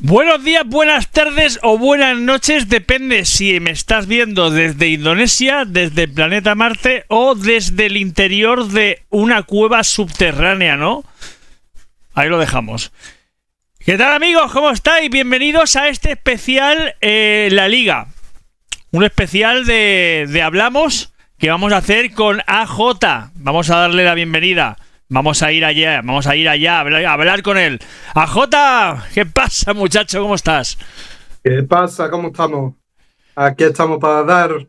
Buenos días, buenas tardes o buenas noches, depende si me estás viendo desde Indonesia, desde el planeta Marte o desde el interior de una cueva subterránea, ¿no? Ahí lo dejamos. ¿Qué tal, amigos? ¿Cómo estáis? Bienvenidos a este especial La Liga. Un especial de Hablamos que vamos a hacer con AJ. Vamos a darle la bienvenida. Vamos a ir allá a hablar con él. AJ, ¿qué pasa, muchacho? ¿Cómo estás? ¿Qué pasa? ¿Cómo estamos? Aquí estamos para dar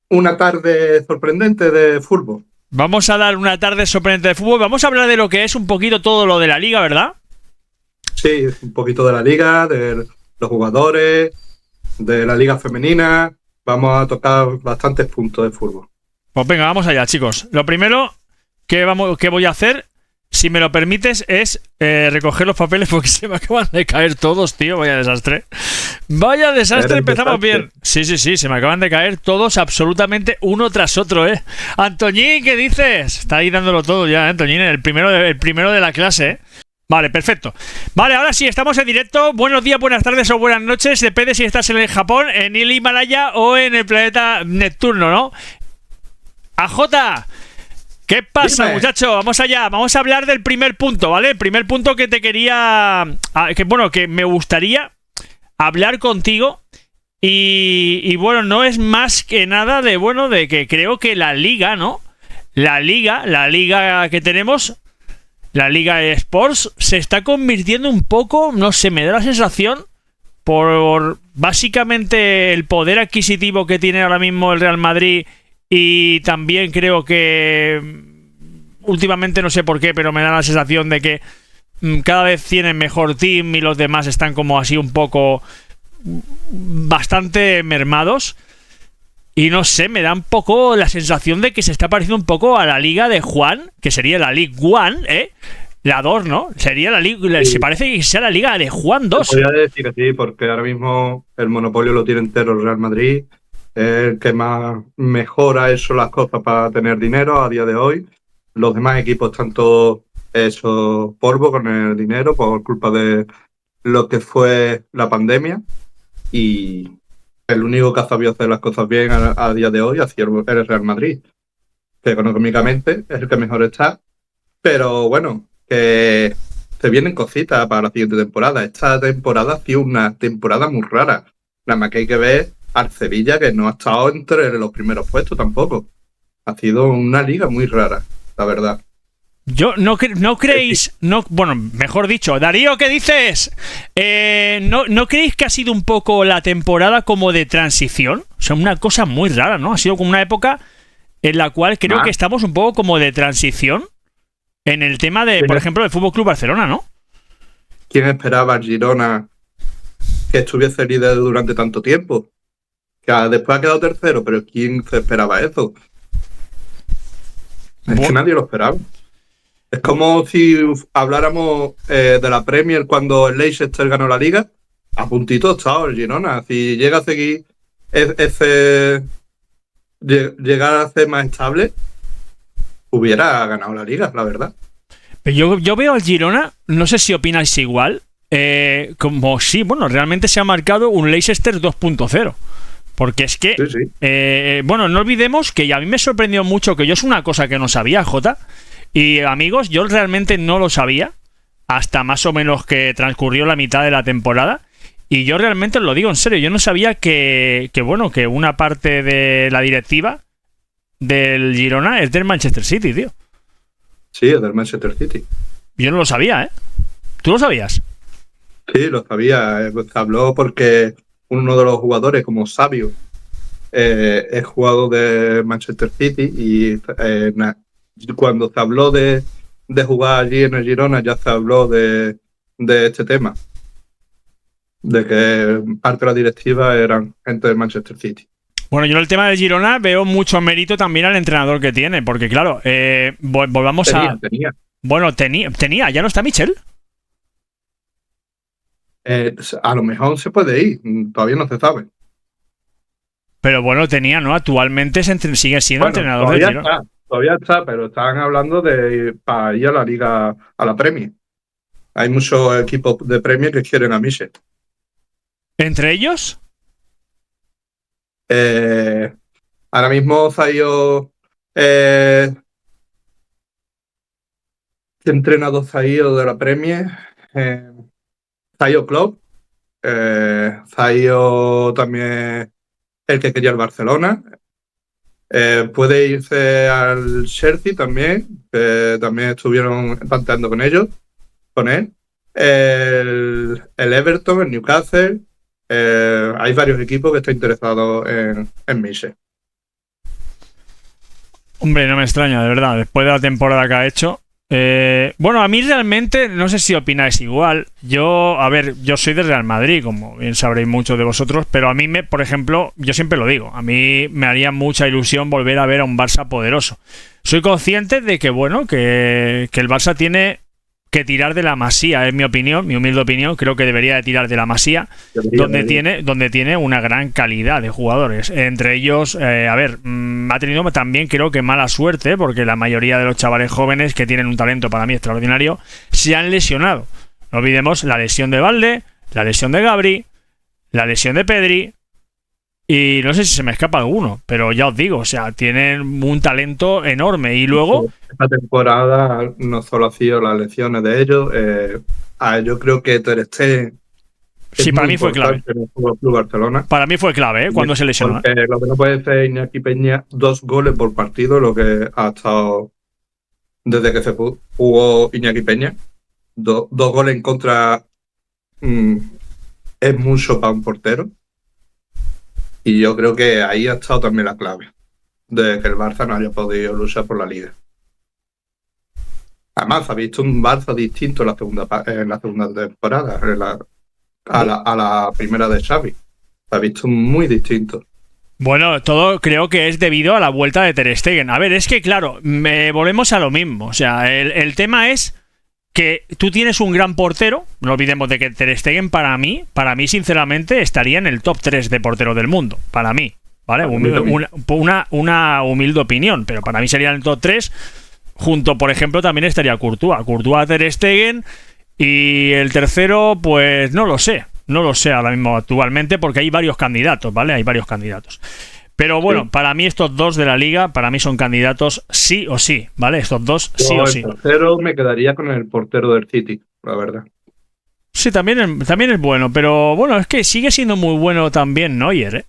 una tarde sorprendente de fútbol. Vamos a dar una tarde sorprendente de fútbol. Vamos a hablar de lo que es un poquito todo lo de la Liga, ¿verdad? Sí, un poquito de la Liga, de los jugadores, de la Liga femenina. Vamos a tocar bastantes puntos de fútbol. Pues venga, vamos allá, chicos. Lo primero que voy a hacer, si me lo permites, es recoger los papeles porque se me acaban de caer todos, tío. Vaya desastre. Vaya desastre, empezamos bien. Sí, se me acaban de caer todos absolutamente uno tras otro, ¿eh? Antoñín, ¿qué dices? Está ahí dándolo todo ya, ¿eh, Antoñín? El primero de la clase, ¿eh? Vale, perfecto. Vale, ahora sí, estamos en directo. Buenos días, buenas tardes o buenas noches. Depende si estás en el Japón, en el Himalaya o en el planeta Neptuno, ¿no? AJ, ¿qué pasa, Dime, muchacho? Vamos allá, vamos a hablar del primer punto, ¿vale? El primer punto que te quería... que me gustaría hablar contigo. Y bueno, no es más que nada de que creo que la Liga, ¿no? La Liga que tenemos, la Liga Sports, se está convirtiendo un poco, no sé, me da la sensación, por básicamente el poder adquisitivo que tiene ahora mismo el Real Madrid. Y también creo que últimamente, no sé por qué, pero me da la sensación de que cada vez tienen mejor team y los demás están como así un poco bastante mermados. Y no sé, me da un poco la sensación de que se está pareciendo un poco a la liga de Juan, que sería la League One, ¿eh? La 2, ¿no? Sería la liga, sí. se parece que sea la liga de Juan 2. Podría decir que sí, porque ahora mismo el monopolio lo tiene entero el Real Madrid. Es el que más mejora eso las cosas para tener dinero a día de hoy. Los demás equipos están todos eso polvo con el dinero por culpa de lo que fue la pandemia. Y el único que ha sabido hacer las cosas bien a día de hoy ha sido el Real Madrid, que económicamente es el que mejor está. Pero bueno, que se vienen cositas para la siguiente temporada. Esta temporada ha sido una temporada muy rara. Nada más que hay que ver al Sevilla, que no ha estado entre los primeros puestos tampoco. Ha sido una liga muy rara, la verdad. No creéis, bueno, mejor dicho, Darío, ¿qué dices? ¿No creéis que ha sido un poco la temporada como de transición? O sea, una cosa muy rara, ¿no? Ha sido como una época en la cual creo que estamos un poco como de transición en el tema de, por ejemplo, del Fútbol Club Barcelona, ¿no? ¿Quién esperaba al Girona que estuviese líder durante tanto tiempo? Que después ha quedado tercero, pero ¿quién se esperaba eso? Es que nadie lo esperaba. Es como si habláramos de la Premier cuando el Leicester ganó la Liga. A puntito estaba el Girona. Si llega a seguir llegar a ser más estable, hubiera ganado la Liga, la verdad. Yo veo al Girona, no sé si opináis igual, como sí, bueno, realmente se ha marcado un Leicester 2.0. Porque es que, sí. Bueno, no olvidemos que a mí me sorprendió mucho, que yo es una cosa que no sabía, Jota. Y amigos, yo realmente no lo sabía hasta más o menos que transcurrió la mitad de la temporada. Y yo realmente os lo digo en serio, yo no sabía que una parte de la directiva del Girona es del Manchester City, tío. Sí, es del Manchester City. Yo no lo sabía, ¿eh? ¿Tú lo sabías? Sí, lo sabía. Se habló porque uno de los jugadores, como Sabio, es jugador de Manchester City y cuando se habló de jugar allí en el Girona ya se habló de este tema, de que parte de la directiva eran gente del Manchester City. Bueno, yo en el tema del Girona veo mucho mérito también al entrenador que tiene, porque claro, volvamos tenía. Bueno, tenía, ¿ya no está Michel? A lo mejor se puede ir, todavía no se sabe. Pero bueno, tenía, ¿no? Actualmente sigue siendo entrenador del Girona. Todavía está, pero estaban hablando de para ir a la Liga, a la Premier. Hay muchos equipos de Premier que quieren a Mise. ¿Entre ellos? Ahora mismo Zayo, ¿qué entrenador Zayo de la Premier? Zayo Club. Zayo también el que quería el Barcelona. Puede irse al Chelsea también, que también estuvieron tanteando con él. El Everton, el Newcastle. Hay varios equipos que están interesados en Mise. Hombre, no me extraña, de verdad, después de la temporada que ha hecho. Bueno, a mí realmente, no sé si opináis igual. Yo soy del Real Madrid, como bien sabréis muchos de vosotros, pero a mí, por ejemplo, yo siempre lo digo, a mí me haría mucha ilusión volver a ver a un Barça poderoso. Soy consciente de que, bueno, que el Barça tiene que tirar de la Masía, es mi opinión, mi humilde opinión. Creo que debería de tirar de la Masía, donde tiene una gran calidad de jugadores. Entre ellos, ha tenido también, creo que, mala suerte, porque la mayoría de los chavales jóvenes que tienen un talento para mí extraordinario se han lesionado. No olvidemos la lesión de Valde, la lesión de Gabri, la lesión de Pedri, y no sé si se me escapa alguno, pero ya os digo, o sea, tienen un talento enorme. Y luego, esta temporada no solo ha sido las lesiones de ellos, yo creo que Ter Stegen, sí, para mí fue clave. En el Fútbol Club Barcelona. Para mí fue clave, cuando se lesionó. Porque lo que no puede ser Iñaki Peña, 2 goles por partido, lo que ha estado desde que se jugó Iñaki Peña. 2 goles en contra es mucho para un portero. Y yo creo que ahí ha estado también la clave de que el Barça no haya podido luchar por la Liga. Además, ha visto un Barça distinto en la segunda temporada, a la primera de Xavi. Se ha visto muy distinto. Bueno, todo creo que es debido a la vuelta de Ter Stegen. A ver, es que claro, volvemos a lo mismo. O sea, el tema es que tú tienes un gran portero. No olvidemos de que Ter Stegen para mí sinceramente estaría en el top 3 de porteros del mundo. Para mí, ¿vale? Una humilde opinión, pero para mí sería en el top 3. Junto, por ejemplo, también estaría Courtois, Ter Stegen, y el tercero, pues no lo sé ahora mismo actualmente, porque hay varios candidatos, ¿vale? Hay varios candidatos. Pero bueno, sí, para mí estos dos de la Liga, para mí son candidatos sí o sí, ¿vale? Estos dos sí o sí. El tercero me quedaría con el portero del City, la verdad. Sí, también es bueno, pero bueno, es que sigue siendo muy bueno también Neuer, ¿eh?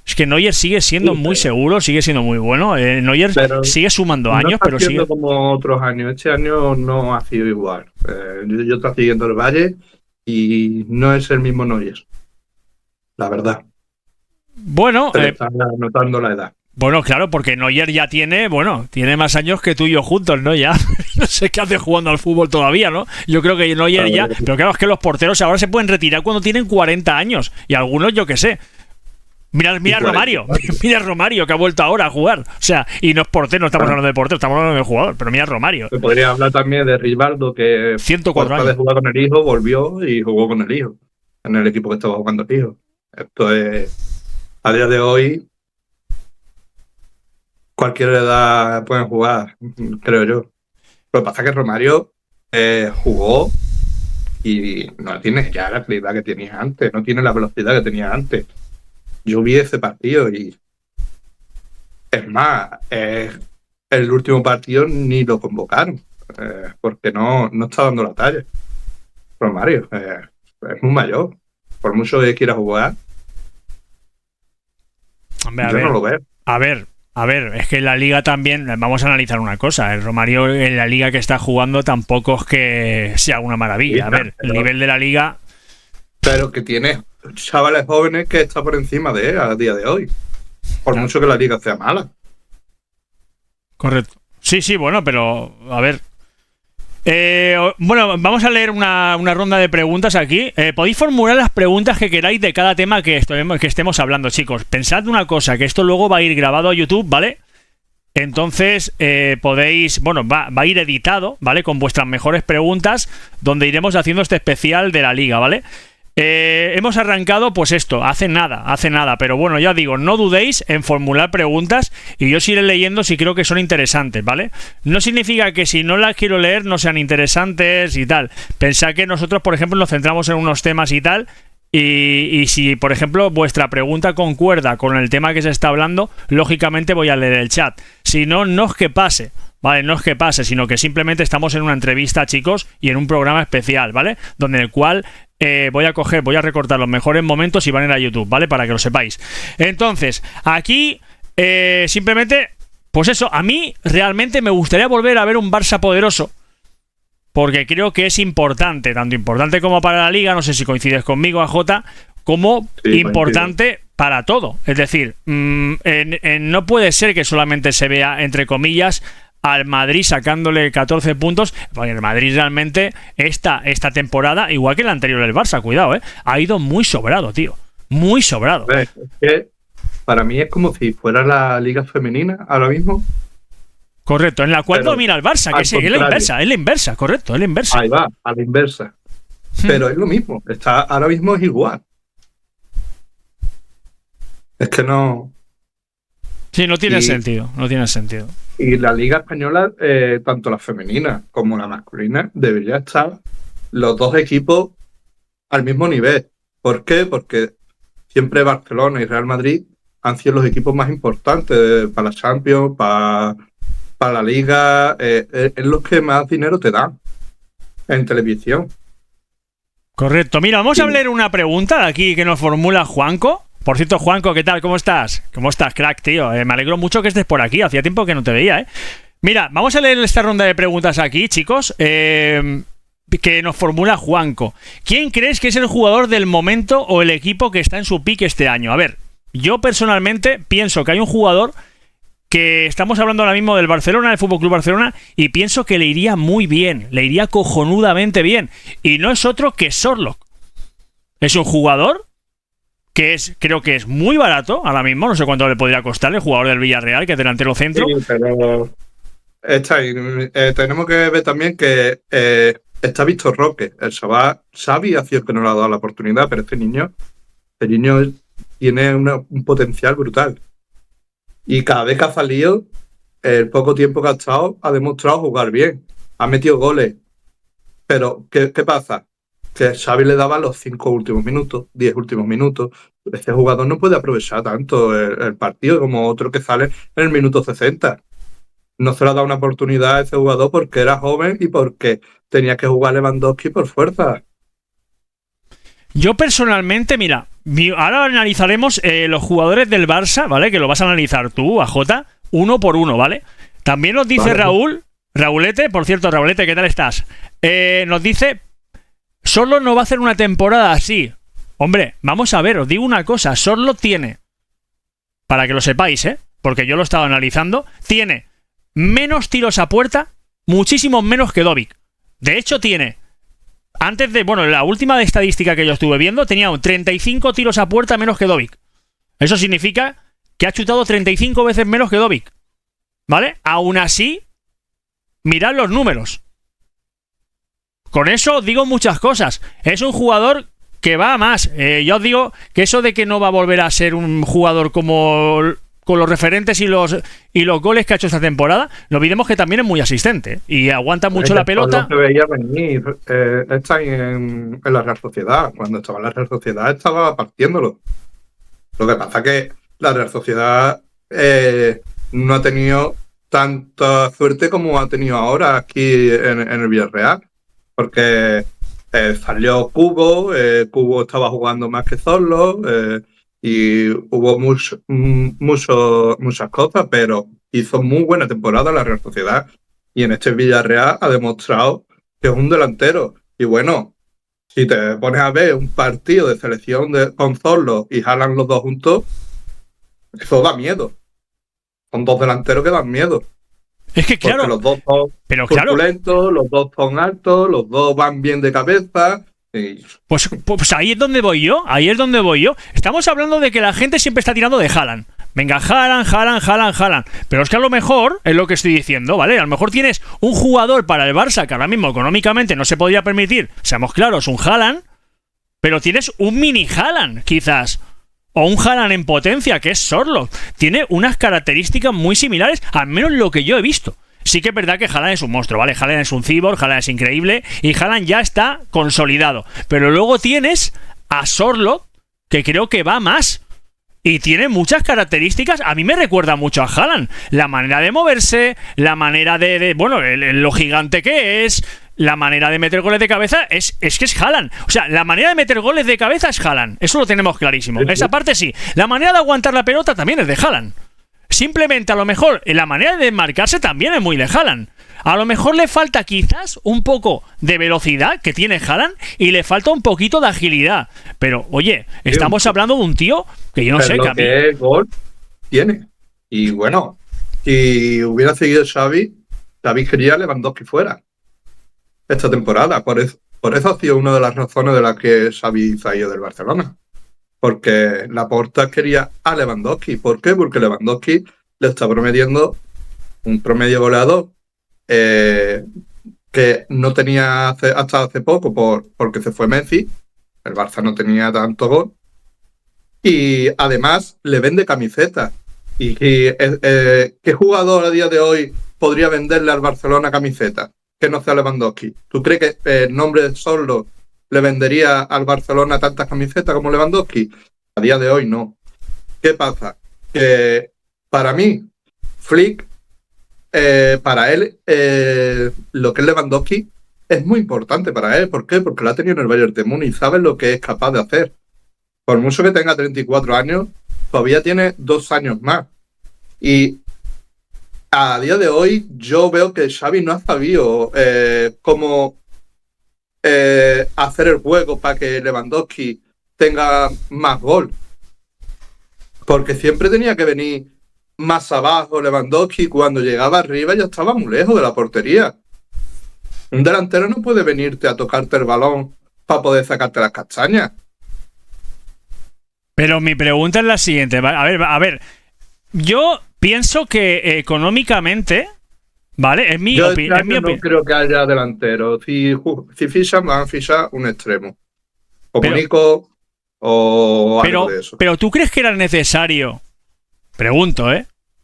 Es que Neuer sigue siendo muy seguro, sigue siendo muy bueno. Neuer sigue sumando años, pero sigue como otros años. Este año no ha sido igual. Yo estoy siguiendo el Valle y no es el mismo Neuer, la verdad. Bueno, está notando la edad. Bueno, claro, porque Neuer ya tiene más años que tú y yo juntos, ¿no? Ya no sé qué hace jugando al fútbol todavía, ¿no? Yo creo que Neuer ya... Pero claro, es que los porteros ahora se pueden retirar cuando tienen 40 años. Y algunos, yo qué sé. Mira Romario, mira Romario, que ha vuelto ahora a jugar. O sea, y no es portero, no estamos hablando de portero, estamos hablando de jugador, pero mira Romario. Se podría hablar también de Rivaldo, que 104 años. De jugar con el hijo, volvió y jugó con el hijo, en el equipo que estaba jugando el hijo. Esto es... A día de hoy, cualquier edad pueden jugar, creo yo. Lo que pasa es que Romario jugó y no tiene ya la calidad que tenía antes, no tiene la velocidad que tenía antes. Yo vi ese partido y es más, el último partido ni lo convocaron porque no está dando la talla. Romario es muy mayor, por mucho que quiera jugar. Hombre, yo no lo veo. A ver, es que en la Liga también, vamos a analizar una cosa, el Romario en la Liga que está jugando tampoco es que sea una maravilla. A ver, el nivel de la Liga... Pero que tiene chavales jóvenes que está por encima de él a día de hoy, por mucho que la Liga sea mala. Correcto. Sí, bueno, pero a ver... bueno, vamos a leer una ronda de preguntas aquí. Podéis formular las preguntas que queráis de cada tema que estemos hablando, chicos. Pensad una cosa, que esto luego va a ir grabado a YouTube, ¿vale? Entonces podéis, bueno, va a ir editado, ¿vale? Con vuestras mejores preguntas, donde iremos haciendo este especial de la Liga, ¿vale? hemos arrancado, pues esto, hace nada, pero bueno, ya digo, no dudéis en formular preguntas y yo os iré leyendo si creo que son interesantes, ¿vale? No significa que si no las quiero leer no sean interesantes y tal. Pensad que nosotros, por ejemplo, nos centramos en unos temas y tal, y si, por ejemplo, vuestra pregunta concuerda con el tema que se está hablando, lógicamente voy a leer el chat. Si no, no es que pase. Vale, no es que pase, sino que simplemente estamos en una entrevista, chicos, y en un programa especial, ¿vale? Donde el cual voy a recortar los mejores momentos y van a ir a YouTube, ¿vale? Para que lo sepáis. Entonces, aquí simplemente, pues eso, a mí realmente me gustaría volver a ver un Barça poderoso, porque creo que es importante, tanto importante como para la Liga, no sé si coincides conmigo, AJ, como sí, importante para todo. Es decir, no puede ser que solamente se vea, entre comillas, al Madrid sacándole 14 puntos, porque el Madrid realmente esta temporada, igual que la anterior del Barça, cuidado, ha ido muy sobrado, tío. Muy sobrado. Es que para mí es como si fuera la Liga Femenina ahora mismo. Correcto, en la cual domina el Barça, que es la inversa, correcto, es la inversa. Ahí va, a la inversa. Pero es lo mismo, ahora mismo es igual. Es que no... Sí, no tiene sentido. Y la Liga Española, tanto la femenina como la masculina, debería estar los dos equipos al mismo nivel. ¿Por qué? Porque siempre Barcelona y Real Madrid han sido los equipos más importantes para la Champions, para la Liga, es los que más dinero te dan en televisión. Correcto. Mira, vamos a leer una pregunta aquí que nos formula Juanco. Por cierto, Juanco, ¿qué tal? ¿Cómo estás? ¿Cómo estás, crack, tío? Me alegro mucho que estés por aquí. Hacía tiempo que no te veía, ¿eh? Mira, vamos a leer esta ronda de preguntas aquí, chicos, que nos formula Juanco. ¿Quién crees que es el jugador del momento o el equipo que está en su pick este año? A ver, yo personalmente pienso que hay un jugador que estamos hablando ahora mismo del Barcelona, del FC Barcelona, y pienso que le iría muy bien, le iría cojonudamente bien. Y no es otro que Sorloth. Es un jugador que creo que es muy barato ahora mismo, no sé cuánto le podría costar el jugador del Villarreal, que es delantero centro. Sí, pero tenemos que ver también que está Víctor Roque, el Xavi ha sido el que no le ha dado la oportunidad, pero este niño tiene un potencial brutal. Y cada vez que ha salido, el poco tiempo que ha estado, ha demostrado jugar bien, ha metido goles. Pero, ¿qué pasa? Que Xavi le daba los 5 últimos minutos, 10 últimos minutos. Este jugador no puede aprovechar tanto el partido como otro que sale en el minuto 60. No se le ha dado una oportunidad a ese jugador porque era joven y porque tenía que jugar Lewandowski por fuerza. Yo personalmente, mira, ahora analizaremos los jugadores del Barça, ¿vale? Que lo vas a analizar tú, AJ, uno por uno, ¿vale? También nos dice Raulete, por cierto, Raulete, ¿qué tal estás? Nos dice... Sorloth no va a hacer una temporada así. Hombre, vamos a ver, os digo una cosa. Sorloth tiene, para que lo sepáis, porque yo lo he estado analizando, tiene menos tiros a puerta, muchísimos menos que Dovic. De hecho, tiene, la última estadística que yo estuve viendo, tenía 35 tiros a puerta menos que Dovic. Eso significa que ha chutado 35 veces menos que Dovic. ¿Vale? Aún así, mirad los números. Con eso os digo muchas cosas. Es un jugador que va a más. Yo os digo que eso de que no va a volver a ser un jugador como con los referentes y los goles que ha hecho esta temporada, no olvidemos que también es muy asistente y aguanta mucho la pelota. No se veía venir. Está en la Real Sociedad. Cuando estaba en la Real Sociedad estaba partiéndolo. Lo que pasa es que la Real Sociedad no ha tenido tanta suerte como ha tenido ahora aquí en el Villarreal. Porque salió Cubo, Cubo estaba jugando más que Sorloth y hubo muchas cosas, pero hizo muy buena temporada la Real Sociedad y en este Villarreal ha demostrado que es un delantero. Y bueno, si te pones a ver un partido de selección con Sorloth y Haaland los dos juntos, eso da miedo. Son dos delanteros que dan miedo. Es que claro, porque los dos son corpulentos, los dos son altos, los dos van bien de cabeza. Y... Pues ahí es donde voy yo, Estamos hablando de que la gente siempre está tirando de Haaland. Venga, Haaland. Pero es que a lo mejor, es lo que estoy diciendo, ¿vale? A lo mejor tienes un jugador para el Barça que ahora mismo económicamente no se podría permitir, seamos claros, un Haaland, pero tienes un mini Haaland, quizás. O un Haaland en potencia, que es Sorloth. Tiene unas características muy similares, al menos lo que yo he visto. Sí que es verdad que Haaland es un monstruo, ¿vale? Haaland es un cyborg, Haaland es increíble y Haaland ya está consolidado. Pero luego tienes a Sorloth, que creo que va más. Y tiene muchas características. A mí me recuerda mucho a Haaland. La manera de moverse, la manera bueno, lo gigante que es, la manera de meter goles de cabeza es que es Haaland. O sea, la manera de meter goles de cabeza es Haaland. Eso lo tenemos clarísimo. Esa parte sí. La manera de aguantar la pelota también es de Haaland. Simplemente a lo mejor la manera de marcarse también es muy de Haaland. A lo mejor le falta quizás un poco de velocidad que tiene Haaland y le falta un poquito de agilidad. Pero, oye, estamos hablando de un tío que yo no sé... Lo que es gol tiene. Y bueno, si hubiera seguido Xavi quería Lewandowski fuera esta temporada. Por eso ha sido una de las razones de las que Xavi se ha ido del Barcelona. Porque Laporta quería a Lewandowski. ¿Por qué? Porque Lewandowski le está prometiendo un promedio goleador que no tenía hasta hace poco porque se fue Messi. El Barça no tenía tanto gol. Y además le vende camisetas. ¿Y qué jugador a día de hoy podría venderle al Barcelona camisetas que no sea Lewandowski? ¿Tú crees que el nombre de Sorloth le vendería al Barcelona tantas camisetas como Lewandowski? A día de hoy no. ¿Qué pasa? Que para mí, Flick, para él, lo que es Lewandowski es muy importante para él. ¿Por qué? Porque lo ha tenido en el Bayern de Múnich y sabe lo que es capaz de hacer. Por mucho que tenga 34 años, todavía tiene 2 años más. Y a día de hoy yo veo que Xavi no ha sabido cómo hacer el juego para que Lewandowski tenga más gol. Porque siempre tenía que venir más abajo Lewandowski. Cuando llegaba arriba ya estaba muy lejos de la portería. Un delantero no puede venirte a tocarte el balón para poder sacarte las castañas. Pero mi pregunta es la siguiente. A ver. Yo pienso que económicamente, ¿vale? Es mi opinión. No creo que haya delantero. Si fichan, van a fichar un extremo. Como Nico o algo de eso. Pero ¿tú crees que era necesario? Pregunto,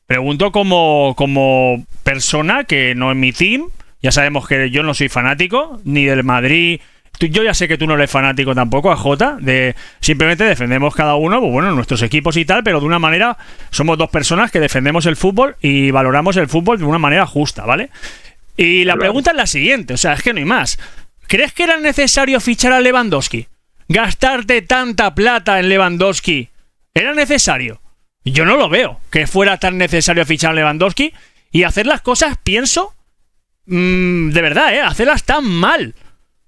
Pregunto como persona que no es mi team. Ya sabemos que yo no soy fanático, ni del Madrid. Yo ya sé que tú no eres fanático tampoco, AJ. Simplemente defendemos cada uno, pues bueno, nuestros equipos y tal, pero de una manera, somos dos personas que defendemos el fútbol y valoramos el fútbol de una manera justa, ¿vale? Y la pregunta es la siguiente, o sea, es que no hay más. ¿Crees que era necesario fichar a Lewandowski? ¿Gastarte tanta plata en Lewandowski? ¿Era necesario? Yo no lo veo, que fuera tan necesario fichar a Lewandowski y hacer las cosas, pienso, de verdad, hacerlas tan mal.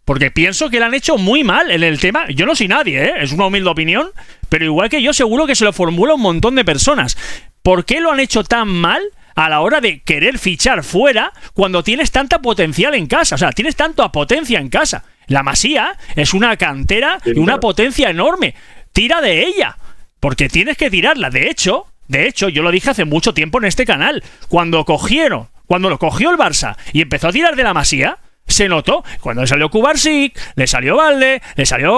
Porque pienso que lo han hecho muy mal en el tema. Yo no soy nadie, es una humilde opinión, pero igual que yo seguro que se lo formula un montón de personas. ¿Por qué lo han hecho tan mal a la hora de querer fichar fuera cuando tienes tanta potencial en casa? O sea, tienes tanta potencia en casa. La Masía es una cantera y una potencia enorme. Tira de ella, porque tienes que tirarla. De hecho, yo lo dije hace mucho tiempo en este canal. Cuando lo cogió el Barça y empezó a tirar de la Masía, se notó. Cuando le salió Kubarsik, le salió Valde,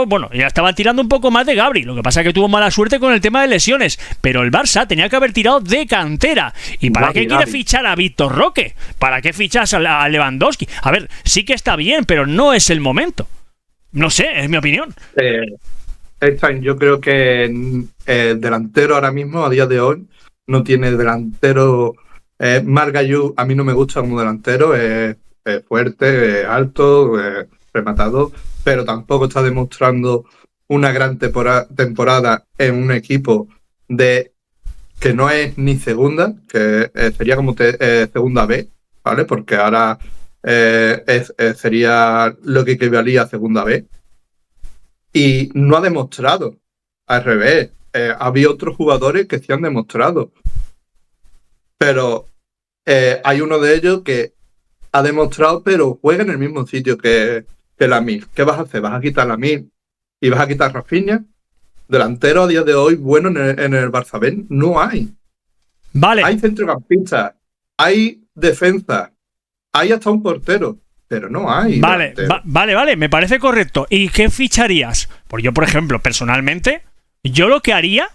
bueno, ya estaban tirando un poco más de Gabri. Lo que pasa es que tuvo mala suerte con el tema de lesiones. Pero el Barça tenía que haber tirado de cantera. ¿Y para qué quiere fichar a Víctor Roque? ¿Para qué fichas a Lewandowski? A ver, sí que está bien, pero no es el momento. No sé, es mi opinión. Yo creo que el delantero ahora mismo, a día de hoy, no tiene delantero. Marc Gallú a mí no me gusta como delantero. Fuerte, alto, rematado, pero tampoco está demostrando una gran temporada en un equipo que no es ni segunda, que sería como segunda B, ¿vale? Porque ahora sería lo que equivalía a segunda B. Y no ha demostrado, al revés. Había otros jugadores que sí han demostrado. Pero hay uno de ellos que ha demostrado, pero juega en el mismo sitio que Lamine. ¿Qué vas a hacer? ¿Vas a quitar Lamine y vas a quitar Rafinha? Delantero a día de hoy bueno en el Barça B no hay. Vale. Hay centrocampistas, hay defensa, hay hasta un portero. pero no hay. Vale, vale, me parece correcto. ¿Y qué ficharías? Pues yo, por ejemplo, personalmente, yo lo que haría,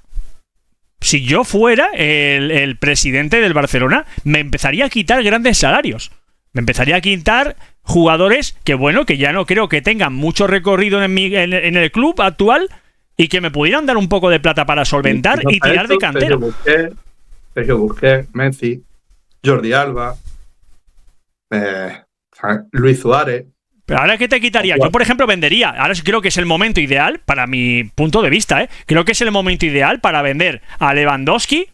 si yo fuera el presidente del Barcelona, me empezaría a quitar grandes salarios. Me empezaría a quitar jugadores que, bueno, que ya no creo que tengan mucho recorrido en el club actual y que me pudieran dar un poco de plata para solventar y tirar de cantera. Sergio Busquets, Messi, Jordi Alba, Luis Suárez. Pero ahora, ¿qué te quitaría? Yo, por ejemplo, vendería. Ahora sí creo que es el momento ideal, para mi punto de vista, ¿eh? Creo que es el momento ideal para vender a Lewandowski.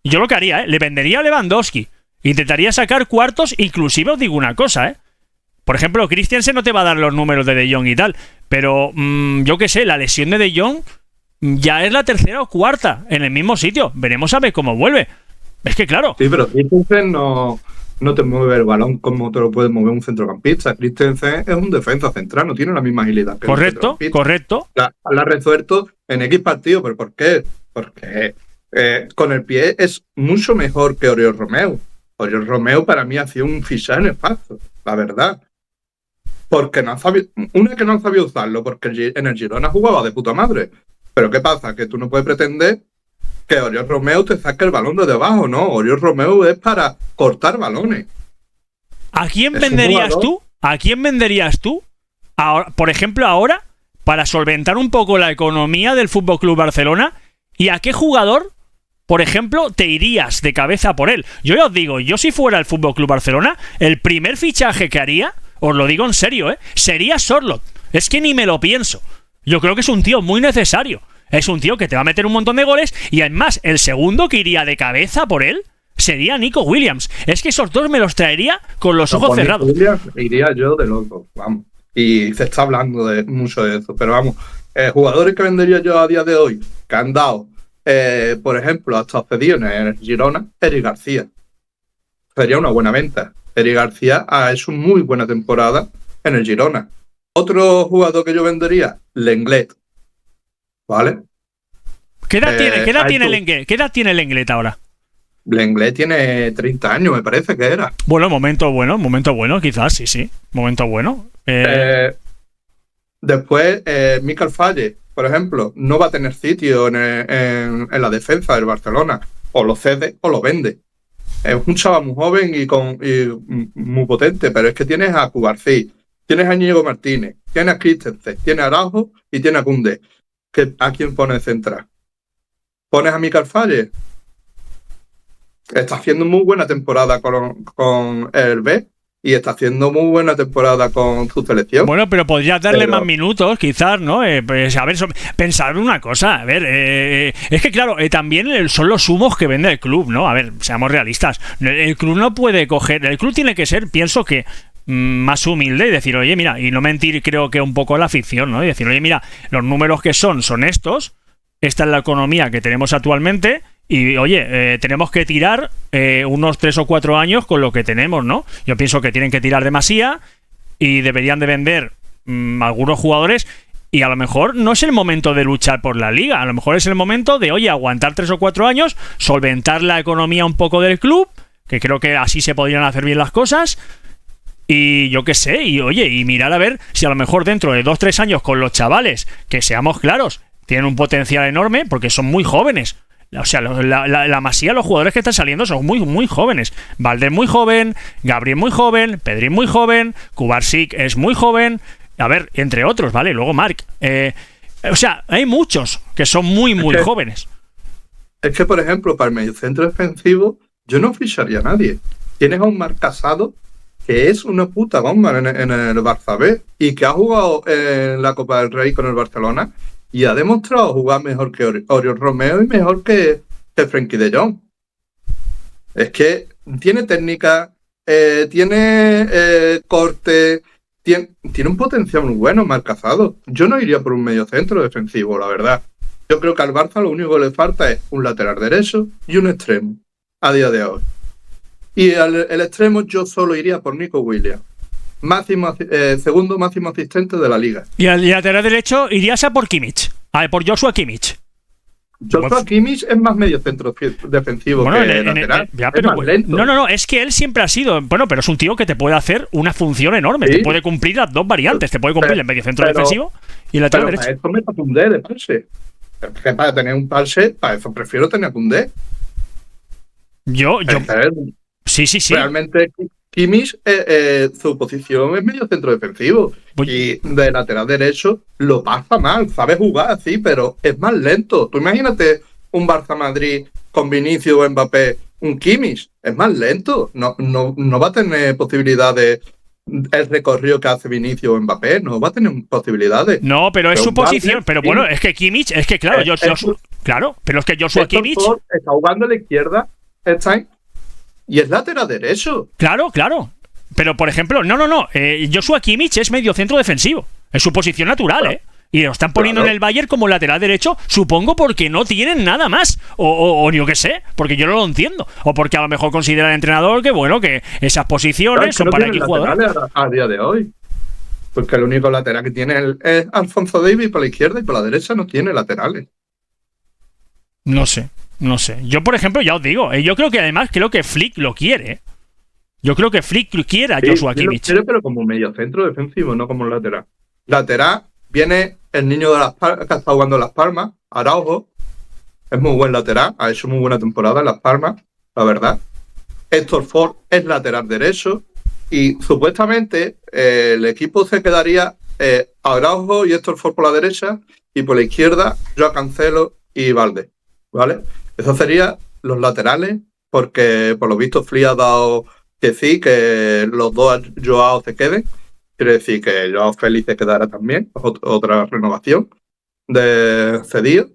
Yo lo que haría, ¿eh? Le vendería a Lewandowski. Intentaría sacar cuartos, inclusive os digo una cosa, ¿eh? Por ejemplo, Christensen no te va a dar los números de De Jong y tal, pero yo qué sé, la lesión de De Jong ya es la tercera o cuarta en el mismo sitio. Veremos a ver cómo vuelve. Es que claro. Sí, pero Christensen no te mueve el balón como te lo puede mover un centrocampista. Christensen es un defensa central, no tiene la misma agilidad que correcto, un correcto. La ha resuelto en X partidos, pero ¿por qué? Porque con el pie es mucho mejor que Oriol Romeu. Oriol Romeu para mí ha sido un fichaje nefasto, la verdad. Porque no sabía, que no sabía usarlo, porque en el Girona jugaba de puta madre. Pero ¿qué pasa? Que tú no puedes pretender que Oriol Romeu te saque el balón de debajo, ¿no? Oriol Romeu es para cortar balones. ¿A quién venderías tú? ¿A quién venderías tú? Ahora, por ejemplo, ahora, para solventar un poco la economía del FC Barcelona, ¿y a qué jugador, por ejemplo, te irías de cabeza por él? Yo ya os digo, yo si fuera el FC Barcelona, el primer fichaje que haría, os lo digo en serio, sería Sorloth. Es que ni me lo pienso. Yo creo que es un tío muy necesario. Es un tío que te va a meter un montón de goles y además el segundo que iría de cabeza por él sería Nico Williams. Es que esos dos me los traería con los ojos cerrados. Williams iría yo de loco, vamos. Y se está hablando mucho de eso, pero vamos, jugadores que vendería yo a día de hoy, que han dado, por ejemplo, hasta cedido en el Girona, Eric García. Sería una buena venta. Eric García ha hecho muy buena temporada en el Girona. Otro jugador que yo vendería, Lenglet. ¿Vale? ¿Qué edad tiene? ¿Qué edad tiene Lenglet? ¿Qué edad tiene Lenglet ahora? Lenglet tiene 30 años, me parece que era. Bueno, momento bueno, quizás, sí. Momento bueno. Después, Mikel Falle, por ejemplo, no va a tener sitio en la defensa del Barcelona. O lo cede o lo vende. Es un chaval muy joven y muy potente, pero es que tienes a Cubarsí, tienes a Íñigo Martínez, tienes a Christensen, tienes a Araujo y tienes a Koundé. ¿A quién pones central? ¿Pones a Mikel Falle? Está haciendo muy buena temporada con el B y está haciendo muy buena temporada con su selección. Bueno, pero podrías darle más minutos, quizás, ¿no? Pues, a ver, pensar una cosa. A ver, es que claro, también son los humos que vende el club, ¿no? A ver, seamos realistas. El club no puede coger... El club tiene que ser, pienso que, más humilde y decir, oye, mira, y no mentir, creo que un poco a la ficción, ¿no? Y decir, oye, mira, los números que son estos, esta es la economía que tenemos actualmente y, oye, tenemos que tirar unos 3 o 4 años con lo que tenemos, ¿no? Yo pienso que tienen que tirar de Masía y deberían de vender algunos jugadores y a lo mejor no es el momento de luchar por la liga, a lo mejor es el momento de, oye, aguantar 3 o 4 años, solventar la economía un poco del club, que creo que así se podrían hacer bien las cosas. Y yo qué sé, y oye, y mirar a ver si a lo mejor dentro de 2-3 años con los chavales, que seamos claros, tienen un potencial enorme porque son muy jóvenes. O sea, la Masía, los jugadores que están saliendo son muy, muy jóvenes. Valdés muy joven, Gabriel muy joven, Pedri muy joven, Cubarsí es muy joven. A ver, entre otros, ¿vale? Luego Marc. O sea, hay muchos que son muy, muy jóvenes. Es que, por ejemplo, para el mediocentro defensivo, yo no ficharía a nadie. Tienes a un Marc Casado que es una puta bomba en el Barça B y que ha jugado en la Copa del Rey con el Barcelona y ha demostrado jugar mejor que Oriol Romeu y mejor que Frenkie de Jong. Es que tiene técnica, tiene corte, tiene un potencial muy bueno, Marc Casado. Yo no iría por un mediocentro defensivo, la verdad. Yo creo que al Barça lo único que le falta es un lateral derecho y un extremo a día de hoy. Y el extremo yo solo iría por Nico Williams. Segundo máximo asistente de la liga. Y al lateral derecho irías a por Kimmich. Por Joshua Kimmich. Joshua Kimmich es más medio centro defensivo que lateral. Es más lento. No, es que él siempre ha sido. Bueno, pero es un tío que te puede hacer una función enorme. Sí. Te puede cumplir las dos variantes. Te puede cumplir el medio centro defensivo y el lateral derecho. Para eso me pasa un D de Parse. Para tener un Parse, para eso prefiero tener un D. Sí. Realmente Kimmich, su posición es medio centro defensivo. Y de lateral derecho lo pasa mal, sabe jugar así, pero es más lento. Tú imagínate un Barça-Madrid con Vinicius o Mbappé, un Kimmich, es más lento. No va a tener posibilidades. El recorrido que hace Vinicius o Mbappé no va a tener posibilidades. No, pero es su posición. Pero bueno, es que Kimmich, es que claro, claro, pero es que Joshua Kimmich está jugando a la izquierda, y es lateral derecho. Claro. Pero, por ejemplo, no. Joshua Kimmich es medio centro defensivo. Es su posición natural, claro. Y lo están poniendo en el Bayern como lateral derecho, supongo porque no tienen nada más. O yo qué sé, porque yo no lo entiendo. O porque a lo mejor considera el entrenador que, bueno, que esas posiciones son para X jugadores. A día de hoy. Porque el único lateral que tiene es Alphonso Davies por la izquierda y por la derecha no tiene laterales. No sé. Yo, por ejemplo, ya os digo, yo creo que Flick lo quiere. Yo creo que Flick quiere a Joshua Kimmich. Quiero, pero como medio centro defensivo, no como lateral. Lateral viene el niño de Las Palmas, que está jugando en Las Palmas, Araujo. Es muy buen lateral, ha hecho muy buena temporada en Las Palmas, la verdad. Héctor Ford es lateral derecho. Y supuestamente el equipo se quedaría Araujo y Héctor Ford por la derecha, y por la izquierda Joao Cancelo y Valde, ¿vale? Esos serían los laterales, porque por lo visto Flick ha dado que sí, que los dos Joao se queden. Quiere decir que Joao Félix se quedará también, otra renovación de cedido.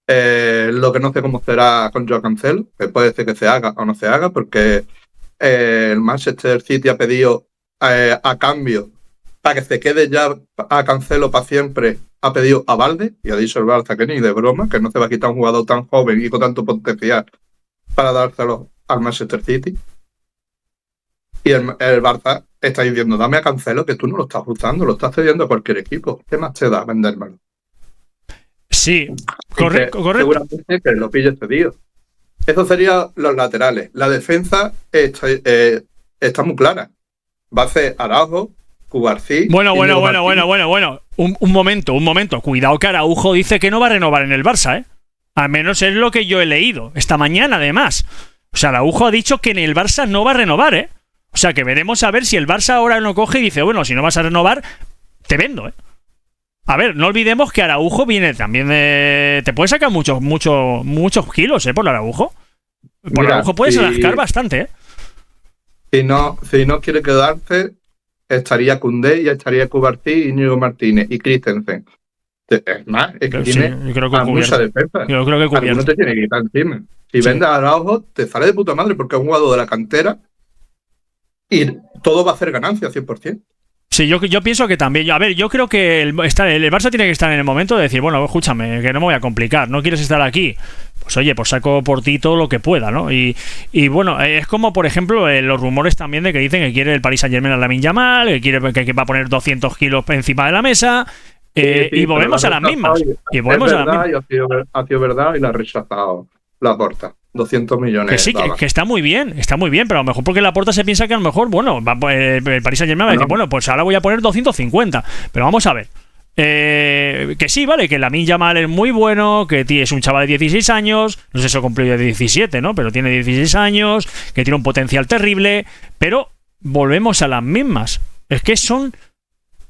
Lo que no sé cómo será con Joao Cancelo, que puede ser que se haga o no se haga, porque el Manchester City ha pedido a cambio, para que se quede ya a Cancelo para siempre, ha pedido a Valde, y ha dicho el Barça que ni de broma, que no se va a quitar un jugador tan joven y con tanto potencial para dárselo al Manchester City. Y el Barça está diciendo, dame a Cancelo, que tú no lo estás usando, lo estás cediendo a cualquier equipo. ¿Qué más te da vendérmelo? Sí, correcto. Seguramente que lo pille cedido. Eso serían los laterales. La defensa está muy clara. Va a ser Araujo, Cubarsí... Bueno. Un momento. Cuidado que Araujo dice que no va a renovar en el Barça, ¿eh? Al menos es lo que yo he leído. Esta mañana, además. O sea, Araujo ha dicho que en el Barça no va a renovar, ¿eh? O sea, que veremos a ver si el Barça ahora no coge y dice, bueno, si no vas a renovar, te vendo, ¿eh? A ver, no olvidemos que Araujo viene también de... Te puede sacar muchos kilos, ¿eh? Por Araujo. Por Araujo puedes rascar bastante, ¿eh? Si no quiere quedarse, estaría Koundé y estaría Cubarsí, Íñigo Martínez y Christensen. Es más, es que tiene mucha defensa. Yo creo que cubierto. No te tiene que quitar encima. Si vendes a Araujo, te sale de puta madre porque es un jugador de la cantera y todo va a hacer ganancia 100%. Sí, yo pienso que también. A ver, yo creo que el Barça tiene que estar en el momento de decir, bueno, escúchame, que no me voy a complicar, no quieres estar aquí. Pues oye, pues saco por ti todo lo que pueda, ¿no? Y bueno, es como, por ejemplo, los rumores también de que dicen que quiere el Paris Saint-Germain a Lamine Yamal, que va a poner 200 kilos encima de la mesa. Y volvemos a las mismas. Ha sido verdad y la ha rechazado Laporta. 200 millones. Que sí, que está muy bien, pero a lo mejor porque Laporta se piensa que a lo mejor, bueno, el Paris Saint-Germain va a decir, bueno, pues ahora voy a poner 250. Pero vamos a ver. Que sí, vale, que Lamine Yamal es muy bueno, que es un chaval de 16 años, no sé si eso cumplió de 17, ¿no? Pero tiene 16 años, que tiene un potencial terrible, pero volvemos a las mismas. Es que son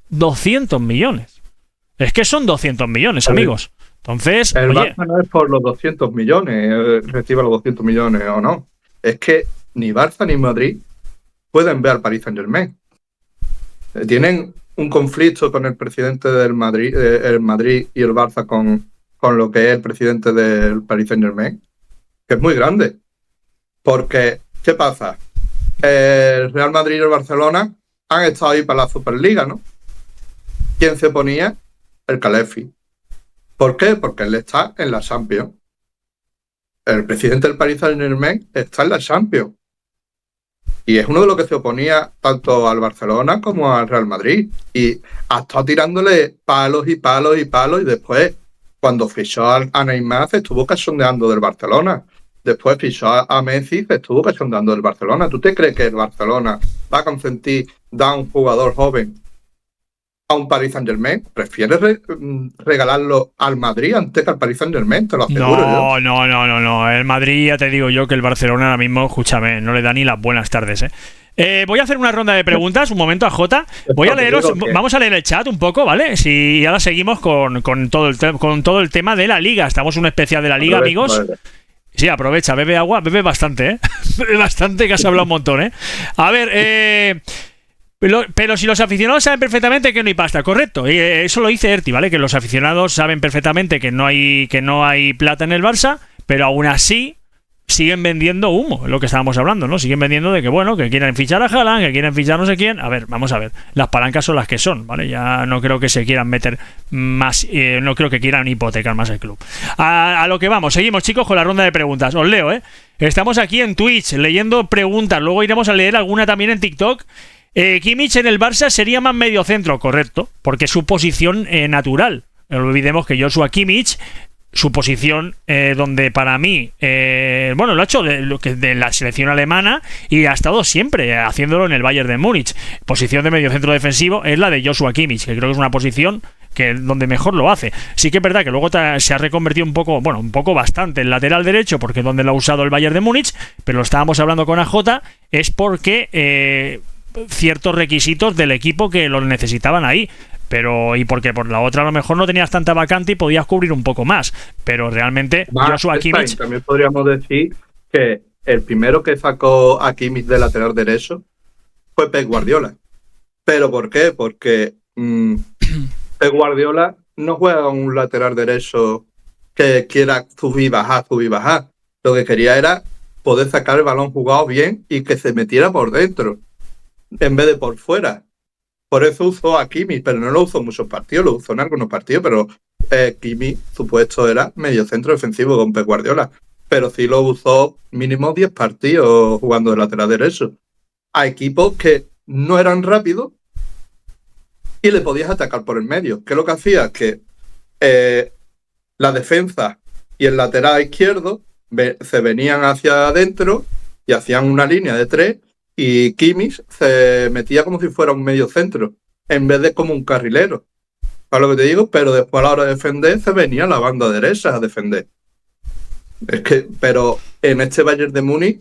200 millones. Amigos. Entonces, el Barça no es por los 200 millones, reciba los 200 millones o no. Es que ni Barça ni Madrid pueden ver al Paris Saint-Germain. Tienen un conflicto con el presidente del Madrid, el Madrid y el Barça con lo que es el presidente del Paris Saint-Germain, que es muy grande. Porque, ¿qué pasa? El Real Madrid y el Barcelona han estado ahí para la Superliga, ¿no? ¿Quién se oponía? El Khalefi. ¿Por qué? Porque él está en la Champions. El presidente del Paris Saint-Germain está en la Champions. Y es uno de los que se oponía tanto al Barcelona como al Real Madrid. Y ha estado tirándole palos y después cuando fichó a Neymar se estuvo cachondeando del Barcelona. Después fichó a Messi, se estuvo cachondeando del Barcelona. ¿Tú te crees que el Barcelona va a consentir dar a un jugador joven a un Paris Saint-Germain? ¿Prefieres regalarlo al Madrid antes que al Paris Saint-Germain? Te lo aseguro. No. El Madrid, ya te digo yo que el Barcelona ahora mismo, escúchame, no le da ni las buenas tardes, voy a hacer una ronda de preguntas, un momento, a Jota. Voy a leeros, vamos a leer el chat un poco, ¿vale? Y ahora seguimos con todo el tema de la Liga. Estamos en un especial de la Liga, amigos. Vale. Sí, aprovecha, bebe agua, bebe bastante, Bebe bastante, que has hablado un montón, A ver, pero si los aficionados saben perfectamente que no hay pasta, correcto. Y eso lo dice Erti, ¿vale? Que los aficionados saben perfectamente que no hay plata en el Barça, pero aún así siguen vendiendo humo, lo que estábamos hablando, ¿no? Siguen vendiendo de que, bueno, que quieren fichar a Haaland, que quieren fichar no sé quién. A ver, vamos a ver. Las palancas son las que son, ¿vale? Ya no creo que se quieran meter más, no creo que quieran hipotecar más el club. A lo que vamos, seguimos, chicos, con la ronda de preguntas. Os leo, Estamos aquí en Twitch leyendo preguntas, luego iremos a leer alguna también en TikTok. Kimmich en el Barça sería más mediocentro, correcto, porque es su posición natural. No olvidemos que Joshua Kimmich, su posición donde para mí, lo ha hecho de la selección alemana y ha estado siempre haciéndolo en el Bayern de Múnich. Posición de mediocentro defensivo es la de Joshua Kimmich, que creo que es una posición que donde mejor lo hace. Sí que es verdad que luego se ha reconvertido un poco bastante en lateral derecho, porque es donde lo ha usado el Bayern de Múnich, pero lo estábamos hablando con AJ, es porque ciertos requisitos del equipo que los necesitaban ahí. Y porque por la otra a lo mejor no tenías tanta vacante y podías cubrir un poco más. Pero realmente Joshua Kimmich... También podríamos decir que el primero que sacó a Kimmich de lateral derecho fue Pep Guardiola. ¿Pero por qué? Porque Pep Guardiola no juega un lateral derecho que quiera subir y bajar. Lo que quería era poder sacar el balón jugado bien y que se metiera por dentro, en vez de por fuera. Por eso usó a Kimmich, pero no lo usó en muchos partidos, lo usó en algunos partidos, pero Kimmich, su puesto era medio centro defensivo con Pep Guardiola, pero sí lo usó mínimo 10 partidos jugando de lateral derecho a equipos que no eran rápidos y le podías atacar por el medio. ¿Qué es lo que hacía? Que la defensa y el lateral izquierdo se venían hacia adentro y hacían una línea de 3. Y Kimmich se metía como si fuera un medio centro, en vez de como un carrilero. ¿Sabes lo que te digo? Pero después a la hora de defender se venía la banda derecha a defender. Pero en este Bayern de Múnich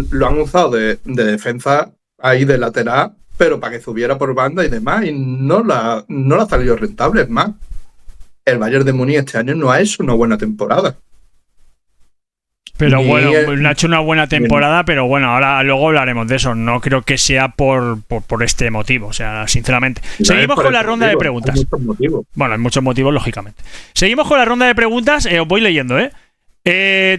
lo han usado de defensa ahí de lateral, pero para que subiera por banda y demás, y no la ha salido rentable. Es más, el Bayern de Múnich este año no ha hecho una buena temporada. Pero bueno, no ha hecho una buena temporada, pero bueno, ahora luego hablaremos de eso. No creo que sea por este motivo, o sea, sinceramente. Seguimos con la ronda de preguntas. Hay muchos motivos. Bueno, hay muchos motivos, lógicamente. Seguimos con la ronda de preguntas, os voy leyendo,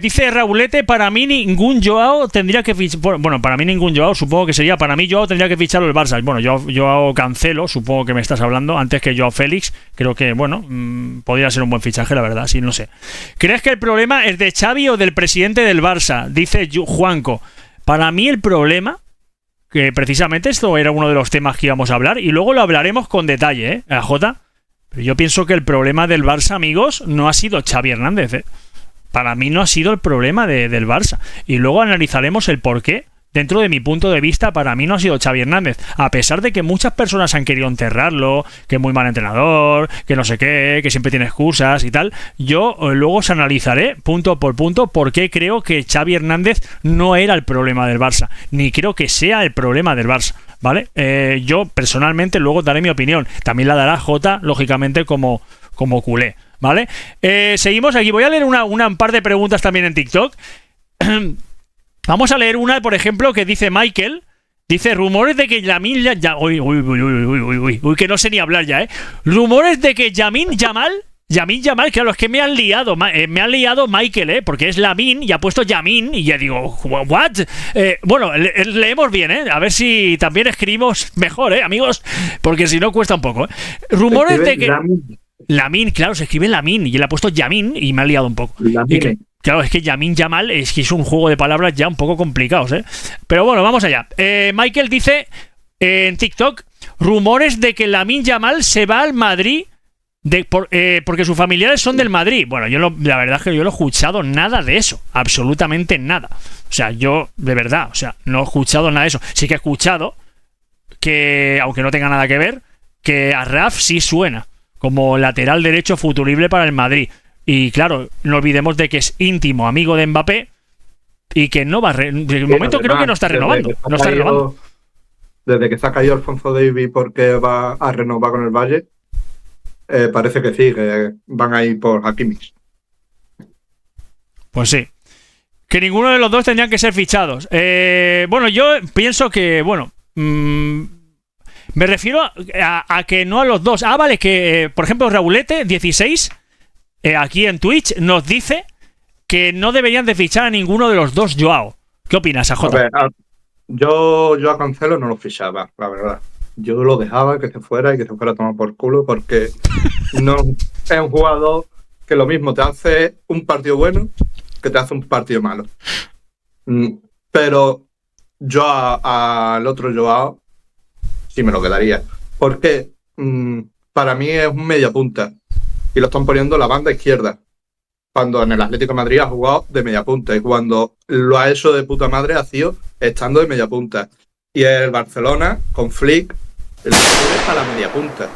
dice Raulete, para mí ningún Joao tendría que fichar. Bueno, para mí ningún Joao, supongo que sería. Para mí Joao tendría que ficharlo el Barça. Bueno, Joao Cancelo, supongo que me estás hablando, antes que Joao Félix. Creo que, podría ser un buen fichaje, la verdad, sí, no sé. ¿Crees que el problema es de Xavi o del presidente del Barça? Dice Juanco. Para mí el problema, que precisamente esto era uno de los temas que íbamos a hablar, y luego lo hablaremos con detalle, AJ. Pero yo pienso que el problema del Barça, amigos, no ha sido Xavi Hernández, Para mí no ha sido el problema del Barça. Y luego analizaremos el porqué. Dentro de mi punto de vista, para mí no ha sido Xavi Hernández. A pesar de que muchas personas han querido enterrarlo, que es muy mal entrenador, que no sé qué, que siempre tiene excusas y tal, yo luego os analizaré punto por punto por qué creo que Xavi Hernández no era el problema del Barça. Ni creo que sea el problema del Barça, ¿vale? Yo personalmente luego daré mi opinión. También la dará Jota, lógicamente, como culé. ¿Vale? Seguimos aquí. Voy a leer un par de preguntas también en TikTok. Vamos a leer una, por ejemplo, que dice Michael. Dice, rumores de que Lamine... Uy, que no sé ni hablar ya, Rumores de que Lamine Yamal, claro, es que me han liado Michael, porque es Lamine y ha puesto Yamin y ya digo, ¿what? Bueno, leemos bien, a ver si también escribimos mejor, amigos, porque si no cuesta un poco, Rumores de que... Lamine, claro, se escribe Lamine y él ha puesto Yamin y me ha liado un poco. Claro, es que Lamine Yamal es un juego de palabras ya un poco complicados, Pero bueno, vamos allá. Michael dice en TikTok, rumores de que Lamine Yamal se va al Madrid Porque sus familiares son del Madrid. Bueno, la verdad es que yo no he escuchado nada de eso. Absolutamente nada. O sea, yo, de verdad, o sea, no he escuchado nada de eso. Sí que he escuchado que, aunque no tenga nada que ver, que a Raf sí suena como lateral derecho futurible para el Madrid. Y claro, no olvidemos de que es íntimo amigo de Mbappé y que no va de momento creo que no está renovando. No está renovando. Desde que se ha caído Alfonso Davies porque va a renovar con el Valle, parece que sí, que van a ir por Hakimi. Pues sí. Que ninguno de los dos tendrían que ser fichados. Bueno, yo pienso que, bueno, me refiero a que no a los dos. Ah, vale, que por ejemplo Raulete 16 aquí en Twitch nos dice que no deberían de fichar a ninguno de los dos Joao. ¿Qué opinas, AJ? A ver, yo a Cancelo no lo fichaba, la verdad. Yo lo dejaba que se fuera y que se fuera a tomar por culo porque no es un jugador que lo mismo te hace un partido bueno que te hace un partido malo. Pero yo al otro Joao sí me lo quedaría. Porque para mí es un media punta y lo están poniendo la banda izquierda. Cuando en el Atlético de Madrid ha jugado de media punta y cuando lo ha hecho de puta madre ha sido estando de media punta. Y el Barcelona, con Flick, lo quiere para la media punta.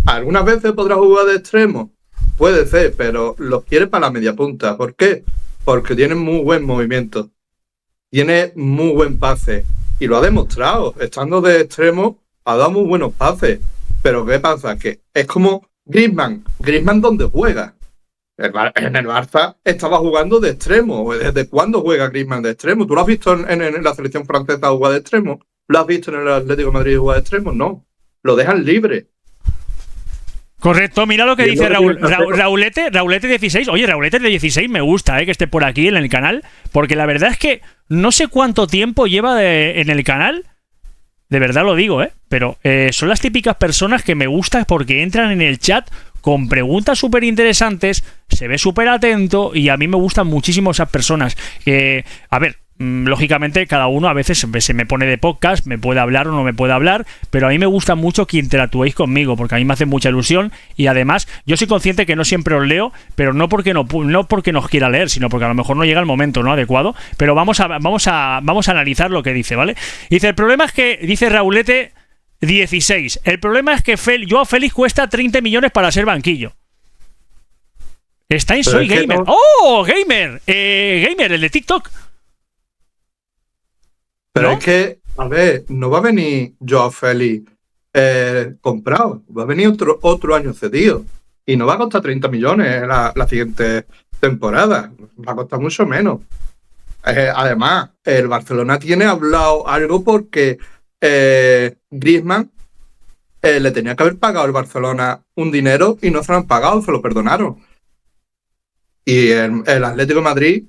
Algunas veces podrá jugar de extremo, puede ser, pero lo quiere para la media punta. ¿Por qué? Porque tiene muy buen movimiento, tiene muy buen pase y lo ha demostrado. Estando de extremo ha dado muy buenos pases. Pero ¿qué pasa? Que es como Griezmann. ¿Griezmann dónde juega? En el Barça estaba jugando de extremo. ¿Desde cuándo juega Griezmann de extremo? ¿Tú lo has visto en la selección francesa jugar de extremo? ¿Lo has visto en el Atlético de Madrid jugar de extremo? No. Lo dejan libre. Correcto, mira lo que dice Raulete 16. Oye, Raulete de 16 me gusta que esté por aquí en el canal, porque la verdad es que no sé cuánto tiempo lleva en el canal. De verdad lo digo, pero son las típicas personas que me gustan porque entran en el chat con preguntas súper interesantes, se ve súper atento y a mí me gustan muchísimo esas personas. A ver, lógicamente cada uno a veces se me pone de podcast, me puede hablar o no me puede hablar, pero a mí me gusta mucho que interactuéis conmigo porque a mí me hace mucha ilusión y además yo soy consciente que no siempre os leo, pero no porque nos quiera leer, sino porque a lo mejor no llega el momento no adecuado, pero vamos a analizar lo que dice, ¿vale? Dice, el problema es que, dice Raulete 16, el problema es que Joao Félix cuesta 30 millones para ser banquillo. Está en Soy Gamer. No. ¡Oh, Gamer! Gamer, el de TikTok. Pero ¿no? Es que, a ver, no va a venir Joao Félix comprado. Va a venir otro año cedido. Y no va a costar 30 millones la siguiente temporada. Va a costar mucho menos. Además, el Barcelona tiene hablado algo porque Griezmann le tenía que haber pagado al Barcelona un dinero y no se lo han pagado, se lo perdonaron. Y el Atlético de Madrid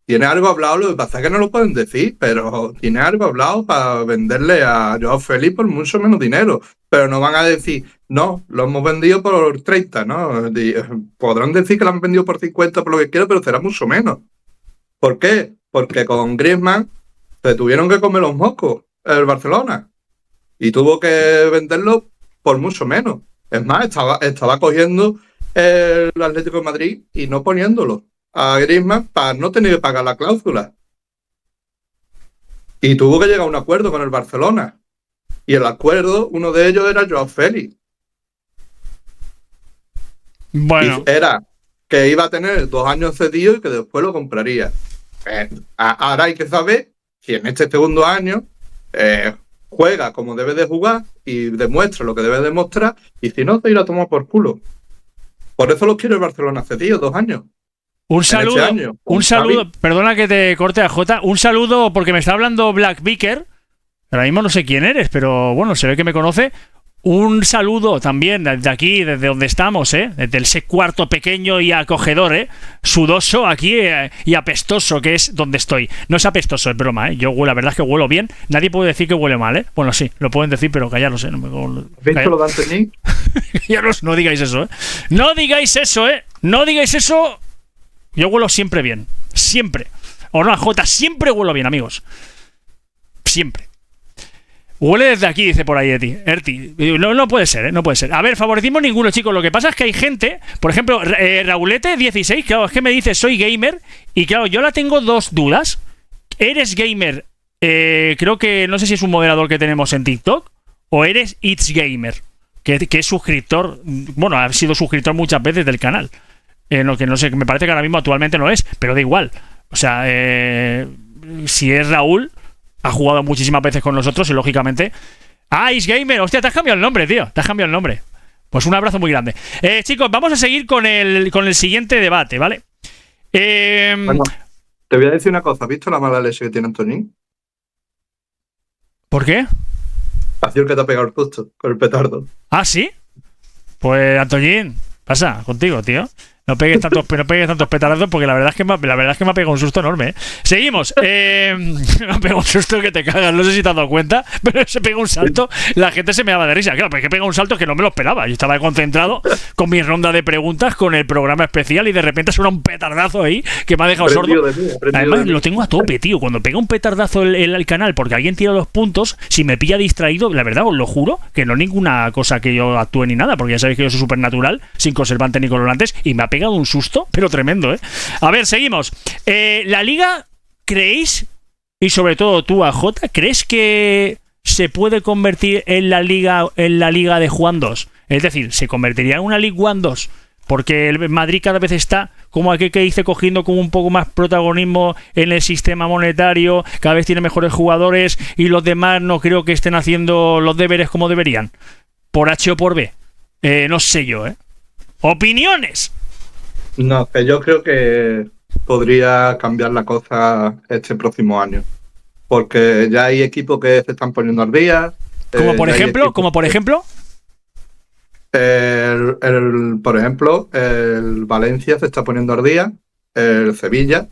tiene algo hablado, lo que pasa es que no lo pueden decir, pero tiene algo hablado para venderle a Joao Félix por mucho menos dinero. Pero no van a decir, no, lo hemos vendido por 30, ¿no? Podrán decir que lo han vendido por 50, por lo que quiera, pero será mucho menos. ¿Por qué? Porque con Griezmann se tuvieron que comer los mocos el Barcelona y tuvo que venderlo por mucho menos. Es más, estaba cogiendo el Atlético de Madrid y no poniéndolo a Griezmann para no tener que pagar la cláusula. Y tuvo que llegar a un acuerdo con el Barcelona. Y el acuerdo, uno de ellos era Joao Félix. Bueno. Y era que iba a tener 2 años cedido y que después lo compraría. Ahora hay que saber si en este segundo año juega como debe de jugar y demuestra lo que debe demostrar, y si no, se irá a tomar por culo. Por eso lo quiere el Barcelona cedido 2 años. Un saludo, perdona que te corte a Jota, un saludo porque me está hablando Black Vicker, ahora mismo no sé quién eres, pero bueno, se ve que me conoce. Un saludo también desde aquí, desde donde estamos, desde ese cuarto pequeño y acogedor, sudoso aquí y apestoso, que es donde estoy. No es apestoso, es broma, Yo la verdad es que huelo bien. Nadie puede decir que huele mal, Bueno, sí, lo pueden decir, pero callaros, ¿Has visto lo de Anthony? Callaros, no digáis eso, No digáis eso, No digáis eso. Yo huelo siempre bien. Siempre. O no, Jota, siempre huelo bien, amigos. Siempre. Huele desde aquí, dice por ahí Erti. No puede ser, ¿eh? No puede ser. A ver, favoritismo ninguno, chicos. Lo que pasa es que hay gente, por ejemplo, Raulete16, claro, es que me dice soy gamer. Y claro, yo la tengo dos dudas. ¿Eres gamer? Creo que, no sé si es un moderador que tenemos en TikTok. O eres It's Gamer, que es suscriptor. Bueno, ha sido suscriptor muchas veces del canal. Lo que no sé, me parece que ahora mismo actualmente no es, pero da igual. O sea, si es Raúl, ha jugado muchísimas veces con nosotros y lógicamente... ¡Ah, Is Gamer! ¡Hostia, te has cambiado el nombre, tío! Te has cambiado el nombre. Pues un abrazo muy grande. Chicos, vamos a seguir con el siguiente debate, ¿vale? Bueno, te voy a decir una cosa. ¿Has visto la mala leche que tiene Antonín? ¿Por qué? Ha sido el que te ha pegado el susto con el petardo. ¿Ah, sí? Pues, Antoñín, pasa contigo, tío. No pegues tantos petardazos porque la verdad es que me ha pegado un susto enorme, ¿eh? Seguimos. Me ha pegado un susto que te cagas. No sé si te has dado cuenta, pero se pega un salto. La gente se me daba de risa. Claro, pero es que pega un salto que no me lo esperaba. Yo estaba concentrado con mi ronda de preguntas, con el programa especial y de repente suena un petardazo ahí que me ha dejado sordo. Además, lo tengo a tope, tío. Cuando pega un petardazo el canal porque alguien tira los puntos, si me pilla distraído, la verdad os lo juro, que no es ninguna cosa que yo actúe ni nada, porque ya sabéis que yo soy súper natural, sin conservantes ni colorantes, y me ha pegado un susto, pero tremendo, ¿eh? A ver, seguimos. La liga, ¿creéis? Y sobre todo tú, AJ, ¿crees que se puede convertir en la liga de Juan 2? Es decir, ¿se convertiría en una League One 2? Porque el Madrid cada vez está, como aquel que dice, cogiendo como un poco más protagonismo en el sistema monetario, cada vez tiene mejores jugadores y los demás no creo que estén haciendo los deberes como deberían. Por H o por B. No sé yo, ¿eh? ¡Opiniones! No, que yo creo que podría cambiar la cosa este próximo año. Porque ya hay equipos que se están poniendo al día. ¿Como por ejemplo? Por ejemplo, el Valencia se está poniendo al día. El Sevilla,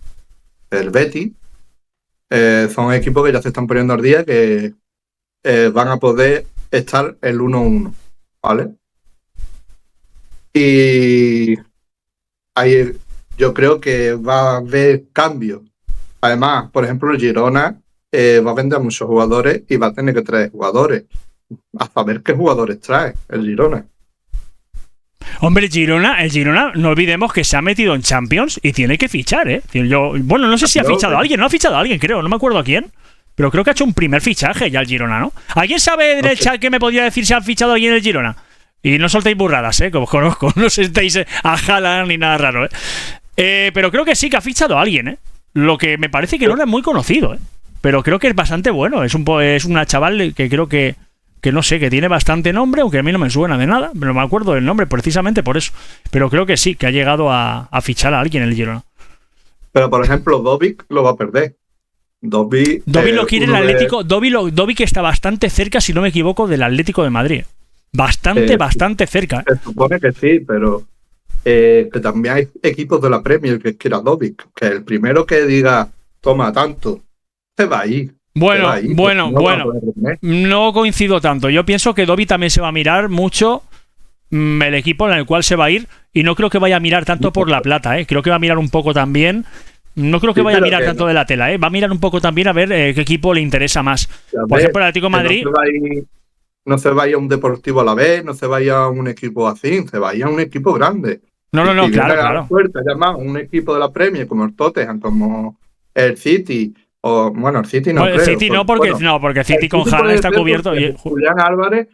el Betis. Son equipos que ya se están poniendo al día que van a poder estar el 1-1, ¿vale? Y ahí yo creo que va a haber cambios. Además, por ejemplo, el Girona va a vender a muchos jugadores y va a tener que traer jugadores. A saber qué jugadores trae el Girona. Hombre, el Girona, no olvidemos que se ha metido en Champions y tiene que fichar, ¿eh? Bueno, no sé si ha fichado a alguien, no ha fichado a alguien, creo, no me acuerdo a quién. Pero creo que ha hecho un primer fichaje ya el Girona, ¿no? ¿Alguien sabe en el chat que me podría decir si han fichado a alguien en el Girona? Y no soltéis burradas, como os conozco. No sentéis a Haaland ni nada raro, pero creo que sí que ha fichado a alguien, ¿eh? Lo que me parece que no es muy conocido, ¿eh? Pero creo que es bastante bueno. Es una chaval que creo que no sé, que tiene bastante nombre, aunque a mí no me suena de nada. No me acuerdo del nombre precisamente por eso. Pero creo que sí, que ha llegado a fichar a alguien en el Girona. Pero, por ejemplo, Dovic lo va a perder. Dovic lo quiere el Atlético. Dovic está bastante cerca, si no me equivoco, del Atlético de Madrid. Bastante cerca. Se supone que sí, pero que también hay equipos de la Premier que quieran Dovic. Que el primero que diga, toma tanto, se va ahí. Bueno, no coincido tanto. Yo pienso que Dovic también se va a mirar mucho el equipo en el cual se va a ir, y no creo que vaya a mirar tanto por la plata, ¿eh? Creo que va a mirar un poco también. No creo que vaya a mirar tanto de la tela, ¿eh? Va a mirar un poco también a ver qué equipo le interesa más. Por ejemplo, el Atlético de Madrid. No se vaya a un Deportivo Alavés, no se vaya a un equipo así, se vaya a un equipo grande. No, claro. Fuerte, además, un equipo de la Premier como el Tottenham, como el City, o bueno, el City no creo. El City no, porque el City con Haaland está cubierto. Y Julián Álvarez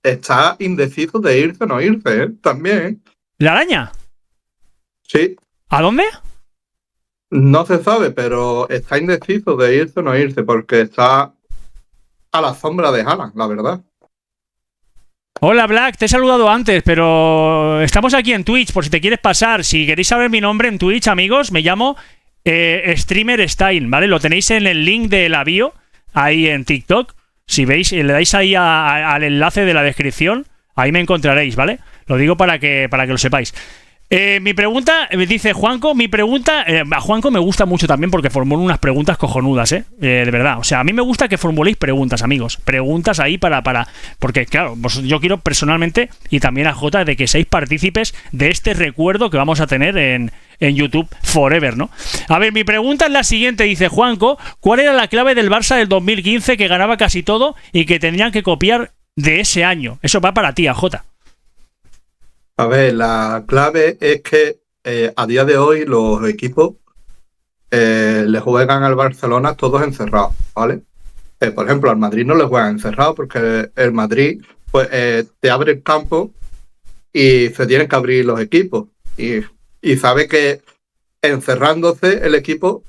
está indeciso de irse o no irse, también. ¿La Araña? Sí. ¿A dónde? No se sabe, pero está indeciso de irse o no irse, porque está a la sombra de Haaland, la verdad. Hola Black, te he saludado antes, pero estamos aquí en Twitch, por si te quieres pasar. Si queréis saber mi nombre en Twitch, amigos, me llamo Streamer Stein, ¿vale? Lo tenéis en el link de la bio, ahí en TikTok. Si veis, le dais ahí al enlace de la descripción, ahí me encontraréis, ¿vale? Lo digo para que lo sepáis. Mi pregunta, dice Juanco, a Juanco me gusta mucho también porque formula unas preguntas cojonudas, de verdad. O sea, a mí me gusta que formuléis preguntas, amigos. Preguntas ahí porque, claro, yo quiero personalmente, y también a Jota, de que seáis partícipes de este recuerdo que vamos a tener en en YouTube forever, ¿no? A ver, mi pregunta es la siguiente, dice Juanco, ¿cuál era la clave del Barça del 2015 que ganaba casi todo y que tendrían que copiar de ese año? Eso va para ti, AJ. A ver, la clave es que a día de hoy los equipos le juegan al Barcelona todos encerrados, ¿vale? Por ejemplo, al Madrid no le juegan encerrados porque el Madrid pues, te abre el campo y se tienen que abrir los equipos. Y sabe que encerrándose el equipo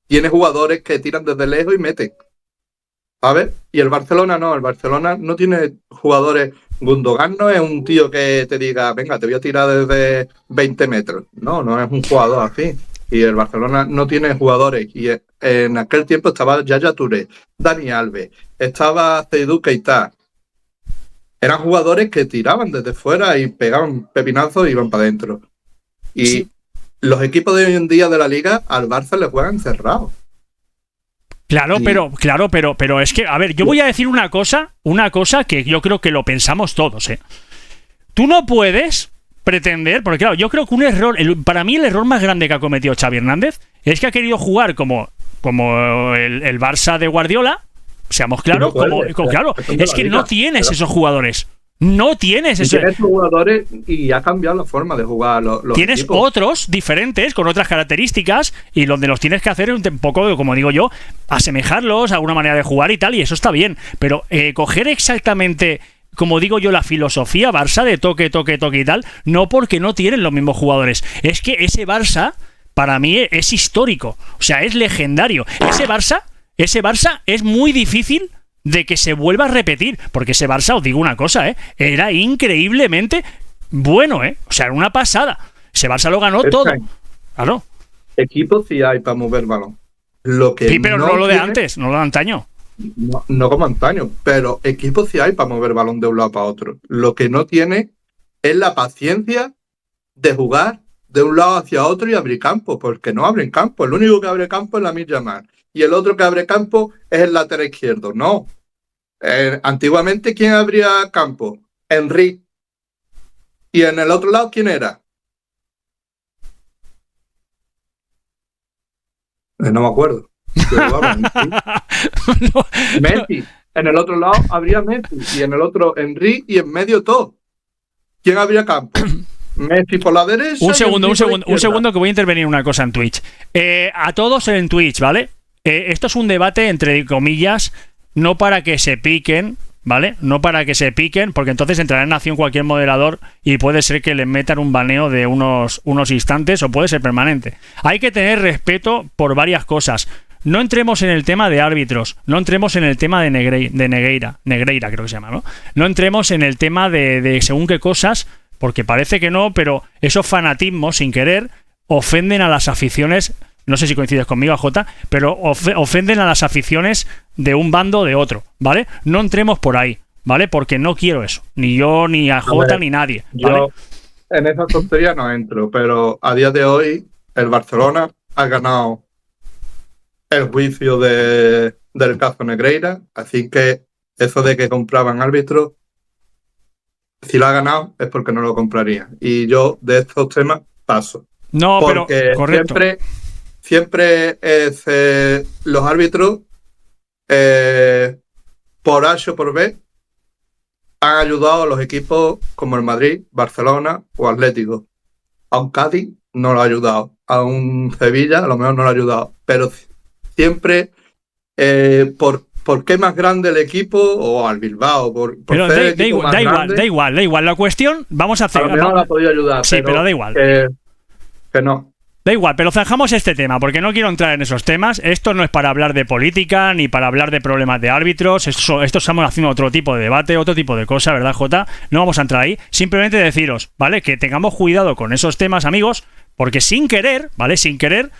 tiene jugadores que tiran desde lejos y meten. ¿Sabes? Y el Barcelona no tiene jugadores. Gundogan no es un tío que te diga, venga, te voy a tirar desde 20 metros. No es un jugador así. Y el Barcelona no tiene jugadores. Y en aquel tiempo estaba Yaya Touré, Dani Alves, estaba Seydou Keita. Eran jugadores que tiraban desde fuera y pegaban pepinazos y iban para adentro. Y sí, los equipos de hoy en día de la liga al Barça le juegan cerrado. Claro, pero es que, a ver, yo voy a decir una cosa que yo creo que lo pensamos todos, ¿eh? Tú no puedes pretender, porque claro, yo creo que un error, para mí el error más grande que ha cometido Xavi Hernández es que ha querido jugar como el Barça de Guardiola, seamos claros, claro, es que no tienes esos jugadores. No tienes eso. Tienes jugadores y ha cambiado la forma de jugar los tienes equipos. Otros diferentes, con otras características, y donde los tienes que hacer un poco, como digo yo, asemejarlos a alguna manera de jugar y tal, y eso está bien. Pero coger exactamente, como digo yo, la filosofía Barça de toque y tal, no, porque no tienen los mismos jugadores. Es que ese Barça, para mí, es histórico. O sea, es legendario. Ese Barça es muy difícil de que se vuelva a repetir, porque ese Barça, os digo una cosa, era increíblemente bueno, o sea, era una pasada. Ese Barça lo ganó todo. Claro. Equipos sí hay para mover balón. Sí, pero no lo de antes, no lo de antaño. No como antaño, pero equipos sí hay para mover balón de un lado para otro. Lo que no tiene es la paciencia de jugar de un lado hacia otro y abrir campo, porque no abren campo. El único que abre campo es Lamine Yamal. Y el otro que abre campo es el lateral izquierdo. No. Antiguamente, ¿quién abría campo? Henry. ¿Y en el otro lado quién era? No me acuerdo. Messi. En el otro lado habría Messi. Y en el otro Henry. Y en medio todo. ¿Quién abría campo? Messi por la derecha. Un segundo que voy a intervenir una cosa en Twitch. A todos en Twitch, ¿vale? Esto es un debate, entre comillas, no para que se piquen, ¿vale? No para que se piquen, porque entonces entrará en acción cualquier moderador y puede ser que les metan un baneo de unos instantes o puede ser permanente. Hay que tener respeto por varias cosas. No entremos en el tema de árbitros, no entremos en el tema de Negreira creo que se llama, ¿no? No entremos en el tema de según qué cosas, porque parece que no, pero esos fanatismos, sin querer, ofenden a las aficiones. No sé si coincides conmigo, AJ, pero ofenden a las aficiones de un bando o de otro, ¿vale? No entremos por ahí, ¿vale? Porque no quiero eso. Ni yo, ni AJ, ni nadie, ¿vale? Yo en esa tontería no entro, pero a día de hoy el Barcelona ha ganado el juicio del caso Negreira, así que eso de que compraban árbitros, si lo ha ganado es porque no lo compraría. Y yo de estos temas paso. No, porque pero correcto. Siempre los árbitros, por H o por B, han ayudado a los equipos como el Madrid, Barcelona o Atlético. A un Cádiz no lo ha ayudado. A un Sevilla a lo mejor no lo ha ayudado. Pero siempre, ¿por qué más grande el equipo? O al Bilbao. Pero da igual. La cuestión, vamos a hacer. A lo mejor no la ha podido ayudar. Sí, pero da igual. Que no. Da igual, pero zanjamos este tema, porque no quiero entrar en esos temas. Esto no es para hablar de política, ni para hablar de problemas de árbitros. Esto estamos haciendo otro tipo de debate, otro tipo de cosa, ¿verdad, Jota? No vamos a entrar ahí. Simplemente deciros, ¿vale? Que tengamos cuidado con esos temas, amigos, porque sin querer, ¿vale? Sin querer,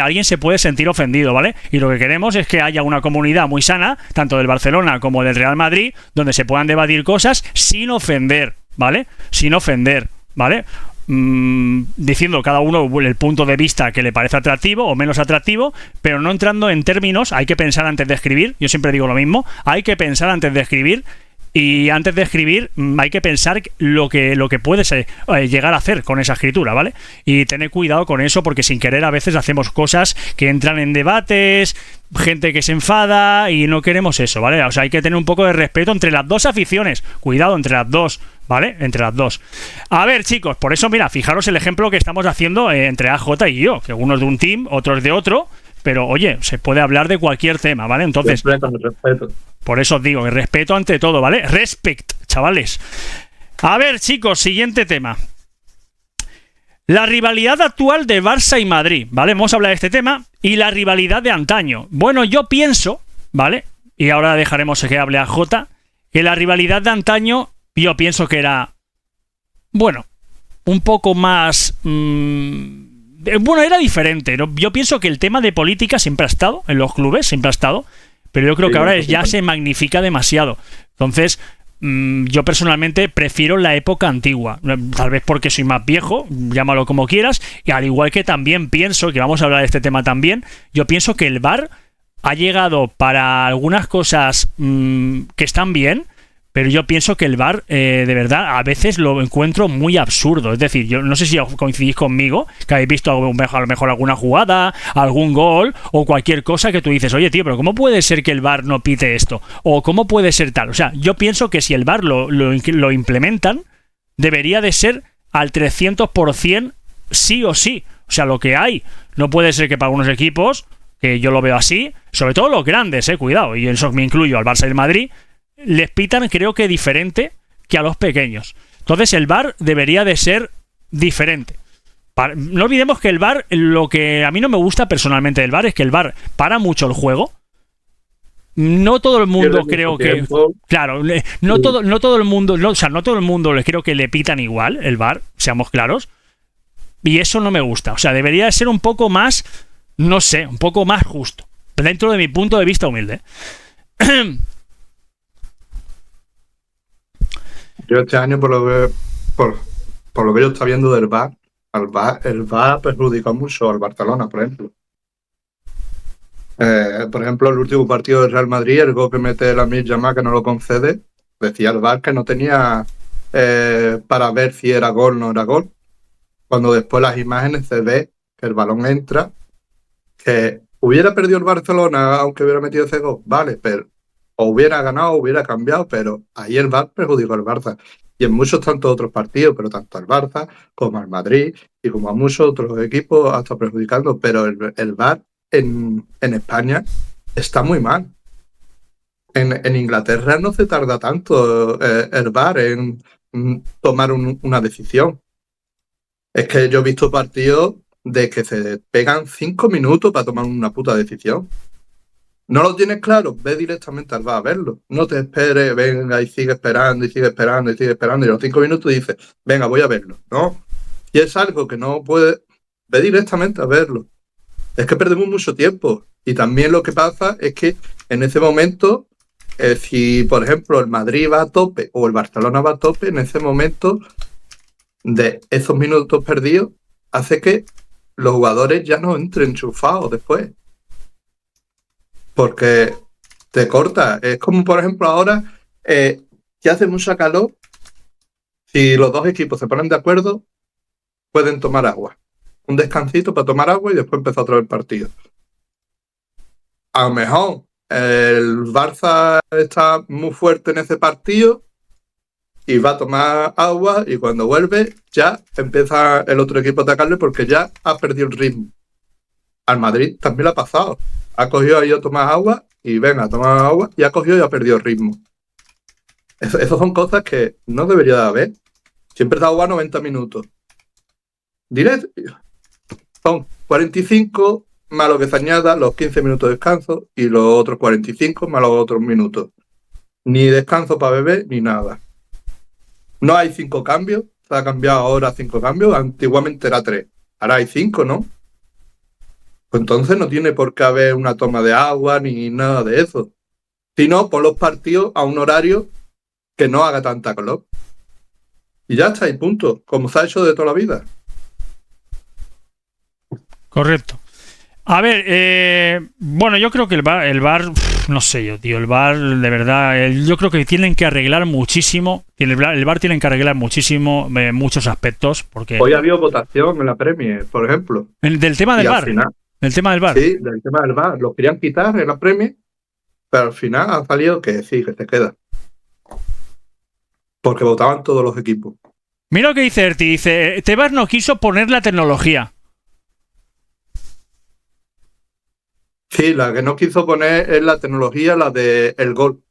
alguien se puede sentir ofendido, ¿vale? Y lo que queremos es que haya una comunidad muy sana, tanto del Barcelona como del Real Madrid, donde se puedan debatir cosas sin ofender, ¿vale? Sin ofender, ¿vale? Diciendo cada uno el punto de vista que le parece atractivo o menos atractivo, pero no entrando en términos. Hay que pensar antes de escribir. Yo siempre digo lo mismo, hay que pensar antes de escribir y antes de escribir hay que pensar lo que puedes llegar a hacer con esa escritura, ¿vale? Y tener cuidado con eso, porque sin querer a veces hacemos cosas que entran en debates, gente que se enfada y no queremos eso, ¿vale? O sea, hay que tener un poco de respeto entre las dos aficiones. Cuidado entre las dos, ¿vale? Entre las dos. A ver, chicos, por eso, mira, fijaros el ejemplo que estamos haciendo entre AJ y yo, que unos de un team, otros de otro, pero oye, se puede hablar de cualquier tema, ¿vale? Entonces, respeto. Por eso os digo, el respeto ante todo, ¿vale? Respect, chavales. A ver, chicos, siguiente tema. La rivalidad actual de Barça y Madrid, ¿vale? Vamos a hablar de este tema. Y la rivalidad de antaño. Bueno, yo pienso, ¿vale? Y ahora dejaremos que hable a Jota, que la rivalidad de antaño, yo pienso que era, bueno, un poco más... bueno, era diferente, ¿no? Yo pienso que el tema de política siempre ha estado en los clubes, siempre ha estado, pero yo creo que ahora ya se magnifica demasiado. Entonces... yo personalmente prefiero la época antigua, tal vez porque soy más viejo, llámalo como quieras, y al igual que también pienso, que vamos a hablar de este tema también, yo pienso que el VAR ha llegado para algunas cosas que están bien, pero yo pienso que el VAR, de verdad, a veces lo encuentro muy absurdo. Es decir, yo no sé si coincidís conmigo, que habéis visto a lo mejor alguna jugada, algún gol o cualquier cosa que tú dices, oye, tío, pero ¿cómo puede ser que el VAR no pite esto? O ¿cómo puede ser tal? O sea, yo pienso que si el VAR lo implementan, debería de ser al 300% sí o sí. O sea, lo que hay. No puede ser que para algunos equipos, que yo lo veo así, sobre todo los grandes, cuidado, y en eso me incluyo al Barça y el Madrid, les pitan creo que diferente que a los pequeños. Entonces el VAR debería de ser diferente. No olvidemos que el VAR, lo que a mí no me gusta personalmente del VAR es que el VAR para mucho el juego. No todo el mundo creo que... Claro, no todo el mundo... o sea, no todo el mundo le creo que le pitan igual el VAR, seamos claros. Y eso no me gusta. O sea, debería de ser un poco más... No sé, un poco más justo. Dentro de mi punto de vista humilde. Yo este año, por lo que yo estaba viendo del VAR, el VAR perjudicó mucho al Barcelona, por ejemplo. Por ejemplo, el último partido del Real Madrid, el gol que mete Lamine Yamal, que no lo concede, decía el VAR que no tenía para ver si era gol o no era gol. Cuando después las imágenes se ve que el balón entra, que hubiera perdido el Barcelona aunque hubiera metido ese gol, vale, pero o hubiera ganado, o hubiera cambiado, pero ahí el VAR perjudicó al Barça. Y en muchos tantos otros partidos, pero tanto al Barça como al Madrid y como a muchos otros equipos ha estado perjudicando. Pero el VAR en España está muy mal. En Inglaterra no se tarda tanto el VAR en tomar una decisión. Es que yo he visto partidos de que se pegan 5 minutos para tomar una puta decisión. ¿No lo tienes claro? Ve directamente al VAR a verlo. No te esperes, venga, y sigue esperando, y sigue esperando, y sigue esperando, y a los 5 minutos dices, venga, voy a verlo. No. Si es algo que no puedes, ve directamente a verlo. Es que perdemos mucho tiempo. Y también lo que pasa es que en ese momento, si por ejemplo el Madrid va a tope o el Barcelona va a tope, en ese momento de esos minutos perdidos, hace que los jugadores ya no entren enchufados después. Porque te corta. Es como, por ejemplo, ahora que hace mucha calor, si los dos equipos se ponen de acuerdo, pueden tomar agua. Un descansito para tomar agua y después empezar otra vez el partido. A lo mejor el Barça está muy fuerte en ese partido y va a tomar agua y cuando vuelve ya empieza el otro equipo a atacarle porque ya ha perdido el ritmo. Al Madrid también le ha pasado. Ha cogido ahí a tomar agua y venga, a tomar agua y ha cogido y ha perdido el ritmo. Esas son cosas que no debería de haber. Siempre da agua 90 minutos. Directo. Son 45 más lo que se añada, los 15 minutos de descanso y los otros 45 más los otros minutos. Ni descanso para beber ni nada. No hay 5 cambios. Se ha cambiado ahora 5 cambios. Antiguamente era 3. Ahora hay 5, ¿no? Pues entonces no tiene por qué haber una toma de agua ni nada de eso. Sino pon los partidos a un horario que no haga tanta calor. Y ya está, y punto. Como se ha hecho de toda la vida. Correcto. A ver, bueno, yo creo que el VAR, no sé yo, tío, el VAR, de verdad, yo creo que tienen que arreglar muchísimo, el VAR tienen que arreglar muchísimo muchos aspectos, porque... Hoy ha habido votación en la Premier, por ejemplo. Del tema del VAR, del tema del VAR. Sí, del tema del VAR. Lo querían quitar en la Premier, pero al final ha salido que sí, que se queda. Porque votaban todos los equipos. Mira lo que dice Erti, dice, Tebas no quiso poner la tecnología. Sí, la que no quiso poner es la tecnología, la del gol.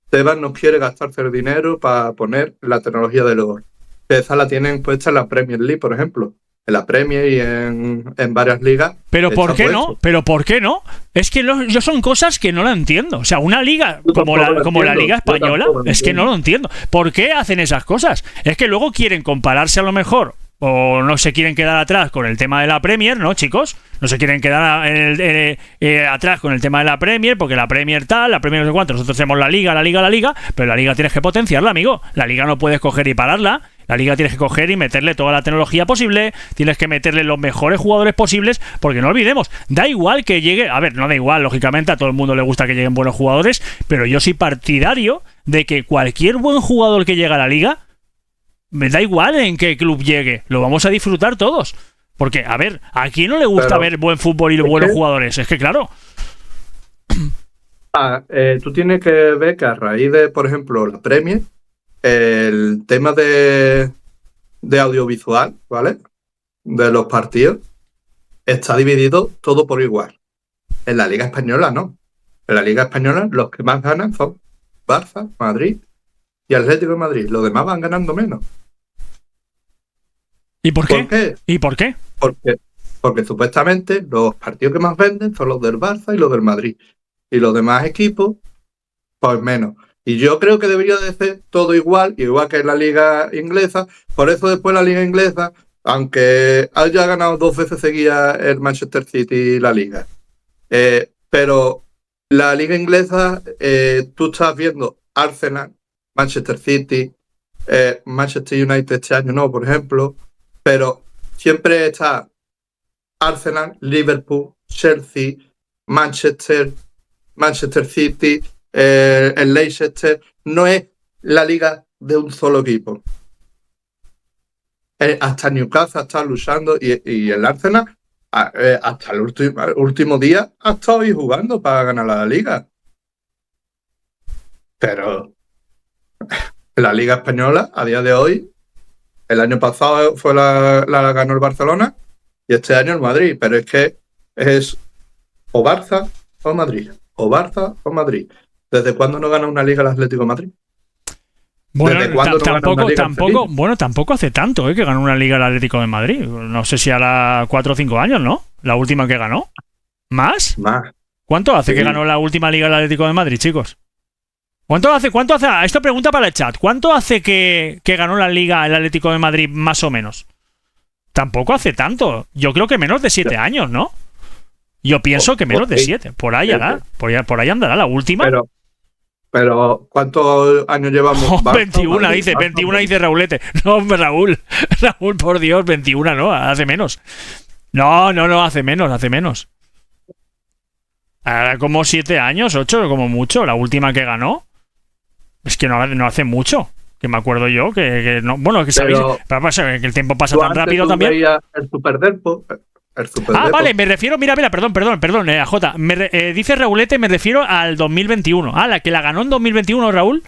Tebas no quiere gastarse el dinero para poner la tecnología del gol. Esa la tienen puesta en la Premier League, por ejemplo. En la Premier y en varias ligas. ¿Pero por qué no? ¿Pero por qué no? Es que yo son cosas que no la entiendo. O sea, una liga como la Liga Española, es que no lo entiendo. ¿Por qué hacen esas cosas? Es que luego quieren compararse a lo mejor, o no se quieren quedar atrás con el tema de la Premier, ¿no, chicos? No se quieren quedar atrás con el tema de la Premier, porque la Premier tal, la Premier no sé cuánto. Nosotros tenemos la Liga, pero la Liga tienes que potenciarla, amigo. La Liga no puedes coger y pararla. La Liga tienes que coger y meterle toda la tecnología posible, tienes que meterle los mejores jugadores posibles, porque no olvidemos, da igual que llegue, a ver, no da igual, lógicamente a todo el mundo le gusta que lleguen buenos jugadores, pero yo soy partidario de que cualquier buen jugador que llegue a la Liga, me da igual en qué club llegue, lo vamos a disfrutar todos. Porque, a ver, ¿a quién no le gusta ver buen fútbol y buenos jugadores? Es que claro. Tú tienes que ver que a raíz de, por ejemplo, la Premier, el tema de audiovisual, ¿vale? De los partidos, está dividido todo por igual. En la Liga Española no. En la Liga Española los que más ganan son Barça, Madrid y Atlético de Madrid. Los demás van ganando menos. ¿Y por qué? ¿Y por qué? Porque supuestamente los partidos que más venden son los del Barça y los del Madrid. Y los demás equipos, pues menos. Y yo creo que debería de ser todo igual que en la liga inglesa. Por eso después la liga inglesa, aunque haya ganado 2 veces seguidas el Manchester City y la liga, pero la liga inglesa, tú estás viendo Arsenal, Manchester City, Manchester United este año no, por ejemplo, pero siempre está Arsenal, Liverpool, Chelsea, Manchester City, el Leicester. No es la liga de un solo equipo. Hasta Newcastle está luchando y el Arsenal hasta el último día ha estado ahí jugando para ganar la liga. Pero la liga española a día de hoy, el año pasado fue la ganó el Barcelona y este año el Madrid, pero es que es o Barça o Madrid, o Barça o Madrid. ¿Desde cuándo no gana una liga el Atlético de Madrid? Bueno, tampoco hace tanto que ganó una liga el Atlético de Madrid. No sé si hará 4 o 5 años, ¿no? La última que ganó. ¿Más? ¿Cuánto hace que ganó la última liga el Atlético de Madrid, chicos? ¿Cuánto hace? Esto pregunta para el chat. ¿Cuánto hace que ganó la liga el Atlético de Madrid, más o menos? Tampoco hace tanto. Yo creo que menos de 7 años, ¿no? Yo pienso que menos de 7. Por ahí andará la última. Pero ¿cuántos años llevamos? 21 dice Raulete. No, Raúl, por Dios, 21 no, hace menos. No, hace menos. Ahora como 7 años, 8 como mucho, la última que ganó. Es que no hace mucho, que me acuerdo yo, que no, bueno, que sabéis, que el tiempo pasa tan rápido también. El Superderpo. Vale, me refiero, mira, perdón, AJ. Dice Raulete, me refiero al 2021. La que la ganó en 2021, Raúl.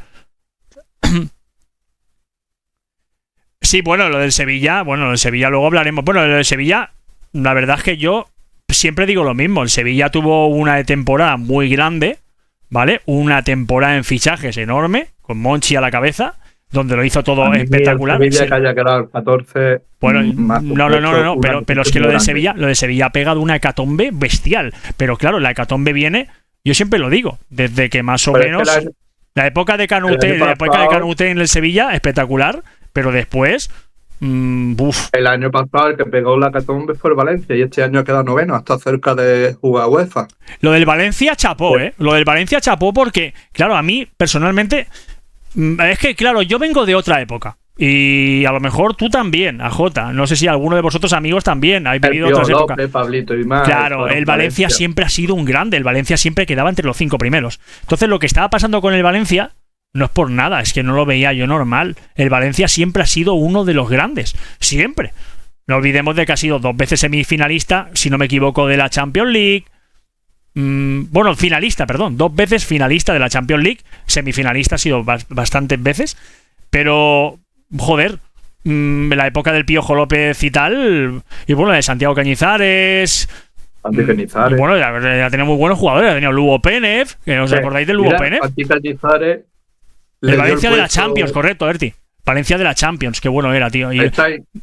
Sí, bueno, lo del Sevilla luego hablaremos. Bueno, lo del Sevilla, la verdad es que yo siempre digo lo mismo. El Sevilla tuvo una temporada muy grande, ¿vale? Una temporada en fichajes enorme, con Monchi a la cabeza, donde lo hizo todo espectacular. El Sevilla que haya quedado el 14. Bueno, no, pero es que lo de Sevilla ha pegado una hecatombe bestial. Pero claro, la hecatombe viene, yo siempre lo digo, desde que más o menos la época de Canute, en el Sevilla, espectacular, pero después el año pasado el que pegó la hecatombe fue el Valencia y este año ha quedado noveno, hasta cerca de jugar UEFA. Lo del Valencia chapó, Lo del Valencia chapó porque, claro, a mí personalmente es que, claro, yo vengo de otra época. Y a lo mejor tú también, AJ. No sé si alguno de vosotros amigos también habéis vivido otras épocas. Pablito y más. Claro, el Valencia siempre ha sido un grande. El Valencia siempre quedaba entre los 5 primeros. Entonces lo que estaba pasando con el Valencia no es por nada, es que no lo veía yo normal. El Valencia siempre ha sido uno de los grandes. Siempre. No olvidemos de que ha sido 2 veces semifinalista, si no me equivoco, de la Champions League. Bueno, finalista, perdón. 2 veces finalista de la Champions League. Semifinalista ha sido bastantes veces. Pero, joder, la época del Piojo López y tal. Y bueno, de Santiago Cañizares. Cañizares. Bueno, ya tenía muy buenos jugadores. Ya tenía Lugo Pénez. ¿Que os acordáis del Lugo Pénez? Cañizares. El Valencia de la Champions, correcto, Erti. Valencia de la Champions, qué bueno era, tío. Y me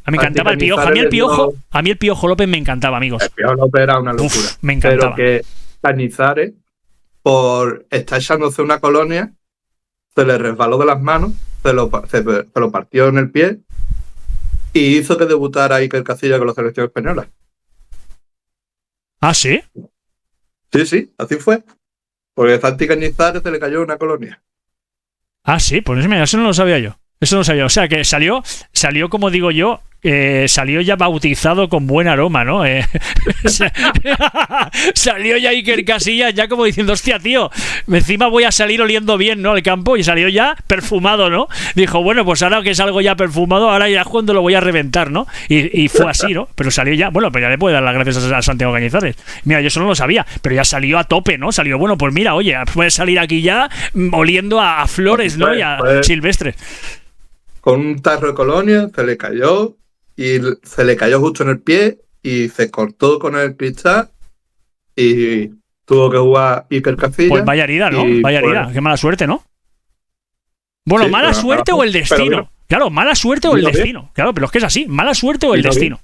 encantaba el Piojo. A mí el Piojo López me encantaba, amigos. El Piojo López era una locura. Me encantaba. Pero que Cañizares, por estar echándose una colonia, se le resbaló de las manos, se lo partió en el pie y hizo que debutara Iker Casillas con la selección española. ¿Ah, sí? Sí, así fue. Porque a Santi Cañizares se le cayó una colonia. Ah, sí, pues eso no lo sabía yo. Eso no lo sabía. O sea, que salió como digo yo, salió ya bautizado con buen aroma, ¿no? Salió ya Iker Casillas ya como diciendo, hostia, tío, encima voy a salir oliendo bien, ¿no? Al campo, y salió ya perfumado, ¿no? Dijo, bueno, pues ahora que salgo ya perfumado, ahora ya es cuando lo voy a reventar, ¿no? Y fue así, ¿no? Pero salió ya, bueno, pero ya le puede dar las gracias a Santiago Cañizares. Mira, yo eso no lo sabía, pero ya salió a tope, ¿no? Salió, bueno, pues mira, oye, puedes salir aquí ya oliendo a flores, ¿no? Y a silvestres. Con un tarro de colonia se le cayó y se le cayó justo en el pie y se cortó con el cristal y tuvo que jugar Iker Casillas. Pues vaya herida, ¿no? Vaya herida, qué mala suerte, ¿no? Bueno, sí, mala suerte o el destino. Bueno, claro, mala suerte o el destino. Bien. Claro, pero es que es así, mala suerte o el destino.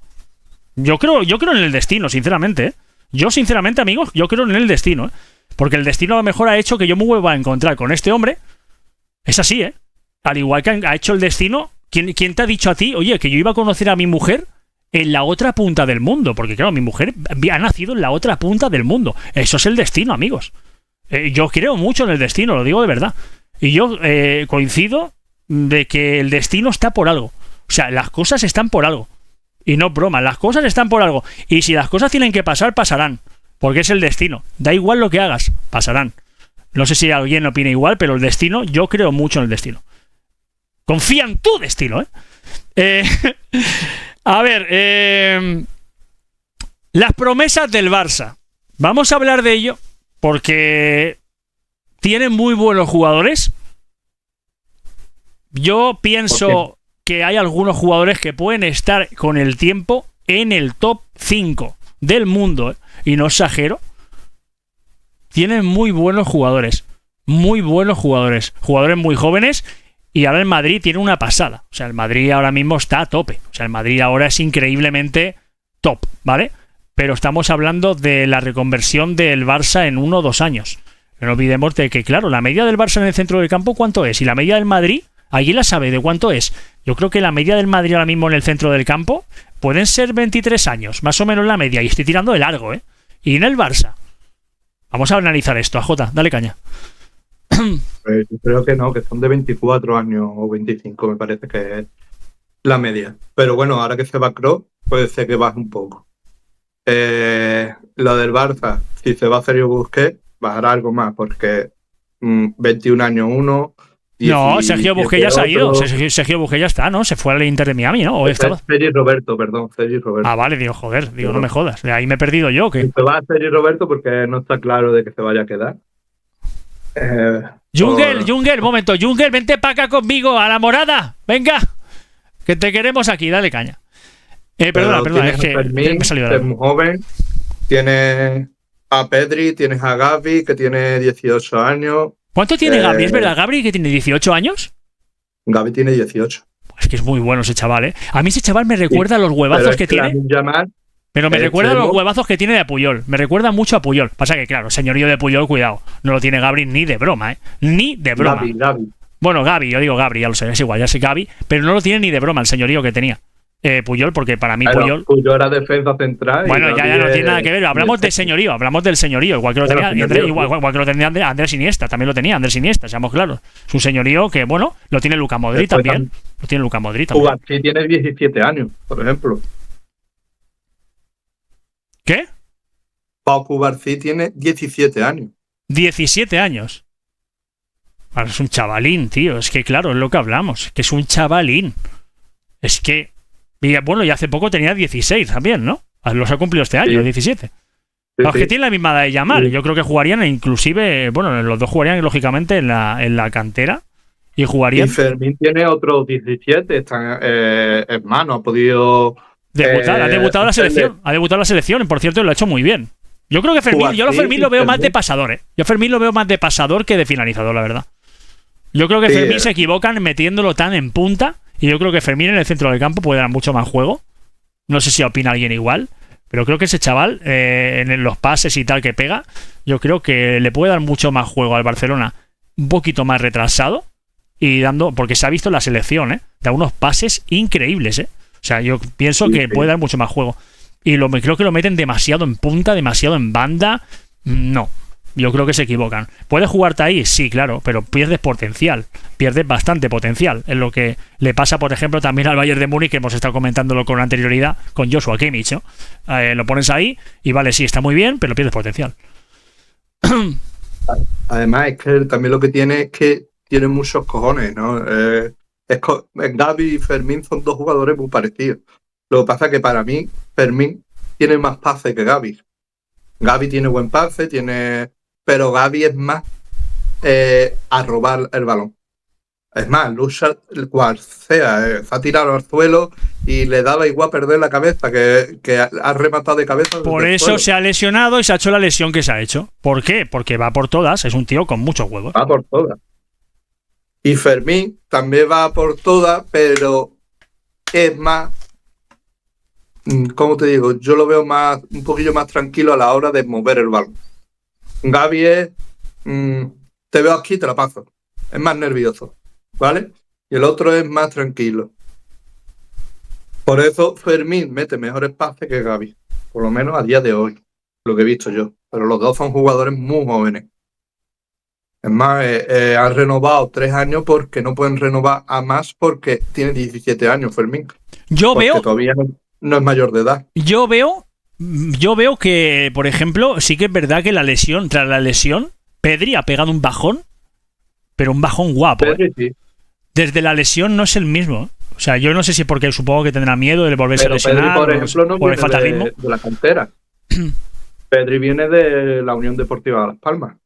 Yo creo en el destino, sinceramente, ¿eh? Yo, sinceramente, amigos, yo creo en el destino, ¿eh? Porque el destino a lo mejor ha hecho que yo me vuelva a encontrar con este hombre. Es así, ¿eh? Al igual que ha hecho el destino. ¿Quién te ha dicho a ti, oye, que yo iba a conocer a mi mujer en la otra punta del mundo? Porque claro, mi mujer ha nacido en la otra punta del mundo. Eso es el destino, amigos. Yo creo mucho en el destino, lo digo de verdad. Y yo coincido de que el destino está por algo. O sea, las cosas están por algo. Y no broma, las cosas están por algo. Y si las cosas tienen que pasar, pasarán. Porque es el destino. Da igual lo que hagas, pasarán. No sé si alguien opina igual, pero el destino, yo creo mucho en el destino. Confía en tu destino, ¿eh? A ver, las promesas del Barça. Vamos a hablar de ello porque tienen muy buenos jugadores. Yo pienso que hay algunos jugadores que pueden estar con el tiempo en el top 5 del mundo, ¿eh? Y no exagero. Tienen muy buenos jugadores. Muy buenos jugadores. Jugadores muy jóvenes. Y ahora el Madrid tiene una pasada. O sea, el Madrid ahora mismo está a tope. O sea, el Madrid ahora es increíblemente top, ¿vale? Pero estamos hablando de la reconversión del Barça en 1 o 2 años. No olvidemos de que, claro, la media del Barça en el centro del campo, ¿cuánto es? Y la media del Madrid, ¿alguien la sabe de cuánto es? Yo creo que la media del Madrid ahora mismo en el centro del campo pueden ser 23 años, más o menos la media. Y estoy tirando de largo, ¿eh? Y en el Barça. Vamos a analizar esto, AJ, dale caña. Yo creo que no, que son de 24 años o 25, me parece que es la media. Pero bueno, ahora que se va Kroos, puede ser que baje un poco. Lo del Barça, si se va a Sergio Busquets, bajará algo más, porque 21 años uno. No, Sergio Busquets ya se ha ido. Sergio Busquets ya está, ¿no? Se fue al Inter de Miami, ¿no? Sergi Roberto. Ah, vale, digo, joder, digo, no me jodas. De ahí me he perdido yo. ¿Qué? Se va a Sergi Roberto porque no está claro de que se vaya a quedar. Jungle, momento. Jungle, vente para acá conmigo, a la morada. Venga, que te queremos aquí, dale caña. Perdona, es que me ha salido es muy joven. Tienes a Pedri, tienes a Gavi, que tiene 18 años. ¿Cuánto tiene Gavi? ¿Es verdad, Gavi, que tiene 18 años? Gavi tiene 18. Pues que es muy bueno ese chaval, ¿eh? A mí ese chaval me recuerda a los huevazos que tiene. Pero me recuerda a los huevazos que tiene de Puyol. Me recuerda mucho a Puyol. Pasa que, claro, señorío de Puyol, cuidado. No lo tiene Gabri ni de broma, ¿eh? Ni de broma. Gavi. Bueno, Gavi, yo digo Gabri, ya lo sé, es igual, ya sé Gavi. Pero no lo tiene ni de broma el señoqueño que tenía. Puyol, porque para mí Puyol era defensa central. Bueno, ya no tiene nada que ver. Hablamos de señorío, hablamos del señorío. Igual que lo tenía igual que lo tenía Andrés Iniesta, también lo tenía Andrés Iniesta, seamos claros. Es un señorío que, bueno, lo tiene Luka Modric también. Lo tiene Luka Modric también. Cubarsí tiene 17 años, por ejemplo. ¿Qué? Pau Cubarsí tiene 17 años. 17 años. Ahora es un chavalín, tío. Es que claro, es lo que hablamos. Que es un chavalín. Es que... Y bueno, y hace poco tenía 16 también, ¿no? Los ha cumplido este año, Sí. 17. Sí, Los que sí. tienen la misma edad de Yamal. Sí. Yo creo que jugarían inclusive... Bueno, los dos jugarían lógicamente en la cantera. Y Y jugarían... Fermín tiene otros 17. Es más, no ha podido... Debutar, ha debutado la selección. Ha debutado la selección, por cierto, y lo ha hecho muy bien. Yo creo que Fermín, yo a Fermín lo veo más de pasador, ¿eh? Yo a Fermín lo veo más de pasador que de finalizador, la verdad. Yo creo que Sí, Fermín se equivocan metiéndolo tan en punta. Y yo creo que Fermín en el centro del campo puede dar mucho más juego. No sé si opina alguien igual. Pero creo que ese chaval, en los pases y tal que pega, yo creo que le puede dar mucho más juego al Barcelona. Un poquito más retrasado. Y dando. Porque se ha visto en la selección, ¿eh? Da unos pases increíbles, ¿eh? O sea, yo pienso que puede dar mucho más juego. Y creo que lo meten demasiado en punta, demasiado en banda. No. Yo creo que se equivocan. ¿Puedes jugarte ahí? Sí, claro, pero pierdes potencial. Pierdes bastante potencial. Es lo que le pasa, por ejemplo, también al Bayern de Múnich, que hemos estado comentándolo con anterioridad, con Joshua Kimmich, ¿no? Lo pones ahí y vale, sí, está muy bien, pero pierdes potencial. Además, es que él también lo que tiene es que tiene muchos cojones, ¿no? Gavi y Fermín son dos jugadores muy parecidos. Lo que pasa es que para mí, Fermín tiene más pase que Gavi. Gavi tiene buen pase, pero Gavi es más a robar el balón. Es más, lucha cual sea, se ha tirado al suelo y le daba igual perder la cabeza, que ha rematado de cabeza. Por eso suelo. se ha lesionado y se ha hecho la lesión que se ha hecho. ¿Por qué? Porque va por todas, es un tío con muchos huevos. Va por todas. Y Fermín también va por todas, pero es más, ¿cómo te digo? Yo lo veo un poquillo más tranquilo a la hora de mover el balón. Gavi es, te veo aquí, te la paso. Es más nervioso, ¿vale? Y el otro es más tranquilo. Por eso Fermín mete mejores pases que Gavi, por lo menos a día de hoy, lo que he visto yo. Pero los dos son jugadores muy jóvenes. Es más, han renovado 3 años porque no pueden renovar a más porque tiene 17 años Fermín. Yo Porque veo... todavía no es mayor de edad. Yo veo que, por ejemplo, sí que es verdad que tras la lesión, Pedri ha pegado un bajón, pero un bajón guapo. Pedri, sí. Desde la lesión no es el mismo. O sea, yo no sé si porque supongo que tendrá miedo de volverse Pero a lesionar, Pedri, por ejemplo, no o le viene falta ritmo. de la cantera. Pedri viene de la Unión Deportiva Las Palmas.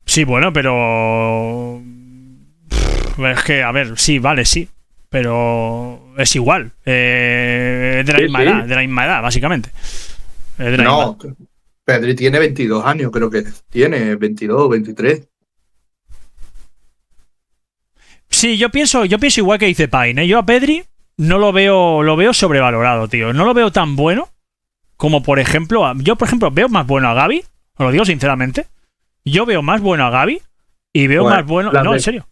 Sí, bueno, pero... Es que, a ver, sí, vale, sí. Pero es igual. Es de la misma edad, de la misma edad, básicamente. Es de la No, misma. Pedri tiene 22 años, creo que tiene 22, 23. Sí, yo pienso igual que dice Paine, ¿eh? Yo a Pedri no lo veo sobrevalorado, tío. No lo veo tan bueno como, por ejemplo, yo, por ejemplo, veo más bueno a Gavi, os lo digo sinceramente. Yo veo más bueno a Gavi y veo más bueno... No, en serio.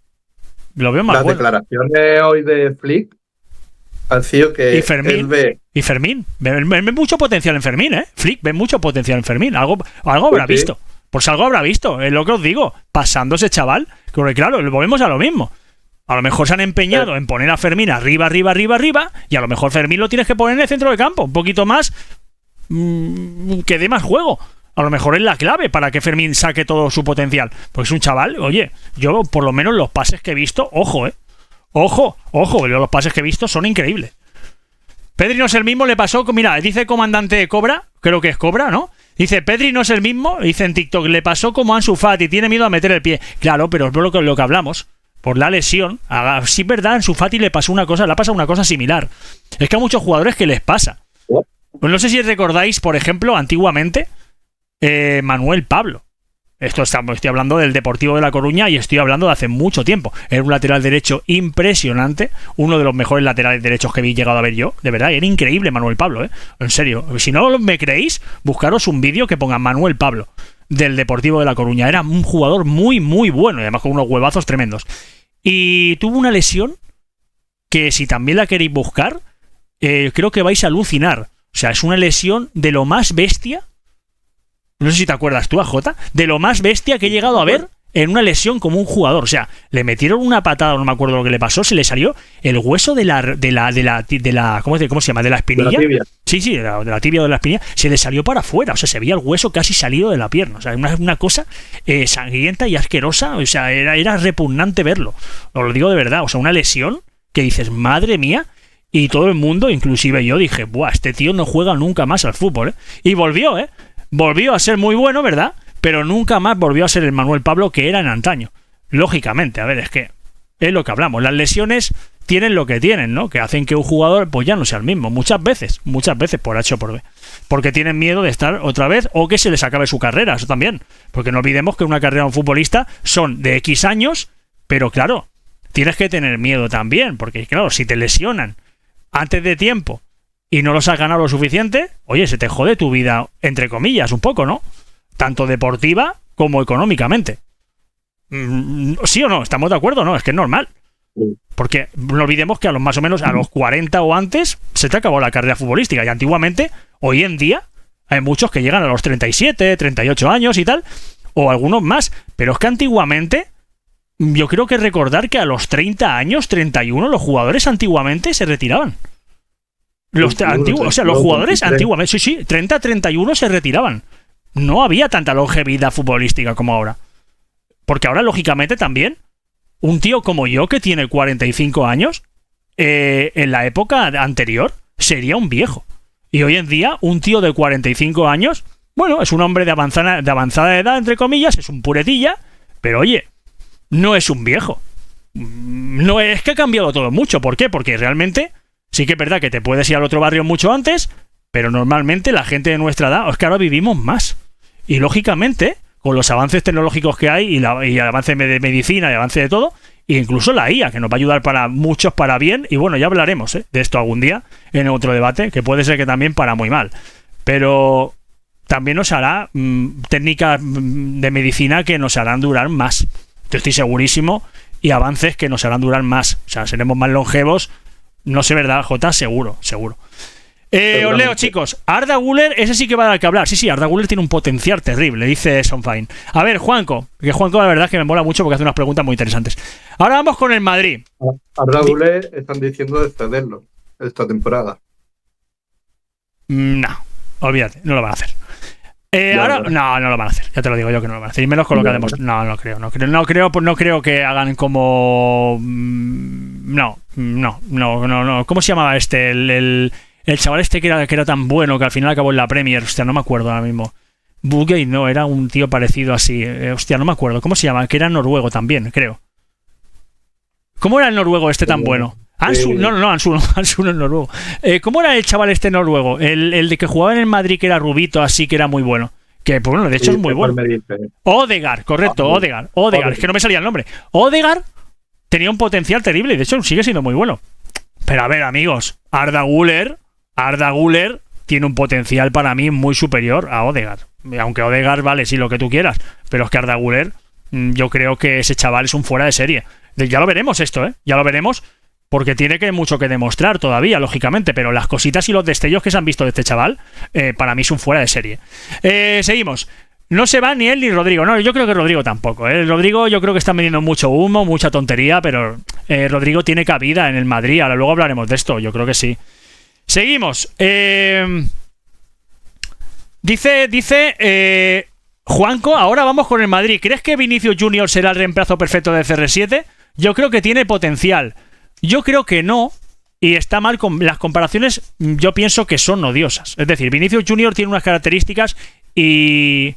Lo veo más bueno. Las declaraciones hoy de Flick han sido que Y Fermín. Ve mucho potencial en Fermín, ¿eh? Flick ve mucho potencial en Fermín. Algo habrá visto. Pues algo habrá visto. Es lo que os digo. Pasando ese chaval. Porque claro, volvemos a lo mismo. A lo mejor se han empeñado en poner a Fermín arriba. Y a lo mejor Fermín lo tienes que poner en el centro del campo. Un poquito más... que dé más juego. A lo mejor es la clave para que Fermín saque todo su potencial. Porque es un chaval, oye, yo por lo menos los pases que he visto, ojo, Ojo, los pases que he visto son increíbles. Pedri no es el mismo, le pasó, mira, dice comandante Cobra, creo que es Cobra, ¿no? Dice, Pedri no es el mismo, dice en TikTok, le pasó como a Ansu Fati, tiene miedo a meter el pie. Claro, pero es lo que hablamos. Por la lesión, sí es verdad, a Ansu Fati le ha pasado una cosa similar. Es que a muchos jugadores que les pasa. Pues no sé si recordáis, por ejemplo, antiguamente, Manuel Pablo. Estoy hablando del Deportivo de La Coruña y estoy hablando de hace mucho tiempo. Era un lateral derecho impresionante, uno de los mejores laterales derechos que he llegado a ver yo. De verdad, era increíble Manuel Pablo, ¿eh? En serio. Si no me creéis, buscaros un vídeo que ponga Manuel Pablo del Deportivo de La Coruña. Era un jugador muy, muy bueno y además con unos huevazos tremendos. Y tuvo una lesión que si también la queréis buscar, creo que vais a alucinar. O sea, es una lesión de lo más bestia. No sé si te acuerdas tú, AJ, de lo más bestia que he llegado a ver en una lesión como un jugador. O sea, le metieron una patada, no me acuerdo lo que le pasó, se le salió el hueso de la ¿cómo se llama? De la espinilla. De la tibia. Sí, de la tibia o de la espinilla, se le salió para afuera. O sea, se veía el hueso casi salido de la pierna. O sea, una cosa sangrienta y asquerosa. O sea, era repugnante verlo. Os lo digo de verdad. O sea, una lesión que dices, madre mía. Y todo el mundo, inclusive yo, dije, buah, este tío no juega nunca más al fútbol, ¿eh? Y volvió, ¿eh? Volvió a ser muy bueno, ¿verdad? Pero nunca más volvió a ser el Manuel Pablo que era en antaño. Lógicamente, a ver, es que es lo que hablamos. Las lesiones tienen lo que tienen, ¿no? Que hacen que un jugador pues ya no sea el mismo. Muchas veces por H o por B. Porque tienen miedo de estar otra vez o que se les acabe su carrera, eso también. Porque no olvidemos que una carrera de un futbolista son de X años, pero claro, tienes que tener miedo también. Porque claro, si te lesionan antes de tiempo y no los has ganado lo suficiente, oye, se te jode tu vida, entre comillas, un poco, ¿no? Tanto deportiva como económicamente. ¿Sí o no? ¿Estamos de acuerdo? No, es que es normal. Porque no olvidemos que más o menos a los 40 o antes se te acabó la carrera futbolística. Y antiguamente, hoy en día, hay muchos que llegan a los 37, 38 años y tal, o algunos más. Pero es que antiguamente, yo creo que recordar que a los 30 años, 31, los jugadores antiguamente se retiraban. Los jugadores antiguamente, sí, 30, 31 se retiraban. No había tanta longevidad futbolística como ahora. Porque ahora, lógicamente, también, un tío como yo, que tiene 45 años, en la época anterior, sería un viejo. Y hoy en día, un tío de 45 años, bueno, es un hombre de avanzada edad, entre comillas, es un puretilla, pero oye, no es un viejo. No es que ha cambiado todo mucho. ¿Por qué? Porque realmente sí que es verdad que te puedes ir al otro barrio mucho antes, pero normalmente la gente de nuestra edad, es que ahora vivimos más. Y lógicamente, con los avances tecnológicos que hay y el avance de medicina y el avance de todo, e incluso la IA, que nos va a ayudar para muchos para bien, y bueno, ya hablaremos de esto algún día en otro debate, que puede ser que también para muy mal. Pero también nos hará técnicas de medicina que nos harán durar más. Yo estoy segurísimo, y avances que nos harán durar más. O sea, seremos más longevos. No sé, ¿verdad, Jota? Seguro. Os leo, chicos. Arda Güler, ese sí que va a dar que hablar. Sí, Arda Güler tiene un potencial terrible, dice Sonfine. A ver, Juanco, que Juanco la verdad es que me mola mucho porque hace unas preguntas muy interesantes. Ahora vamos con el Madrid. Arda Güler están diciendo de cederlo esta temporada. No, olvídate, no lo van a hacer. Ahora, no lo van a hacer, ya te lo digo yo que no lo van a hacer. Y menos con lo que hacemos. No creo que hagan como. No. ¿Cómo se llamaba este? El chaval este que era tan bueno que al final acabó en la Premier. Hostia, no me acuerdo ahora mismo. Bugay no, era un tío parecido así. Hostia, no me acuerdo. ¿Cómo se llama? Que era noruego también, creo. ¿Cómo era el noruego este tan bueno? Ansu, no, Ansu no es noruego. ¿Cómo era el chaval este noruego? El de que jugaba en el Madrid, que era rubito, así, que era muy bueno. Que, pues, bueno, de hecho es muy bueno. Odegaard, correcto, Odegaard. Es que no me salía el nombre. Odegaard tenía un potencial terrible y de hecho sigue siendo muy bueno. Pero a ver, amigos, Arda Güler tiene un potencial para mí muy superior a Odegaard. Aunque Odegaard vale, sí, lo que tú quieras. Pero es que Arda Güler, yo creo que ese chaval es un fuera de serie. Ya lo veremos esto, ya lo veremos. Porque tiene mucho que demostrar todavía, lógicamente, pero las cositas y los destellos que se han visto de este chaval, para mí son fuera de serie. Seguimos. No se va ni él ni Rodrigo. No, yo creo que Rodrigo tampoco. Rodrigo yo creo que está vendiendo mucho humo, mucha tontería, pero Rodrigo tiene cabida en el Madrid. Ahora luego hablaremos de esto, yo creo que sí. Seguimos. Dice Juanco, ahora vamos con el Madrid. ¿Crees que Vinicius Junior será el reemplazo perfecto de CR7? Yo creo que tiene potencial. Yo creo que no, y está mal con las comparaciones. Yo pienso que son odiosas. Es decir, Vinicius Junior tiene unas características y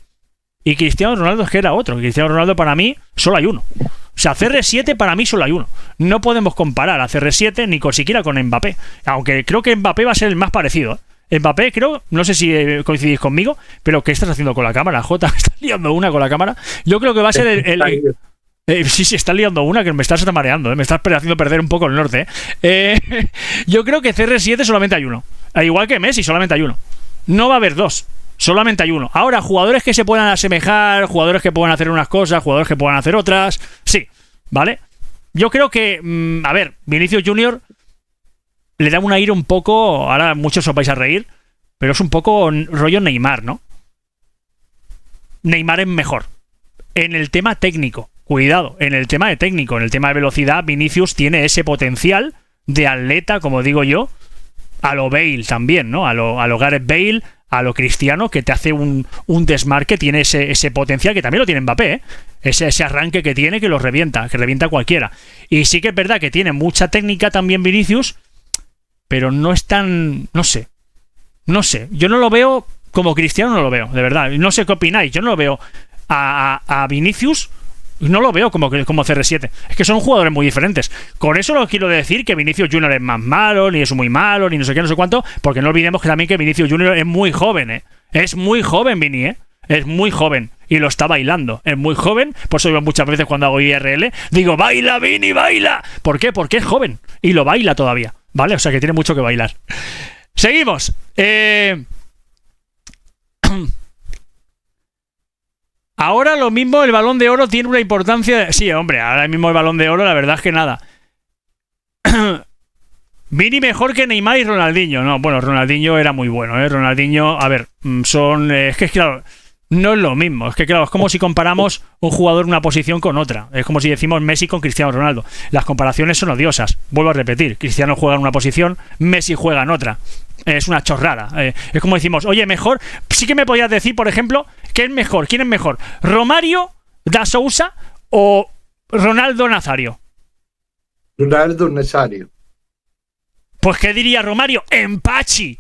Cristiano Ronaldo es que era otro. Cristiano Ronaldo para mí solo hay uno. O sea, CR7 para mí solo hay uno. No podemos comparar a CR7 ni siquiera con Mbappé. Aunque creo que Mbappé va a ser el más parecido. Mbappé, creo, no sé si coincidís conmigo, pero ¿qué estás haciendo con la cámara, Jota? ¿Estás liando una con la cámara? Yo creo que va a ser sí, está liando una que me estás mareando, me estás haciendo perder un poco el norte. Yo creo que CR7 solamente hay uno. Al igual que Messi, solamente hay uno. No va a haber dos, solamente hay uno. Ahora, jugadores que se puedan asemejar, jugadores que puedan hacer unas cosas, jugadores que puedan hacer otras, sí, ¿vale? Yo creo que, a ver, Vinicius Junior le da un aire un poco, ahora muchos os vais a reír, pero es un poco rollo Neymar, ¿no? Neymar es mejor. en el tema técnico. Cuidado, en el tema de técnico, en el tema de velocidad, Vinicius tiene ese potencial de atleta, como digo yo, a lo Bale también, ¿no? A lo Gareth Bale, a lo Cristiano, que te hace un desmarque, tiene ese potencial que también lo tiene Mbappé, ¿eh? Ese arranque que tiene que revienta a cualquiera. Y sí que es verdad que tiene mucha técnica también Vinicius, pero no es tan... No sé. Yo no lo veo como Cristiano, no lo veo, de verdad. No sé qué opináis. Yo no lo veo a Vinicius... No lo veo como CR7. Es que son jugadores muy diferentes. Con eso no quiero decir que Vinicius Junior es más malo, ni es muy malo, ni no sé qué, no sé cuánto, porque no olvidemos que también que Vinicius Junior es muy joven, ¿eh? Es muy joven, Vini, ¿eh? Es muy joven. Y lo está bailando. Es muy joven. Por eso yo muchas veces cuando hago IRL digo, ¡baila, Vini, baila! ¿Por qué? Porque es joven. Y lo baila todavía. ¿Vale? O sea que tiene mucho que bailar. Seguimos. Ahora lo mismo el Balón de Oro tiene una importancia... Sí, hombre, ahora mismo el Balón de Oro la verdad es que nada. Vini mejor que Neymar y Ronaldinho. No, bueno, Ronaldinho era muy bueno, ¿eh? Ronaldinho, a ver, es que claro, no es lo mismo. Es que claro, es como si comparamos un jugador en una posición con otra. Es como si decimos Messi con Cristiano Ronaldo. Las comparaciones son odiosas. Vuelvo a repetir, Cristiano juega en una posición, Messi juega en otra. Es una chorrada. Es como decimos, oye, mejor... Sí que me podías decir, por ejemplo, ¿qué es mejor? ¿Quién es mejor? ¿Romario da Sousa o Ronaldo Nazario? Ronaldo Nazario. Pues ¿qué diría Romario? ¡Empachi!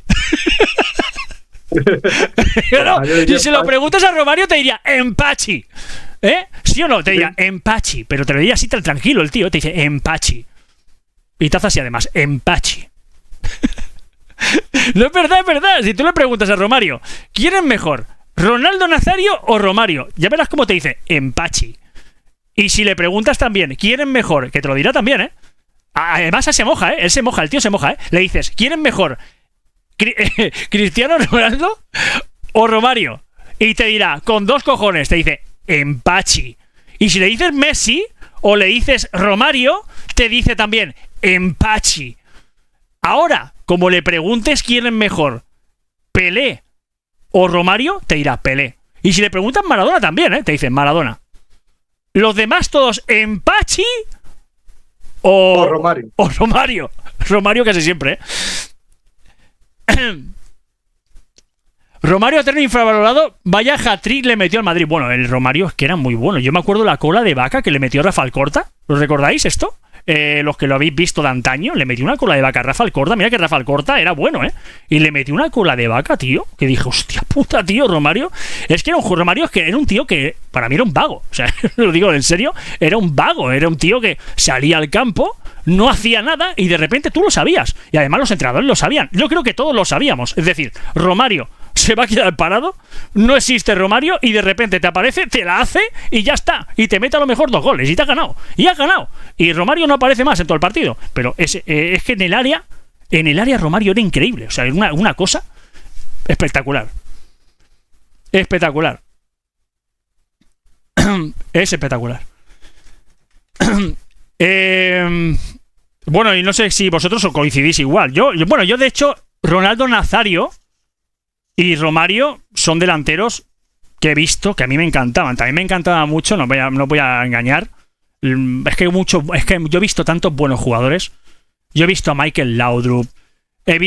No, si se lo preguntas a Romario te diría ¡Empachi! ¿Eh? ¿Sí o no? Te diría Empachi. Pero te lo diría así tan tranquilo el tío. Te dice Empachi. Y te hace así además, Empachi. No es verdad, es verdad. Si tú le preguntas a Romario, ¿quién es mejor? ¿Ronaldo Nazario o Romario? Ya verás cómo te dice Empachi. Y si le preguntas también, ¿quién es mejor? Que te lo dirá también, ¿eh? Además se moja, ¿eh? Él se moja, el tío se moja, ¿eh? Le dices, ¿quién es mejor? ¿Cristiano Ronaldo o Romario? Y te dirá, con dos cojones, te dice Empachi. Y si le dices Messi o le dices Romario, te dice también Empachi. Ahora, como le preguntes quién es mejor, Pelé o Romario, te dirá Pelé. Y si le preguntas Maradona también, te dicen Maradona. Los demás todos Empachi o Romario. O Romario. Romario casi siempre, Romario eterno infravalorado, vaya hat-trick le metió al Madrid. Bueno, el Romario es que era muy bueno. Yo me acuerdo la cola de vaca que le metió Rafa Alcorta. ¿Lo recordáis esto? Los que lo habéis visto de antaño, le metió una cola de vaca a Rafa Alcorta. Mira que Rafa Alcorta era bueno, y le metió una cola de vaca, tío. Que dije, hostia puta, tío, Romario. Es que era un tío que para mí era un vago. O sea, lo digo en serio, era un vago. Era un tío que salía al campo, no hacía nada y de repente tú lo sabías. Y además los entrenadores lo sabían. Yo creo que todos lo sabíamos. Es decir, Romario se va a quedar parado, no existe Romario y de repente te aparece, te la hace y ya está. Y te mete a lo mejor 2 goles y te ha ganado. Y has ganado. Y Romario no aparece más en todo el partido. Pero es que en el área Romario era increíble. O sea, era una cosa espectacular. Espectacular. Es espectacular. Bueno, y no sé si vosotros os coincidís igual. Yo de hecho, Ronaldo Nazario y Romario son delanteros que he visto que a mí me encantaban. También me encantaba mucho, no voy a engañar. Es que yo he visto tantos buenos jugadores. Yo he visto a Michael Laudrup. He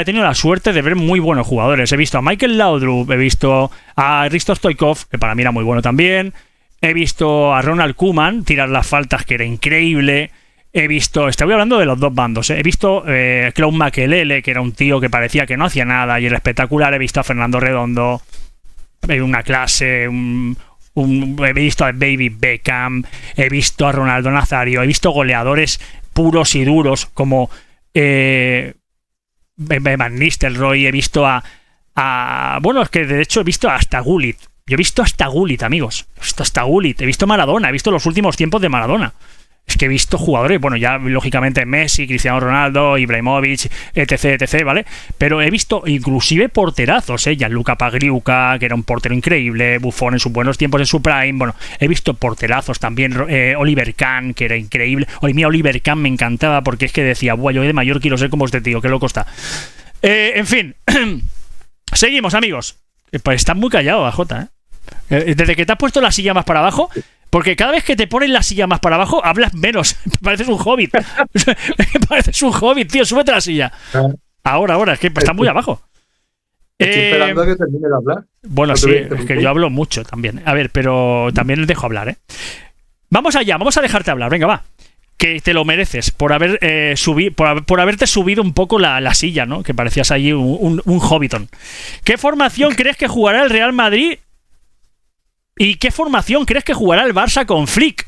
tenido la suerte de ver muy buenos jugadores. He visto a Michael Laudrup, he visto a Hristo Stoichkov, que para mí era muy bueno también. He visto a Ronald Koeman tirar las faltas, que era increíble. Estoy hablando de los dos bandos, He visto Claude Makelele, que era un tío que parecía que no hacía nada y era espectacular. He visto a Fernando Redondo, una clase, he visto a David Beckham, he visto a Ronaldo Nazario, he visto goleadores puros y duros como Van Nistelrooy, he visto bueno, es que de hecho he visto hasta Gullit. Yo he visto hasta Gullit, amigos. He visto Maradona, he visto los últimos tiempos de Maradona. Es que he visto jugadores, bueno, ya lógicamente Messi, Cristiano Ronaldo, Ibrahimovic, etc, ¿vale? Pero he visto inclusive porterazos, Gianluca Pagliuca, que era un portero increíble, Buffon en sus buenos tiempos, en su prime. Bueno, he visto porterazos también, Oliver Kahn, que era increíble. Oliver Kahn me encantaba porque es que decía, buah, yo de mayor quiero ser como este tío, qué loco está. En fin, seguimos, amigos. Pues está muy callado, AJ, Desde que te has puesto la silla más para abajo, porque cada vez que te pones la silla más para abajo, hablas menos. Pareces un hobbit. Pareces un hobbit, tío. Súbete a la silla. Ahora, es que está muy abajo. Estoy esperando a que termine de hablar. Bueno, sí, es que yo hablo mucho también. A ver, pero también les dejo hablar, ¿eh? Vamos allá, vamos a dejarte hablar. Venga, va. Que te lo mereces por haber por haberte subido un poco la silla, ¿no? Que parecías allí un hobbiton. ¿Qué formación crees que jugará el Real Madrid? ¿Y qué formación crees que jugará el Barça con Flick?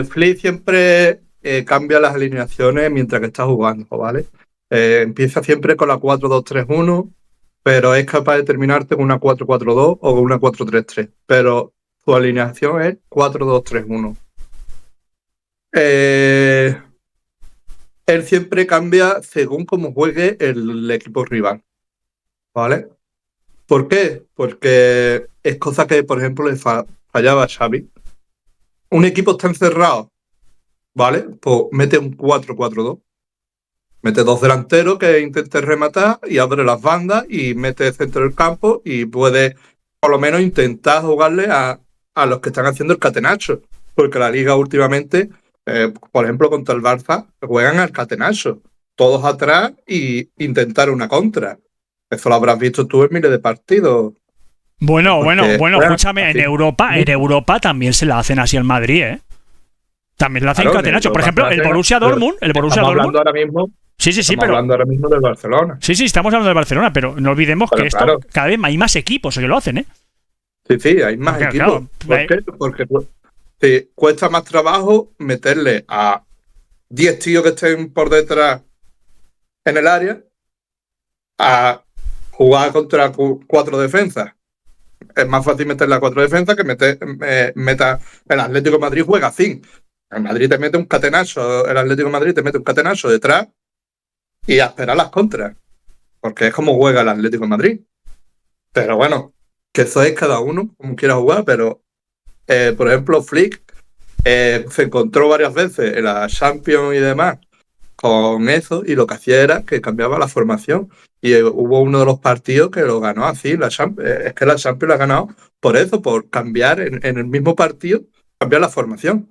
Flick siempre cambia las alineaciones mientras que está jugando, ¿vale? Empieza siempre con la 4-2-3-1, pero es capaz de terminarte con una 4-4-2 o con una 4-3-3. Pero su alineación es 4-2-3-1. Él siempre cambia según cómo juegue el equipo rival, ¿vale? ¿Por qué? Porque es cosa que, por ejemplo, le fallaba a Xavi. Un equipo está encerrado, ¿vale? Pues mete un 4-4-2. Mete dos delanteros que intenten rematar y abre las bandas y mete centro del campo y puede, por lo menos, intentar jugarle a los que están haciendo el catenacho. Porque la Liga últimamente, por ejemplo, contra el Barça, juegan al catenacho. Todos atrás y intentar una contra. Eso lo habrás visto tú en miles de partidos. Bueno, escúchame, en Europa también se la hacen así en Madrid, ¿eh? También la hacen catenacho. Por ejemplo, el Borussia Dortmund. Estamos hablando ahora mismo. Sí, Estamos hablando ahora mismo del Barcelona. Sí, estamos hablando del Barcelona, pero no olvidemos que esto cada vez hay más equipos que lo hacen, ¿eh? Sí, hay más equipos. Claro, ¿Por qué? Porque cuesta más trabajo meterle a 10 tíos que estén por detrás en el área a jugar contra 4 defensas. Es más fácil meterle a 4 defensas que meta. El Atlético de Madrid juega así. El Madrid te mete un catenazo, el Atlético de Madrid te mete un catenazo detrás y a esperar las contras. Porque es como juega el Atlético de Madrid. Pero bueno, que eso es cada uno, como quiera jugar, pero por ejemplo, Flick se encontró varias veces en la Champions y demás con eso, y lo que hacía era que cambiaba la formación. Y hubo uno de los partidos que lo ganó así. Es que la Champions la ha ganado por eso, por cambiar en el mismo partido, cambiar la formación.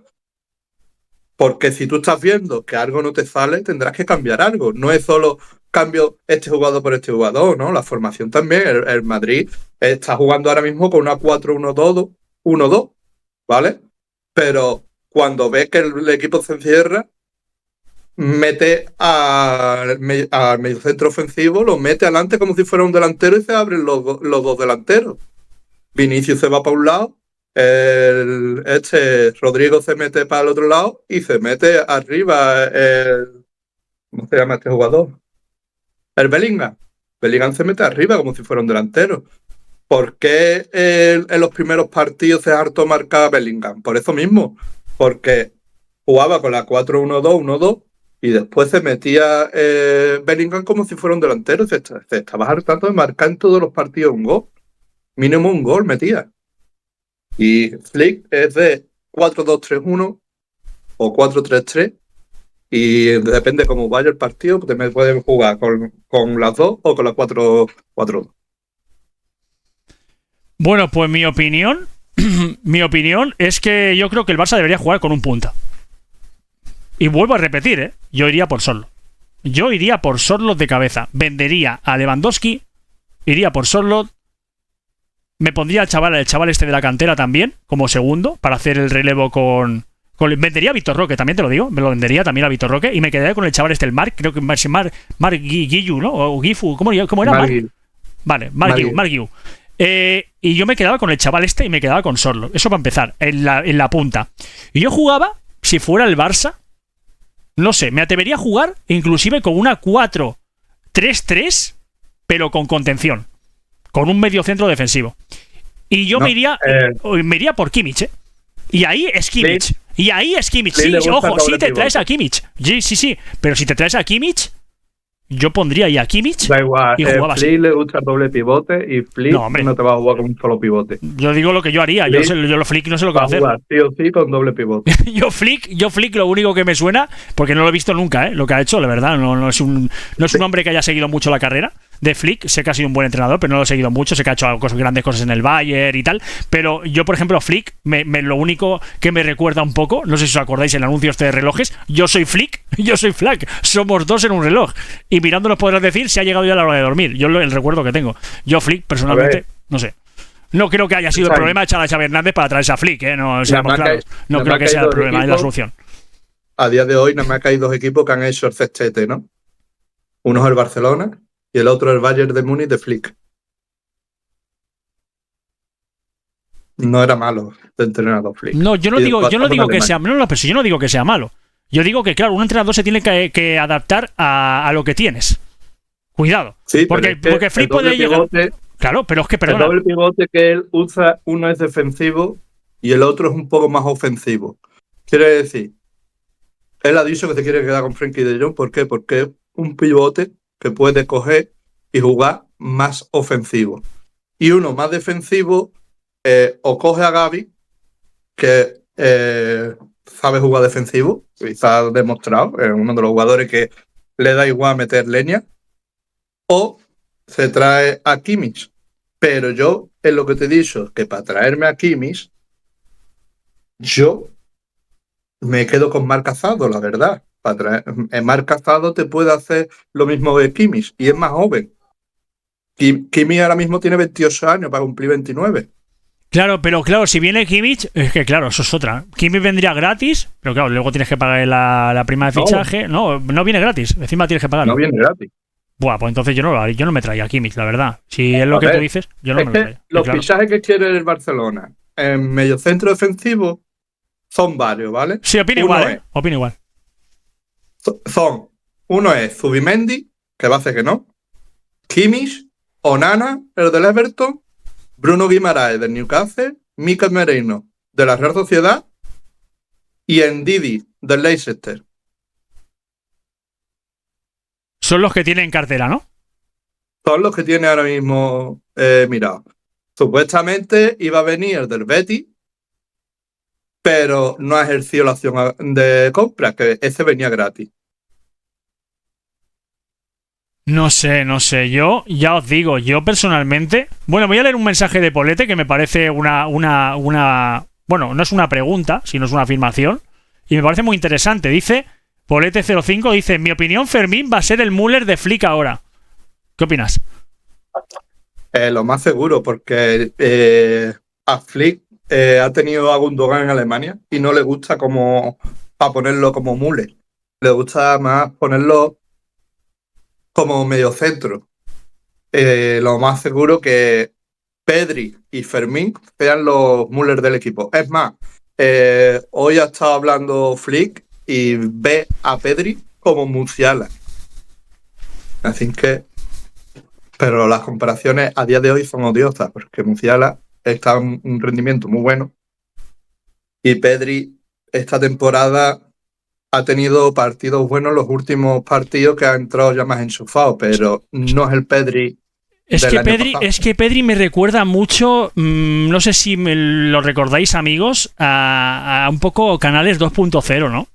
Porque si tú estás viendo que algo no te sale, tendrás que cambiar algo. No es solo cambio este jugador por este jugador, ¿no? La formación también. El Madrid está jugando ahora mismo con una 4-1-2, ¿vale? Pero cuando ves que el equipo se encierra, mete al mediocentro ofensivo, lo mete adelante como si fuera un delantero y se abren los dos delanteros. Vinicius se va para un lado, Rodrigo se mete para el otro lado y se mete arriba ¿cómo se llama este jugador? El Bellingham. Bellingham se mete arriba como si fuera un delantero. ¿Por qué en los primeros partidos se hartó marcar a Bellingham? Por eso mismo, porque jugaba con la 4-1-2-1-2 y después se metía Bellingham como si fuera un delantero. Se estaba hartando de marcar en todos los partidos un gol. Mínimo un gol metía. Y Flick es de 4-2-3-1 o 4-3-3 y depende cómo vaya el partido, te pueden jugar con las dos o con las 4-4-2. Bueno, pues mi opinión es que yo creo que el Barça debería jugar con un punta. Y vuelvo a repetir, yo iría por Sorloth. Yo iría por Sorloth de cabeza. Vendería a Lewandowski, iría por Sorloth. Me pondría el chaval este de la cantera también, como segundo, para hacer el relevo con vendería a Vitor Roque, también te lo digo. Me lo vendería también a Vitor Roque y me quedaría con el chaval este, el Marc, creo que es Marc Guiu, ¿no? O Gifu, ¿cómo era? Vale, Marc Guiu. Y yo me quedaba con el chaval este y me quedaba con Sorloth. Eso para empezar, en la punta. Y yo jugaba, si fuera el Barça, no sé, me atrevería a jugar inclusive con una 4-3-3, pero con contención. Con un medio centro defensivo. Y yo me iría por Kimmich, ¿eh? Y ahí es Kimmich. Sí, ojo, sí te traes a Kimmich. Sí. Pero si te traes a Kimmich, yo pondría ahí a Kimmich. Da igual, y jugaba así. Flick le gusta el doble pivote y Flick no te va a jugar con un solo pivote. Yo digo lo que yo haría. Yo lo Flick no sé lo que va a hacer. Sí o sí con doble pivote. yo Flick lo único que me suena, porque no lo he visto nunca, lo que ha hecho, la verdad. No es un hombre que haya seguido mucho la carrera de Flick. Sé que ha sido un buen entrenador, pero no lo he seguido mucho. Sé que ha hecho grandes cosas en el Bayern y tal. Pero yo, por ejemplo, Flick, lo único que me recuerda un poco, no sé si os acordáis el anuncio este de relojes, yo soy Flick, yo soy Flack. Somos dos en un reloj. Y mirándonos podrás decir si ha llegado ya la hora de dormir. Yo el recuerdo que tengo. Yo Flick, personalmente, no sé. No creo que haya sido el problema echar a Xavi Hernández para traerse a Flick, ¿eh? No seamos claros. No creo que sea el problema, es la solución. A día de hoy nada más que hay dos equipos que han hecho el cestete, ¿no? Uno es el Barcelona y el otro el Bayern de Múnich de Flick. No era malo de entrenador Flick. No, yo no digo que sea malo. No, pero si yo no digo que sea malo. Yo digo que, claro, un entrenador se tiene que adaptar a lo que tienes. Cuidado. Sí, porque Flick puede llegar. Claro, pero es que perdona. El doble pivote que él usa, uno es defensivo y el otro es un poco más ofensivo. Quiere decir, él ha dicho que se quiere quedar con Frenkie de Jong. ¿Por qué? Porque es un pivote que puede coger y jugar más ofensivo. Y uno más defensivo, o coge a Gavi, que sabe jugar defensivo, y está demostrado, es uno de los jugadores que le da igual meter leña, o se trae a Kimmich. Pero yo, es lo que te he dicho, que para traerme a Kimmich, yo me quedo con Marc Casado, la verdad. Marc Casado te puede hacer lo mismo que Kimmich, y es más joven. Kimmich ahora mismo tiene 28 años para cumplir 29. Claro, pero claro, si viene Kimmich, es que claro, eso es otra. Kimmich vendría gratis, pero claro, luego tienes que pagar la prima de fichaje. No viene gratis, encima tienes que pagarlo. No viene gratis. Buah, pues entonces yo no me traía a Kimmich, la verdad. Si es lo que tú dices, yo no me lo traía. Los fichajes que quiere el Barcelona en mediocentro defensivo son varios, ¿vale? Sí, opino igual. Uno es Zubimendi, que va a hacer que no. Kimmich, Onana, el del Everton, Bruno Guimaraes del Newcastle, Mikel Merino de la Real Sociedad y Ndidi del Leicester. Son los que tienen cartera, ¿no? Son los que tiene ahora mismo mirado. Supuestamente iba a venir el del Betis, pero no ha ejercido la opción de compra, que ese venía gratis. No sé. Yo ya os digo, yo personalmente... Bueno, voy a leer un mensaje de Polete que me parece una... Bueno, no es una pregunta, sino es una afirmación. Y me parece muy interesante. Dice... Polete05 dice: en mi opinión, Fermín va a ser el Müller de Flick ahora. ¿Qué opinas? Lo más seguro, porque a Flick ha tenido a Gundogan en Alemania y no le gusta para ponerlo como Müller. Le gusta más ponerlo como mediocentro. Lo más seguro que Pedri y Fermín sean los Müller del equipo. Es más, hoy ha estado hablando Flick y ve a Pedri como Musiala. Así que... Pero las comparaciones a día de hoy son odiosas, porque Musiala está en un rendimiento muy bueno y Pedri esta temporada ha tenido partidos buenos, los últimos partidos que ha entrado ya más enchufado, pero no es el Pedri. Es que Pedri me recuerda mucho, no sé si me lo recordáis, amigos, a un poco Canales 2.0, ¿no?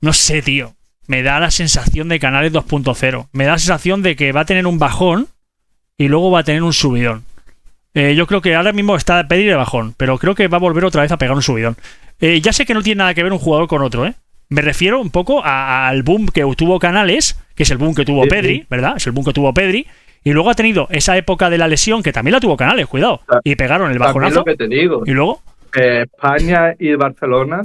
No sé, tío. Me da la sensación de Canales 2.0. Me da la sensación de que va a tener un bajón y luego va a tener un subidón. Yo creo que ahora mismo está Pedri de bajón, pero creo que va a volver otra vez a pegar un subidón. Ya sé que no tiene nada que ver un jugador con otro, ¿eh? Me refiero un poco al boom que tuvo Canales, que es el boom que tuvo Pedri, ¿verdad? Es el boom que tuvo Pedri. Y luego ha tenido esa época de la lesión, que también la tuvo Canales, cuidado. Y pegaron el bajonazo. Lo que te digo. Y luego... España y Barcelona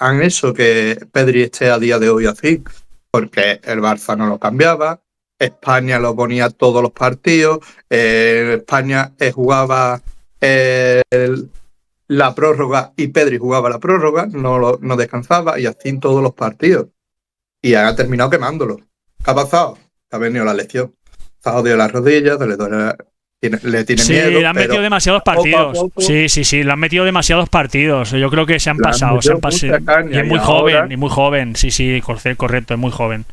han hecho que Pedri esté a día de hoy así, porque el Barça no lo cambiaba, España lo ponía todos los partidos, España jugaba la prórroga y Pedri jugaba la prórroga, no descansaba y así en todos los partidos. Y ha terminado quemándolo. ¿Qué ha pasado? Ha venido la lesión. Se ha jodido las rodillas, le tiene miedo. Sí, le han metido demasiados partidos. Poco. Sí, le han metido demasiados partidos. Yo creo que se han pasado. Y es muy joven. Sí, correcto, es muy joven.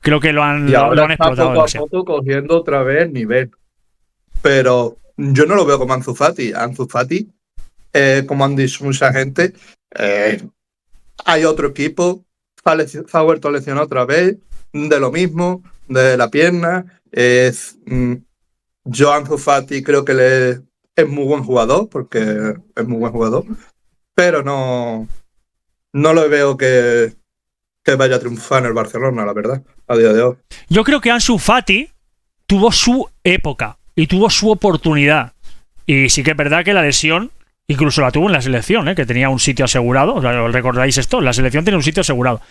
Creo que lo han explotado. Poco a poco cogiendo otra vez nivel. Pero yo no lo veo como Ansu Fati. Ansu Fati, como han dicho mucha gente, hay otro equipo, se ha vuelto a lesionar otra vez, de lo mismo, de la pierna, Yo Ansu Fati creo que es muy buen jugador, porque es muy buen jugador, pero no lo veo que vaya a triunfar en el Barcelona, la verdad, a día de hoy. Yo creo que Ansu Fati tuvo su época y tuvo su oportunidad. Y sí que es verdad que la lesión, incluso la tuvo en la selección, que tenía un sitio asegurado. O sea, ¿recordáis esto? La selección tiene un sitio asegurado.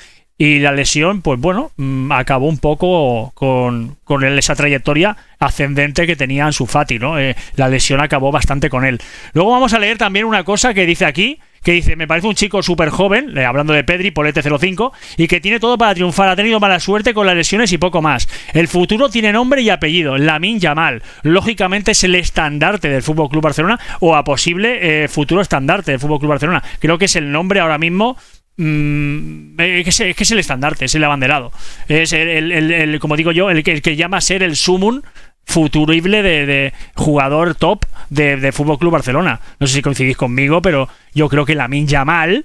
Y la lesión, pues bueno, acabó un poco con esa trayectoria ascendente que tenía Ansu Fati, ¿no? La lesión acabó bastante con él. Luego vamos a leer también una cosa que dice aquí, que dice, me parece un chico súper joven, hablando de Pedri, Polete05, y que tiene todo para triunfar, ha tenido mala suerte con las lesiones y poco más. El futuro tiene nombre y apellido, Lamine Yamal. Lógicamente es el estandarte del FC Barcelona, o a posible futuro estandarte del FC Barcelona. Creo que es el nombre ahora mismo... que es el estandarte, es el abanderado, es el como digo yo, el que llama a ser el sumum futurible de jugador top de FC Barcelona. No sé si coincidís conmigo, pero yo creo que Lamine Yamal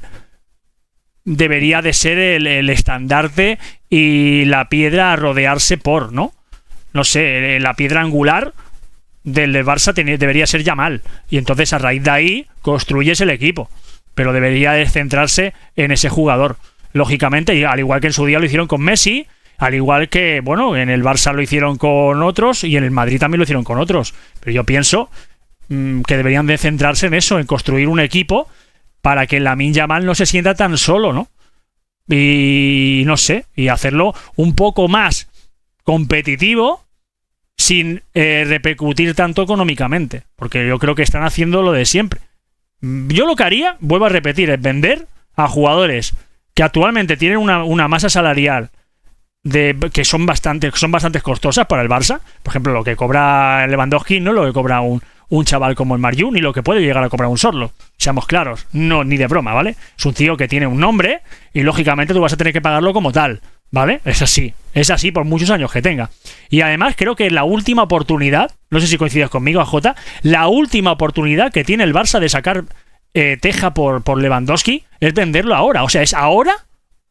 debería de ser el estandarte y la piedra a rodearse por, ¿no? No sé, la piedra angular del Barça debería ser Yamal, y entonces a raíz de ahí construyes el equipo. Pero debería de centrarse en ese jugador, lógicamente, y al igual que en su día lo hicieron con Messi, al igual que, bueno, en el Barça lo hicieron con otros y en el Madrid también lo hicieron con otros. Pero yo pienso que deberían de centrarse en eso, en construir un equipo para que Lamine Yamal no se sienta tan solo, ¿no? Y no sé, y hacerlo un poco más competitivo sin repercutir tanto económicamente, porque yo creo que están haciendo lo de siempre. Yo lo que haría, vuelvo a repetir, es vender a jugadores que actualmente tienen una masa salarial que son bastante costosas para el Barça. Por ejemplo, lo que cobra Lewandowski no lo que cobra un chaval como el Marju, ni lo que puede llegar a cobrar un Sorlo. Seamos claros, no, ni de broma, ¿vale? Es un tío que tiene un nombre y lógicamente tú vas a tener que pagarlo como tal, ¿vale? Es así por muchos años que tenga. Y además creo que la última oportunidad, no sé si coincides conmigo, AJ, la última oportunidad que tiene el Barça de sacar teja por Lewandowski es venderlo ahora. O sea, es ahora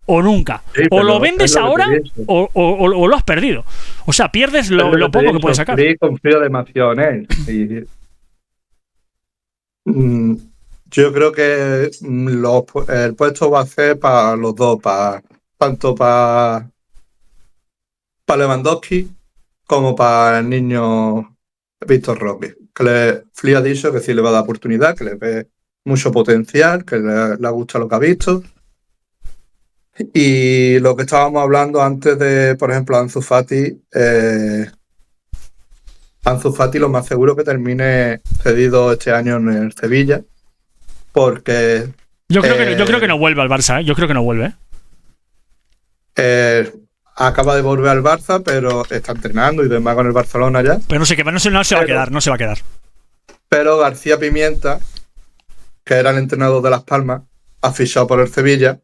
o nunca. Sí, o lo vendes ahora o lo has perdido. O sea, pierdes lo poco que puedes sacar. Confío demasiado en él. Yo creo que el puesto va a ser para los dos, tanto para Lewandowski como para el niño Víctor Roque, que Flick ha dicho que sí le va a dar oportunidad, que le ve mucho potencial, que le gusta lo que ha visto. Y lo que estábamos hablando antes de, por ejemplo, Ansu Fati lo más seguro que termine cedido este año en el Sevilla, porque yo creo que no vuelve al Barça, ¿eh? Yo creo que no vuelve. Acaba de volver al Barça, pero está entrenando y demás con el Barcelona ya. Pero no se va a quedar. Pero García Pimienta, que era el entrenador de Las Palmas, ha fichado por el Sevilla,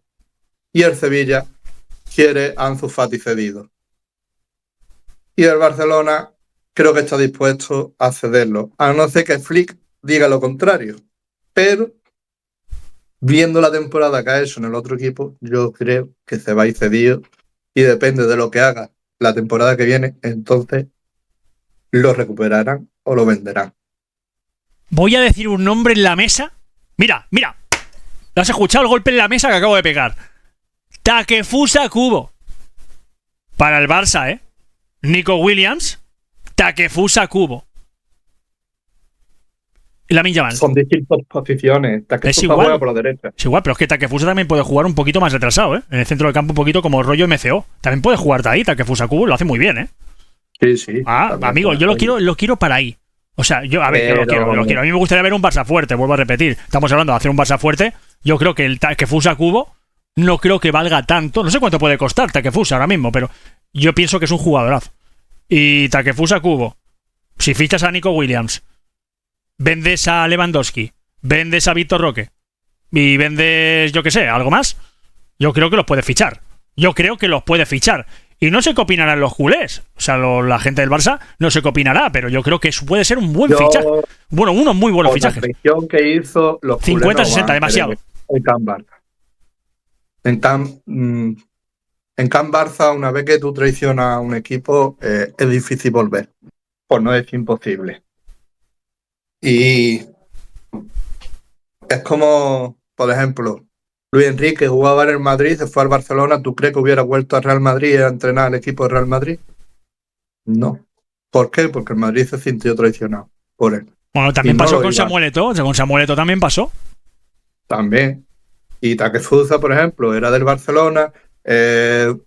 y el Sevilla quiere a Ansu Fati cedido. Y el Barcelona creo que está dispuesto a cederlo, a no ser que Flick diga lo contrario. Pero viendo la temporada que ha hecho en el otro equipo, yo creo que se va a ir cedido, y depende de lo que haga la temporada que viene, entonces lo recuperarán o lo venderán. Voy a decir un nombre en la mesa. Mira, ¿lo has escuchado el golpe en la mesa que acabo de pegar? Takefusa Kubo. Para el Barça, ¿eh? Nico Williams, Takefusa Kubo. Lamine Yamal. Son distintas posiciones. Takefusa juega por la derecha. Es igual, pero es que Takefusa también puede jugar un poquito más retrasado, ¿eh? En el centro del campo un poquito como rollo MCO. También puede jugar ahí, Takefusa Kubo, lo hace muy bien, ¿eh? Sí. Amigo, yo lo quiero para ahí. O sea, yo lo quiero. A mí me gustaría ver un Barça fuerte, vuelvo a repetir. Estamos hablando de hacer un Barça fuerte. Yo creo que el Takefusa Kubo no creo que valga tanto. No sé cuánto puede costar Takefusa ahora mismo, pero yo pienso que es un jugadorazo. Y Takefusa Kubo, si fichas a Nico Williams, vendes a Lewandowski, vendes a Víctor Roque y vendes, yo qué sé, algo más, yo creo que los puedes fichar. Y no sé qué opinarán los culés. O sea, la gente del Barça no sé qué opinará, pero yo creo que eso puede ser un buen fichaje. Bueno, unos muy buenos fichajes. La presión que hizo los 50-60, demasiado. En En Can Barça, una vez que tú traicionas a un equipo, es difícil volver, por no decir imposible. Y es como, por ejemplo, Luis Enrique jugaba en el Madrid, se fue al Barcelona. ¿Tú crees que hubiera vuelto al Real Madrid a entrenar al equipo de Real Madrid? No. ¿Por qué? Porque el Madrid se sintió traicionado por él. Bueno, también pasó con Samuel Eto'o. Con Samuel Eto'o también pasó. También. Y Takefusa, por ejemplo, era del Barcelona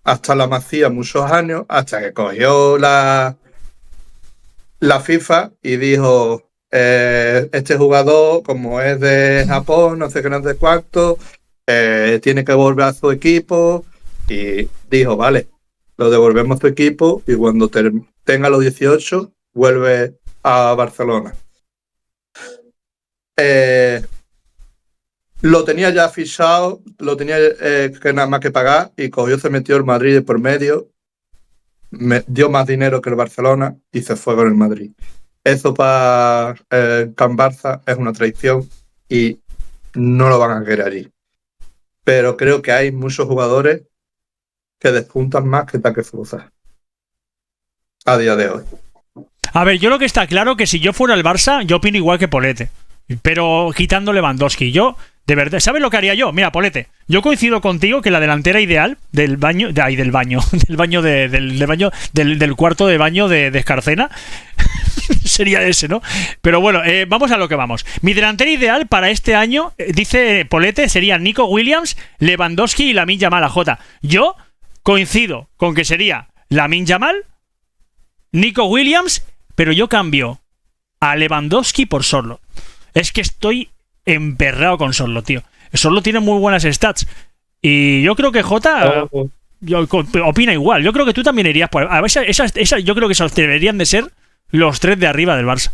hasta la Masía muchos años, hasta que cogió la FIFA y dijo, este jugador, como es de Japón, no sé qué, no sé cuánto, tiene que volver a su equipo. Y dijo, vale, lo devolvemos a su equipo y cuando tenga los 18, vuelve a Barcelona. Lo tenía ya fichado, lo tenía que nada más que pagar y cogió, se metió el Madrid por medio, dio más dinero que el Barcelona y se fue con el Madrid. Eso para Can Barça es una traición y no lo van a querer allí. Pero creo que hay muchos jugadores que despuntan más que Takefusa a día de hoy. A ver, yo lo que está claro que si yo fuera el Barça, yo opino igual que Pollete, pero quitando Lewandowski. Yo, de verdad, ¿sabes lo que haría yo? Mira, Pollete, yo coincido contigo que la delantera ideal del cuarto de baño de Escarcena sería ese, ¿no? Pero bueno, vamos a lo que vamos. Mi delantera ideal para este año, dice Pollete, sería Nico Williams, Lewandowski y Lamine Yamal AJ. Yo coincido con que sería Lamine Yamal, Nico Williams, pero yo cambio a Lewandowski por Sorlo. Es que estoy emperrado con Sorlo, tío. Sorlo tiene muy buenas stats. Y yo creo que Jota opina igual. Yo creo que tú también irías por... yo creo que esos deberían de ser los tres de arriba del Barça.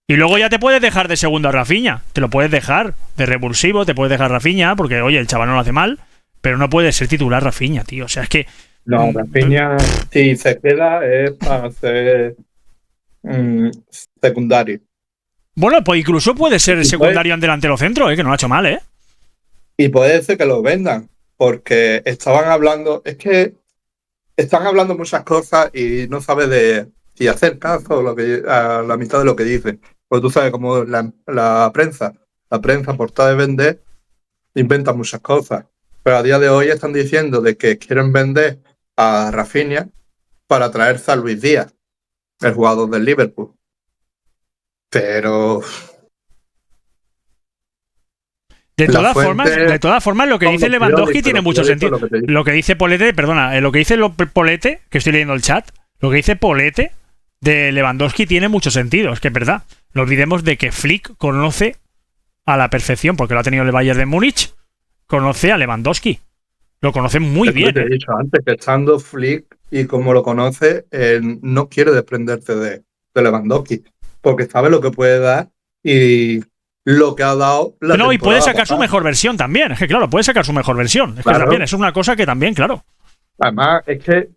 Y luego ya te puedes dejar de segundo a Rafinha. Te lo puedes dejar de revulsivo, te puedes dejar Rafinha, porque, oye, el chaval no lo hace mal, pero no puede ser titular Rafinha, tío. O sea, es que... No, Rafinha, si se queda, es para ser secundario. Bueno, pues incluso puede ser secundario en delantero centro, que no lo ha hecho mal, ¿eh? Y puede ser que lo vendan, porque estaban hablando, es que están hablando muchas cosas y no sabes de si hacer caso a la mitad de lo que dicen. Pues tú sabes cómo la prensa por tal de vender, inventa muchas cosas. Pero a día de hoy están diciendo de que quieren vender a Rafinha para traerse a Luis Díaz, el jugador del Liverpool. Pero... De todas formas, lo que dice Lewandowski tiene mucho sentido. Lo que dice Pollete, lo que dice Pollete, que estoy leyendo el chat, lo que dice Pollete de Lewandowski tiene mucho sentido, es que es verdad. No olvidemos de que Flick conoce a la perfección, porque lo ha tenido el Bayern de Múnich, conoce a Lewandowski. Lo conoce muy bien. Te he dicho antes que estando Flick y como lo conoce, no quiere desprenderse de Lewandowski, porque sabe lo que puede dar y lo que ha dado la y puede sacar su mejor versión también. Es que claro, puede sacar su mejor versión. Es que también es una cosa que también, claro. Además, es que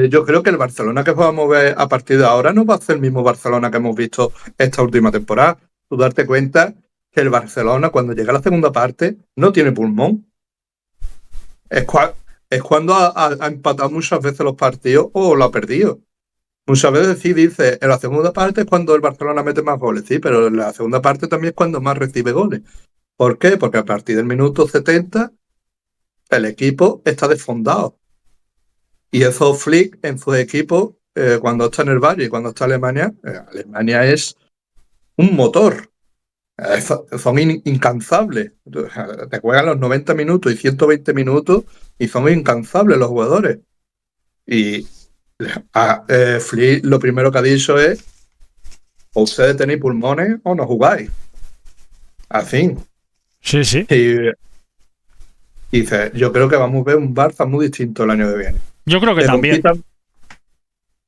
yo creo que el Barcelona que vamos a ver a partir de ahora no va a ser el mismo Barcelona que hemos visto esta última temporada. Tú darte cuenta que el Barcelona, cuando llega a la segunda parte, no tiene pulmón. Es cuando ha empatado muchas veces los partidos o lo ha perdido. Muchas veces sí dice, en la segunda parte es cuando el Barcelona mete más goles, sí, pero en la segunda parte también es cuando más recibe goles. ¿Por qué? Porque a partir del minuto 70 el equipo está desfondado. Y eso Flick en su equipo, cuando está en el Bayern y cuando está en Alemania, Alemania es un motor. Son incansables. Te juegan los 90 minutos y 120 minutos y son incansables los jugadores. Y Flick lo primero que ha dicho es: o ustedes tenéis pulmones o no jugáis. Así. Sí, sí. Y dice, yo creo que vamos a ver un Barça muy distinto el año que viene. Yo creo que también.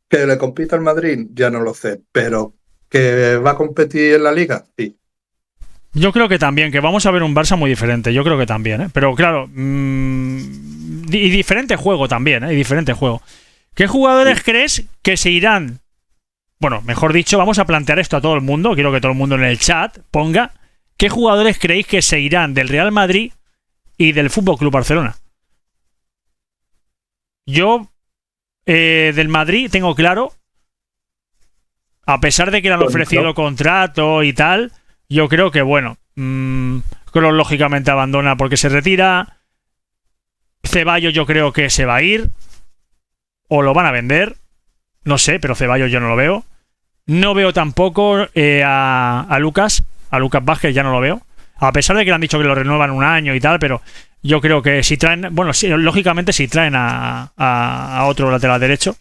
Que le compita al Madrid, ya no lo sé, pero que va a competir en la Liga, sí. Yo creo que también, que vamos a ver un Barça muy diferente. Yo creo que también, ¿eh? Pero claro, y diferente juego también, ¿eh? Y diferente juego. ¿Qué jugadores crees que se irán? Bueno, mejor dicho, vamos a plantear esto a todo el mundo. Quiero que todo el mundo en el chat ponga ¿qué jugadores creéis que se irán del Real Madrid y del Fútbol Club Barcelona? Yo del Madrid tengo claro, a pesar de que le han ofrecido contrato y tal, yo creo que, bueno, Kroos lógicamente abandona porque se retira. Ceballos yo creo que se va a ir. O lo van a vender. No sé, pero Ceballos yo no lo veo. No veo tampoco a Lucas. A Lucas Vázquez ya no lo veo. A pesar de que le han dicho que lo renuevan un año y tal, pero yo creo que si traen... Bueno, sí, lógicamente si traen a otro lateral derecho,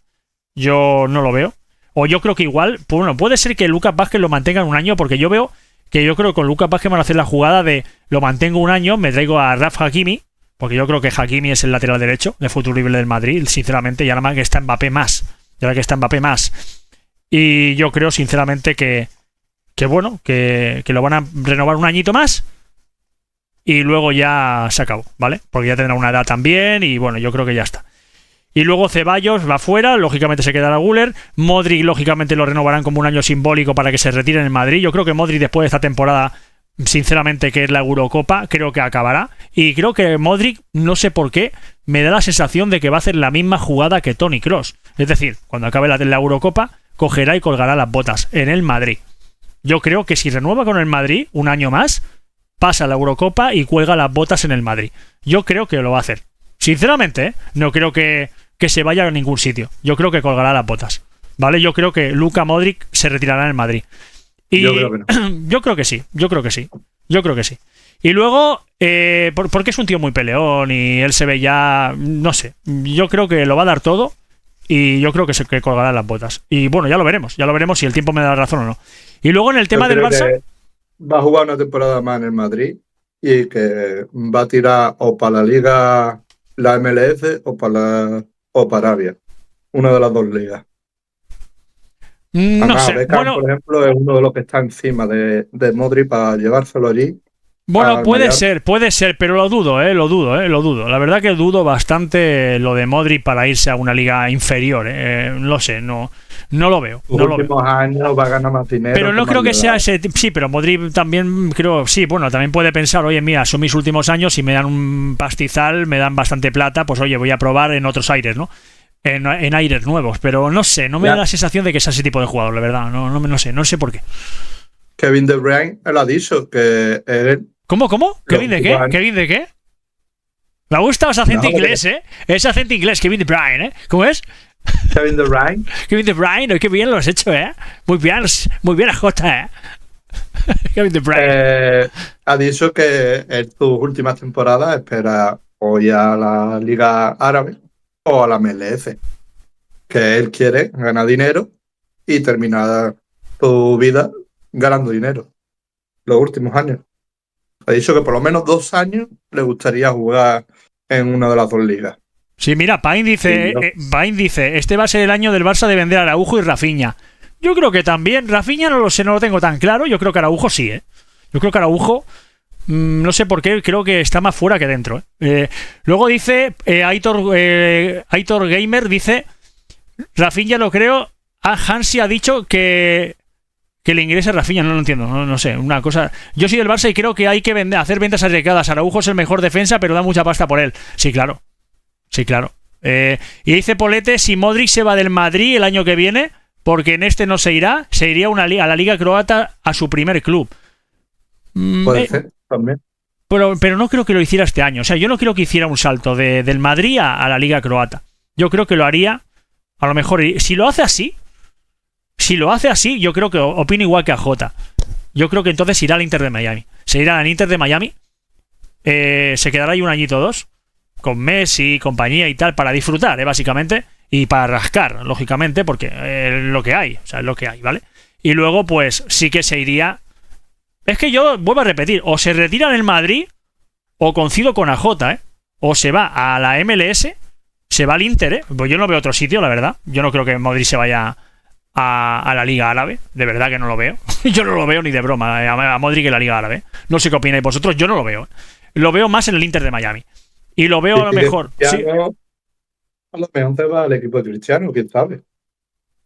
yo no lo veo. O yo creo que igual... Bueno, puede ser que Lucas Vázquez lo mantengan un año, porque yo veo que yo creo que con Lucas Vázquez van a hacer la jugada de lo mantengo un año, me traigo a Raf Hakimi, porque yo creo que Hakimi es el lateral derecho de futurible del Madrid, sinceramente, y ahora más que está Mbappé más. Y ahora que está Mbappé más. Y yo creo, sinceramente, que bueno, que lo van a renovar un añito más y luego ya se acabó, ¿vale? Porque ya tendrá una edad también y bueno, yo creo que ya está. Y luego Ceballos va fuera, lógicamente se quedará Güler. Modric, lógicamente, lo renovarán como un año simbólico para que se retire en el Madrid. Yo creo que Modric, después de esta temporada, sinceramente, que es la Eurocopa, creo que acabará. Y creo que Modric, no sé por qué, me da la sensación de que va a hacer la misma jugada que Toni Kroos. Es decir, cuando acabe la Eurocopa, cogerá y colgará las botas en el Madrid. Yo creo que si renueva con el Madrid un año más, pasa la Eurocopa y cuelga las botas en el Madrid. Yo creo que lo va a hacer. Sinceramente, no creo que se vaya a ningún sitio. Yo creo que colgará las botas. ¿Vale? Yo creo que Luka Modric se retirará en el Madrid. Y yo creo que no. Yo creo que sí. Yo creo que sí. Y luego, porque es un tío muy peleón y él se ve ya... No sé. Yo creo que lo va a dar todo y yo creo que colgará las botas. Y bueno, ya lo veremos. Ya lo veremos si el tiempo me da razón o no. Y luego en el tema del Barça... Va a jugar una temporada más en el Madrid y que va a tirar o para la Liga, la MLS o para Arabia. Una de las dos ligas. No Además, sé. Beckham, Bueno, por ejemplo, es uno de los que está encima de Modric para llevárselo allí. bueno, puede ser, pero lo dudo. La verdad que dudo bastante lo de Modric para irse a una liga inferior. No sé, no lo veo. Los últimos años va a ganar más dinero. Pero no creo que sea ese... Sí, pero Modric también creo... Sí, bueno, también puede pensar, oye, mira, son mis últimos años y me dan un pastizal, me dan bastante plata, pues oye, voy a probar en otros aires, ¿no? En aires nuevos. Pero no sé, no me da la sensación de que sea ese tipo de jugador, la verdad. No sé por qué. Kevin De Bruyne, él ha dicho que él... ¿Cómo? ¿Kevin de qué? ¿Kevin de qué? Me gusta ese acento inglés, ¿eh? Ese acento inglés, Kevin De Bruyne, ¿eh? ¿Cómo es? Kevin De Bruyne. Kevin De Bruyne, qué bien lo has hecho, ¿eh? Muy bien, Jota, ¿eh? Kevin De Bruyne. Ha dicho que en sus últimas temporadas espera o ya a la Liga Árabe o a la MLS. Que él quiere ganar dinero y terminar su vida ganando dinero. Los últimos años. Ha dicho que por lo menos 2 años le gustaría jugar en una de las dos ligas. Sí, mira, Pain dice, este va a ser el año del Barça de vender a Araujo y Rafinha. Yo creo que también, Rafinha no lo sé, no lo tengo tan claro, yo creo que Araujo sí, ¿eh? Yo creo que Araujo, no sé por qué, creo que está más fuera que dentro. Luego dice, Aitor Gamer dice, Rafinha lo creo, Hansi ha dicho que le ingrese Rafinha, no lo entiendo, no sé, una cosa... Yo soy del Barça y creo que hay que hacer ventas arriesgadas. Araujo es el mejor defensa, pero da mucha pasta por él. Sí, claro. Y dice Polete, si Modric se va del Madrid el año que viene, porque en este no se iría a la Liga Croata, a su primer club. Puede ser, también. Pero no creo que lo hiciera este año. O sea, yo no creo que hiciera un salto del Madrid a la Liga Croata. Yo creo que lo haría, a lo mejor, si lo hace así, yo creo que opino igual que a Jota. Yo creo que entonces irá al Inter de Miami. Se irá al Inter de Miami, se quedará ahí un añito o dos, con Messi, compañía y tal, para disfrutar, básicamente, y para rascar, lógicamente, porque es lo que hay, o sea, es lo que hay, ¿vale? Y luego, pues, sí que se iría... Es que yo vuelvo a repetir, o se retira en el Madrid, o coincido con AJ, ¿eh? O se va a la MLS, se va al Inter, ¿eh? Pues yo no veo otro sitio, la verdad. Yo no creo que Madrid se vaya a la Liga Árabe, de verdad que no lo veo. Yo no lo veo ni de broma, a Modric en la Liga Árabe. No sé qué opináis vosotros, yo no lo veo. Lo veo más en el Inter de Miami. Y lo veo a lo mejor... Sí. A lo mejor se va al equipo de Cristiano, quién sabe.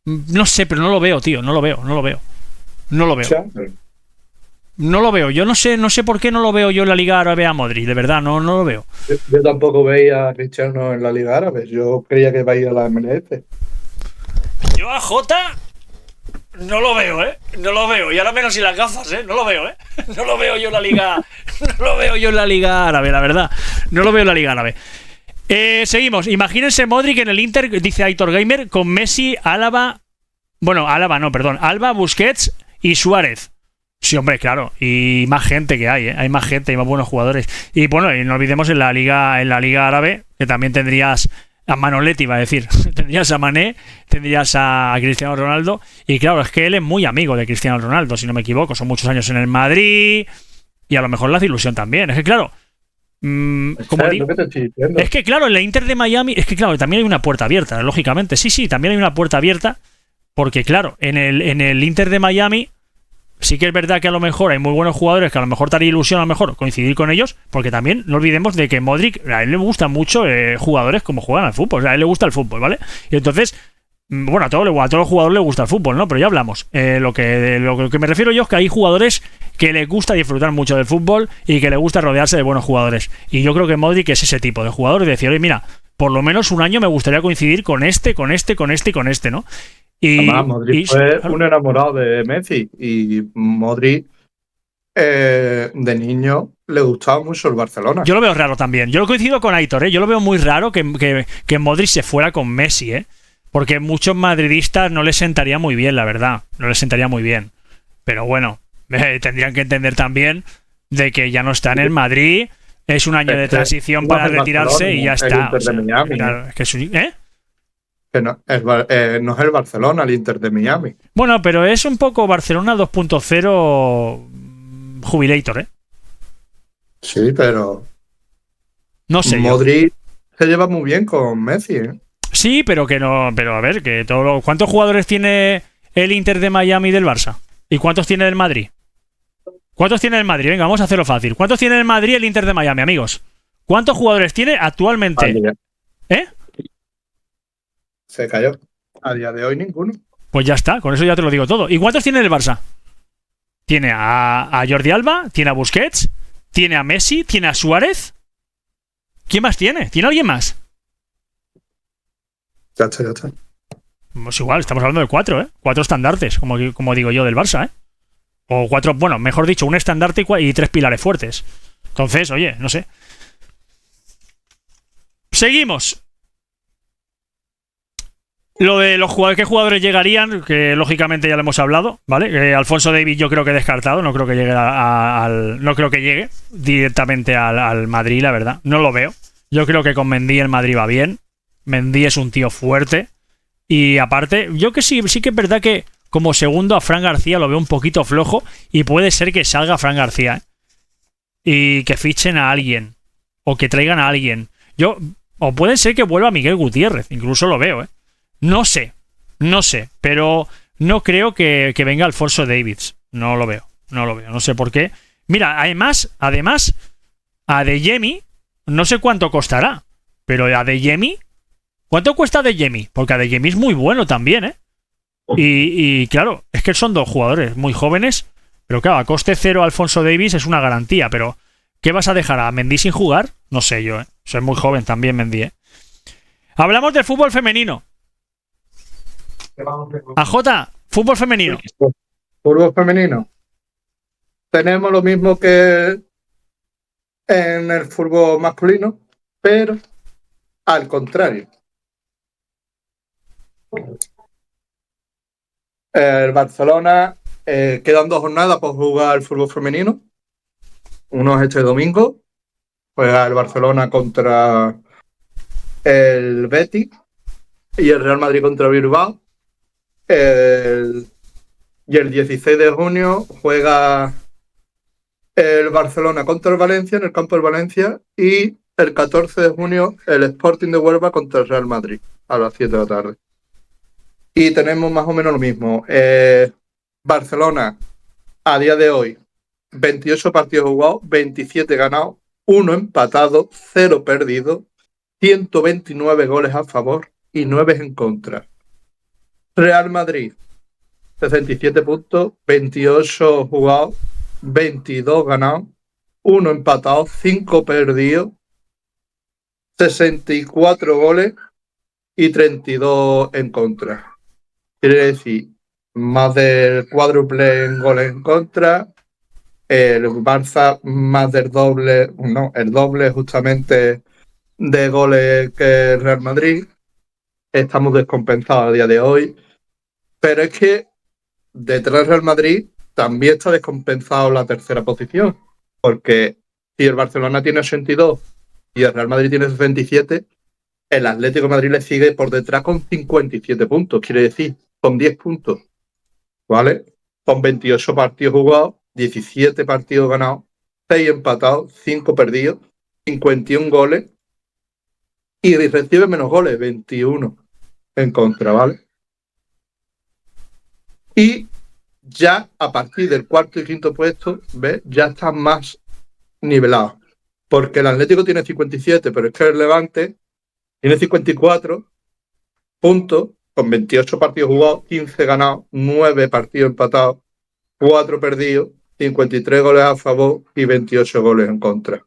No sé, pero no lo veo, tío, no lo veo. No lo veo. Yo no sé por qué no lo veo yo en la Liga Árabe a Modric. De verdad, no lo veo. Yo tampoco veía a Cristiano en la Liga Árabe. Yo creía que iba a ir a la MLS. Yo a Jota no lo veo, ¿eh? No lo veo. Y ahora menos sin las gafas, ¿eh? No lo veo, ¿eh? No lo veo yo en la Liga. No lo veo yo en la Liga Árabe, la verdad. No lo veo en la Liga Árabe. Seguimos. Imagínense Modric en el Inter, dice Aitor Gamer, con Messi, Álava. Bueno, Álava no, perdón. Alba, Busquets y Suárez. Sí, hombre, claro. Y más gente que hay, ¿eh? Hay más gente, hay más buenos jugadores. Y bueno, y no olvidemos en la Liga Árabe, que también tendrías a Manoletti, iba a decir. Tendrías a Mané, tendrías a Cristiano Ronaldo. Y claro, es que él es muy amigo de Cristiano Ronaldo, si no me equivoco. Son muchos años en el Madrid. Y a lo mejor la hace ilusión también. Es que claro. Como digo, es que claro, en la Inter de Miami, es que claro, también hay una puerta abierta, lógicamente. Sí, también hay una puerta abierta. Porque claro, en el Inter de Miami sí que es verdad que a lo mejor hay muy buenos jugadores que a lo mejor te haría ilusión a lo mejor coincidir con ellos, porque también no olvidemos de que Modric, a él le gustan mucho jugadores como juegan al fútbol, o sea, a él le gusta el fútbol, ¿vale? Y entonces, bueno, a todos los jugadores les gusta el fútbol, ¿no? Pero ya hablamos. Lo que me refiero yo es que hay jugadores que les gusta disfrutar mucho del fútbol y que les gusta rodearse de buenos jugadores. Y yo creo que Modric es ese tipo de jugador de decir, oye, mira, por lo menos un año me gustaría coincidir con este, ¿no? Además, Modric fue un enamorado de Messi y Modric de niño le gustaba mucho el Barcelona. Yo lo veo raro también. Yo lo coincido con Aitor, ¿eh? Yo lo veo muy raro que Modric se fuera con Messi, ¿eh? Porque muchos madridistas no les sentaría muy bien, la verdad. No les sentaría muy bien. Pero bueno, tendrían que entender también de que ya no está en el Madrid. Es un año de transición para retirarse y ya está. O sea, claro, ¿eh? Que no es el Barcelona, el Inter de Miami. Bueno, pero es un poco Barcelona 2.0 Jubilator, ¿eh? Sí, pero no sé. Modric se lleva muy bien con Messi, ¿eh? Sí, pero que no. Pero a ver, que ¿cuántos jugadores tiene el Inter de Miami del Barça? ¿Y cuántos tiene el Madrid? ¿Cuántos tiene el Madrid? Venga, vamos a hacerlo fácil. ¿Cuántos tiene el Madrid el Inter de Miami, amigos? ¿Cuántos jugadores tiene actualmente? ¿Eh? Se cayó. A día de hoy ninguno. Pues ya está, con eso ya te lo digo todo. ¿Y cuántos tiene el Barça? Tiene a Jordi Alba, tiene a Busquets, tiene a Messi, tiene a Suárez. ¿Quién más tiene? ¿Tiene alguien más? Ya está. Pues igual, estamos hablando de 4, ¿eh? 4 estandartes, como digo yo, del Barça, ¿eh? O 4, bueno, mejor dicho, un estandarte y 3 pilares fuertes. Entonces, oye, no sé. Seguimos. Lo de los jugadores, ¿qué jugadores llegarían? Que lógicamente ya lo hemos hablado, ¿vale? Alfonso Davies yo creo que descartado, no creo que llegue no creo que llegue directamente al Madrid, la verdad. No lo veo. Yo creo que con Mendy el Madrid va bien. Mendy es un tío fuerte. Y aparte, yo que sí que es verdad que como segundo a Fran García lo veo un poquito flojo y puede ser que salga Fran García, ¿eh? Y que fichen a alguien o que traigan a alguien. O puede ser que vuelva Miguel Gutiérrez, incluso lo veo, ¿eh? No sé, pero no creo que venga Alfonso Davies. No lo veo, no sé por qué. Mira, además, a Adeyemi, no sé cuánto costará, pero a Adeyemi, ¿cuánto cuesta Adeyemi? Porque Adeyemi es muy bueno también, ¿eh? Y claro, es que son dos jugadores muy jóvenes, pero claro, a coste cero Alfonso Davies es una garantía, pero ¿qué vas a dejar a Mendy sin jugar? No sé yo, ¿eh? Soy muy joven también Mendy, ¿eh? Hablamos del fútbol femenino. AJ, fútbol femenino. Fútbol femenino. Tenemos lo mismo que en el fútbol masculino, pero al contrario. El Barcelona quedan 2 jornadas por jugar al fútbol femenino. Uno es este domingo. Juega el Barcelona contra el Betis y el Real Madrid contra Bilbao. Y el 16 de junio juega el Barcelona contra el Valencia en el campo del Valencia y el 14 de junio el Sporting de Huelva contra el Real Madrid a las 7 de la tarde. Y tenemos más o menos lo mismo. Barcelona a día de hoy 28 partidos jugados, 27 ganados, 1 empatado, 0 perdido, 129 goles a favor y 9 en contra. Real Madrid, 67 puntos, 28 jugados, 22 ganados, 1 empatado, 5 perdidos, 64 goles y 32 en contra. Quiere decir, más del cuádruple en goles en contra. El Barça más del doble, no, el doble justamente de goles que el Real Madrid. Estamos descompensados a día de hoy. Pero es que detrás del Real Madrid también está descompensado la tercera posición. Porque si el Barcelona tiene 82 y el Real Madrid tiene 67, el Atlético de Madrid le sigue por detrás con 57 puntos. Quiere decir, con 10 puntos. ¿Vale? Con 28 partidos jugados, 17 partidos ganados, 6 empatados, 5 perdidos, 51 goles y recibe menos goles, 21 en contra, ¿vale? Y ya a partir del cuarto y quinto puesto, ¿ves? Ya está más nivelado. Porque el Atlético tiene 57, pero es que el Levante tiene 54 puntos con 28 partidos jugados, 15 ganados, 9 partidos empatados, 4 perdidos, 53 goles a favor y 28 goles en contra.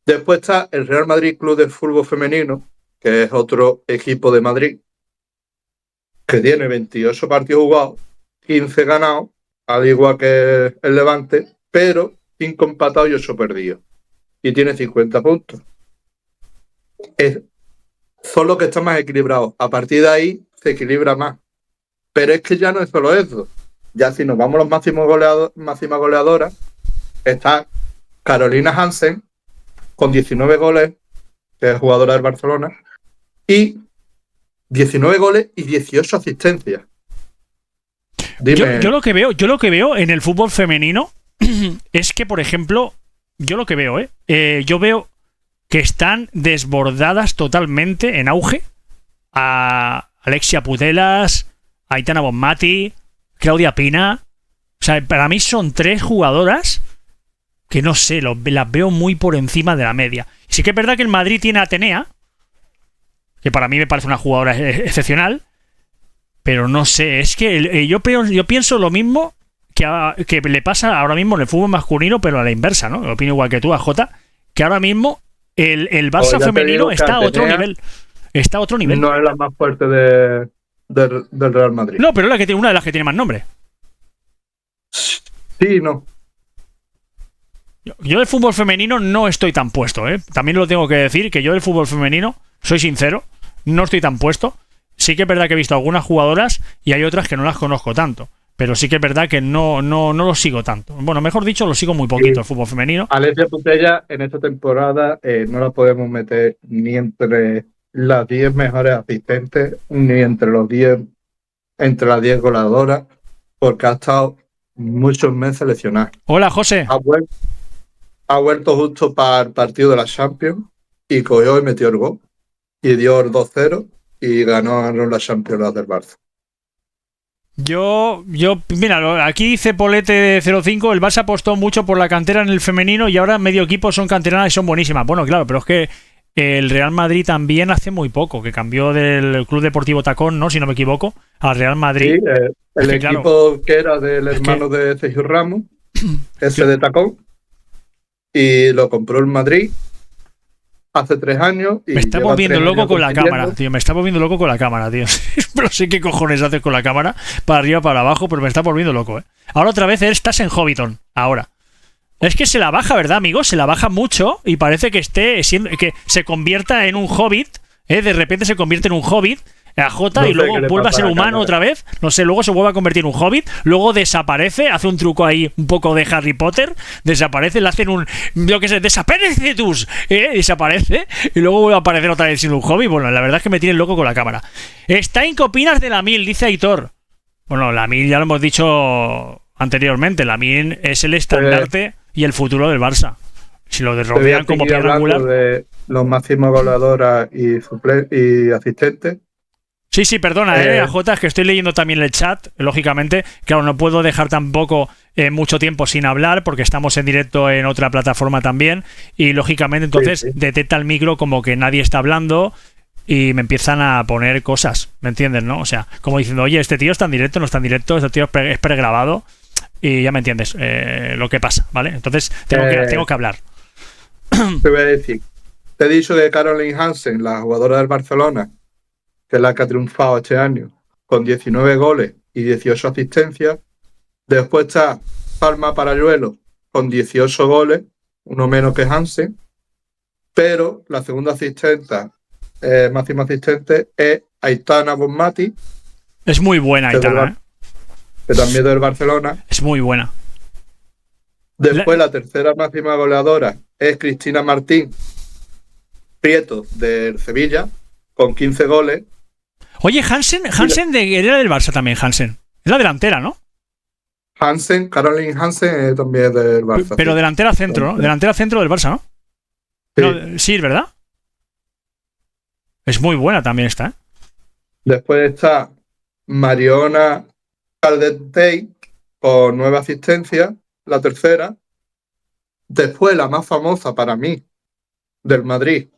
Después está el Real Madrid Club de Fútbol Femenino, que es otro equipo de Madrid, que tiene 28 partidos jugados, 15 ganados, al igual que el Levante, pero 5 empatados y 8 perdidos. Y tiene 50 puntos. Son los que están más equilibrados. A partir de ahí se equilibra más. Pero es que ya no es solo eso. Ya si nos vamos a los máximas goleadoras, está Carolina Hansen con 19 goles, que es jugadora del Barcelona, y 19 goles y 18 asistencias. Dime. Yo lo que veo en el fútbol femenino es que, por ejemplo, yo veo que están desbordadas totalmente en auge a Alexia Putellas, a Aitana Bonmati, Claudia Pina. O sea, para mí son 3 jugadoras que no sé, las veo muy por encima de la media. Sí que es verdad que el Madrid tiene a Atenea, que para mí me parece una jugadora excepcional, pero no sé, es que yo pienso lo mismo que le pasa ahora mismo en el fútbol masculino, pero a la inversa, ¿no? Lo opino igual que tú, AJ, que ahora mismo el Barça femenino está a otro nivel. Está a otro nivel. No es la más fuerte del Real Madrid. No, pero es una de las que tiene más nombre. Sí, no. Yo del fútbol femenino no estoy tan puesto, ¿eh? También lo tengo que decir, que yo del fútbol femenino, soy sincero, no estoy tan puesto. Sí que es verdad que he visto algunas jugadoras y hay otras que no las conozco tanto. Pero sí que es verdad que no lo sigo tanto. Bueno, mejor dicho, lo sigo muy poquito el fútbol femenino. Alexia Putellas en esta temporada no la podemos meter ni entre las 10 mejores asistentes, ni entre las 10 goleadoras, porque ha estado muchos meses lesionada. Hola, José. Ha vuelto justo para el partido de la Champions y cogió y metió el gol. Y dio el 2-0 y ganó la Champions del Barça. Mira, aquí dice Polete 05, el Barça apostó mucho por la cantera en el femenino y ahora medio equipo son canteranas y son buenísimas. Bueno, claro, pero es que el Real Madrid también hace muy poco, que cambió del Club Deportivo Tacón, ¿no? Si no me equivoco, al Real Madrid. Sí, el equipo que era del hermano de Sergio Ramos, ese de Tacón, y lo compró el Madrid hace 3 años. Y me está volviendo loco con la cámara, tío. Me está volviendo loco con la cámara, tío. No sé qué cojones haces con la cámara, para arriba, para abajo, pero me está volviendo loco, ¿eh? Ahora otra vez estás en Hobbiton, ahora. Es que se la baja, ¿verdad, amigo? Se la baja mucho y parece que que se convierta en un hobbit, ¿eh? De repente se convierte en un hobbit, AJ, y luego vuelve a ser humano otra vez. No sé, luego se vuelve a convertir en un hobbit, luego desaparece, hace un truco ahí un poco de Harry Potter, desaparece, le hacen desaparece tus, desaparece, y luego vuelve a aparecer otra vez siendo un hobbit. Bueno, la verdad es que me tienen loco con la cámara. Stein, ¿qué opinas de Lamine? Dice Aitor. Bueno, Lamine ya lo hemos dicho anteriormente, Lamine es el estandarte y el futuro del Barça. Si lo rodean como piedra angular. De los máximos goleadoras y asistentes. Sí, perdona, AJ, es que estoy leyendo también el chat, lógicamente. Claro, no puedo dejar tampoco mucho tiempo sin hablar porque estamos en directo en otra plataforma también y, lógicamente, entonces detecta el micro como que nadie está hablando y me empiezan a poner cosas, ¿me entiendes, no? O sea, como diciendo, oye, este tío está en directo, no está en directo, este tío es pregrabado. y ya me entiendes lo que pasa, ¿vale? Entonces tengo que hablar. Te voy a decir, te he dicho de Caroline Hansen, la jugadora del Barcelona, que es la que ha triunfado este año, con 19 goles y 18 asistencias. Después está Palma Paralluelo, con 18 goles, uno menos que Hansen. Pero la segunda máxima asistente, es Aitana Bonmati. Es muy buena Aitana, que también es del Barcelona. Es muy buena. Después la tercera máxima goleadora es Cristina Martín Prieto del Sevilla, con 15 goles. Oye, Hansen era del Barça también, Hansen. Es la delantera, ¿no? Caroline Hansen también es del Barça. Pero sí. Delantera centro, ¿no? Delantera centro del Barça, ¿no? Sí. No, sí, ¿verdad? Es muy buena también esta, ¿eh? Después está Mariona Caldentey con 9 asistencias, la tercera. Después la más famosa para mí del Madrid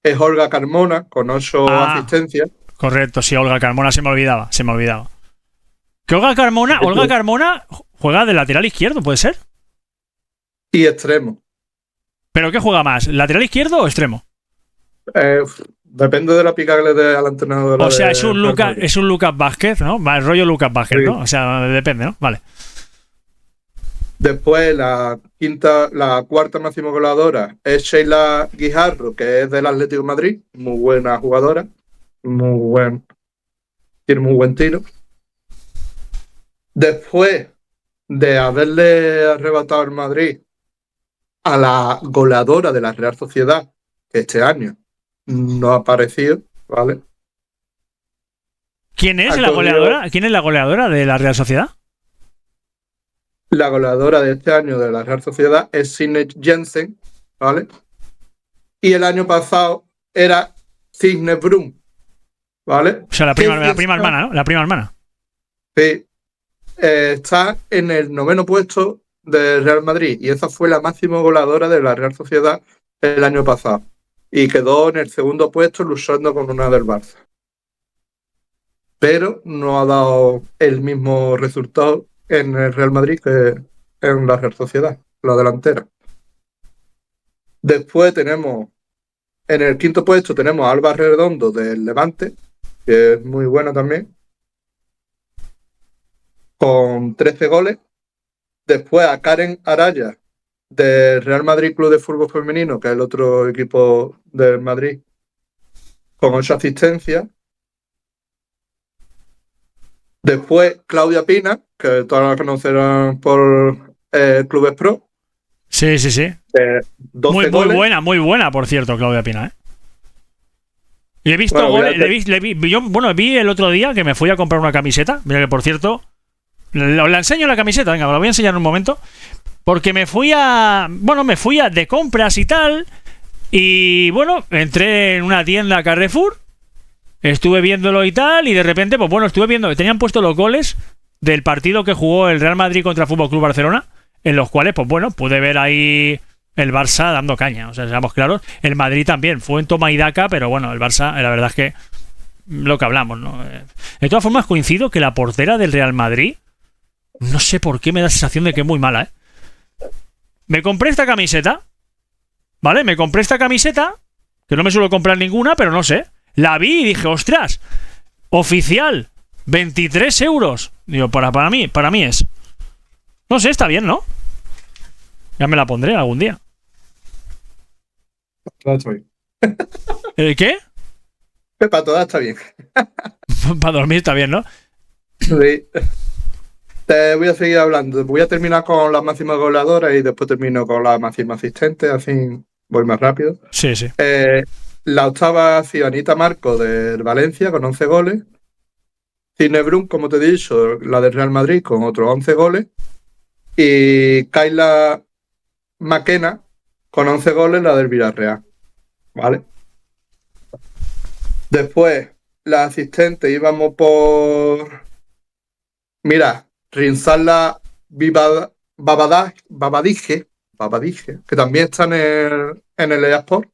es Olga Carmona con 8 asistencias. Correcto, sí, Olga Carmona se me olvidaba. Que Olga Carmona juega de lateral izquierdo, ¿puede ser? Y extremo. ¿Pero qué juega más? ¿Lateral izquierdo o extremo? Depende de la pica que le dé al entrenador. O sea, es un Lucas Vázquez, ¿no? El rollo Lucas Vázquez, sí. ¿No? O sea, depende, ¿no? Vale. Después la cuarta máxima goleadora es Sheila Guijarro, que es del Atlético de Madrid, muy buena jugadora, tiene muy buen tiro. Después de haberle arrebatado el Madrid a la goleadora de la Real Sociedad, que este año no ha aparecido, ¿vale? ¿Quién es la goleadora? ¿Quién es la goleadora de la Real Sociedad? La goleadora de este año de la Real Sociedad es Signe Jensen, ¿vale? Y el año pasado era Signe Brun, ¿vale? O sea, la prima hermana, ¿no? La prima hermana. Sí. Está en el 9º puesto del Real Madrid y esa fue la máxima goleadora de la Real Sociedad el año pasado. Y quedó en el 2º puesto luchando con una del Barça. Pero no ha dado el mismo resultado en el Real Madrid que en la Real Sociedad, la delantera. Después tenemos, en el 5º puesto tenemos a Alba Redondo del Levante, que es muy buena también, con 13 goles. Después a Karen Araya del Real Madrid Club de Fútbol Femenino, que es el otro equipo del Madrid, con 8 asistencias. Después Claudia Pina, que todas la conocerán por Clubes Pro. Sí. 12 goles. Muy buena, por cierto, Claudia Pina, ¿eh? Y he visto goles, vi el otro día que me fui a comprar una camiseta. Mira que, por cierto, la enseño la camiseta, venga, me la voy a enseñar en un momento. Porque me fui de compras y tal. Y bueno, entré en una tienda Carrefour. Estuve viéndolo y tal, y de repente, pues bueno, estuve viendo que tenían puesto los goles del partido que jugó el Real Madrid contra el Fútbol Club Barcelona, en los cuales, pues bueno, pude ver ahí el Barça dando caña, o sea, seamos claros. El Madrid también fue en toma y daca, pero bueno, el Barça, la verdad es que lo que hablamos, ¿no? De todas formas, coincido que la portera del Real Madrid, no sé por qué me da la sensación de que es muy mala, ¿eh? Me compré esta camiseta, ¿vale? Que no me suelo comprar ninguna, pero no sé. La vi y dije, ostras, oficial, 23 euros. Digo, para mí es. No sé, está bien, ¿no? Ya me la pondré algún día. ¿El qué? Para todas está bien. Para dormir está bien, ¿no? Sí. Te voy a seguir hablando. Voy a terminar con la máxima goleadora y después termino con la máxima asistente, así voy más rápido. Sí. La octava ha sido Anita Marco del Valencia con 11 goles. Signe Brun, como te he dicho, la del Real Madrid con otros 11 goles. Y Kayla McKenna con 11 goles, la del Villarreal. ¿Vale? Después, la asistente íbamos por... Mira, Rinsala Babadije, que también está en el eSport.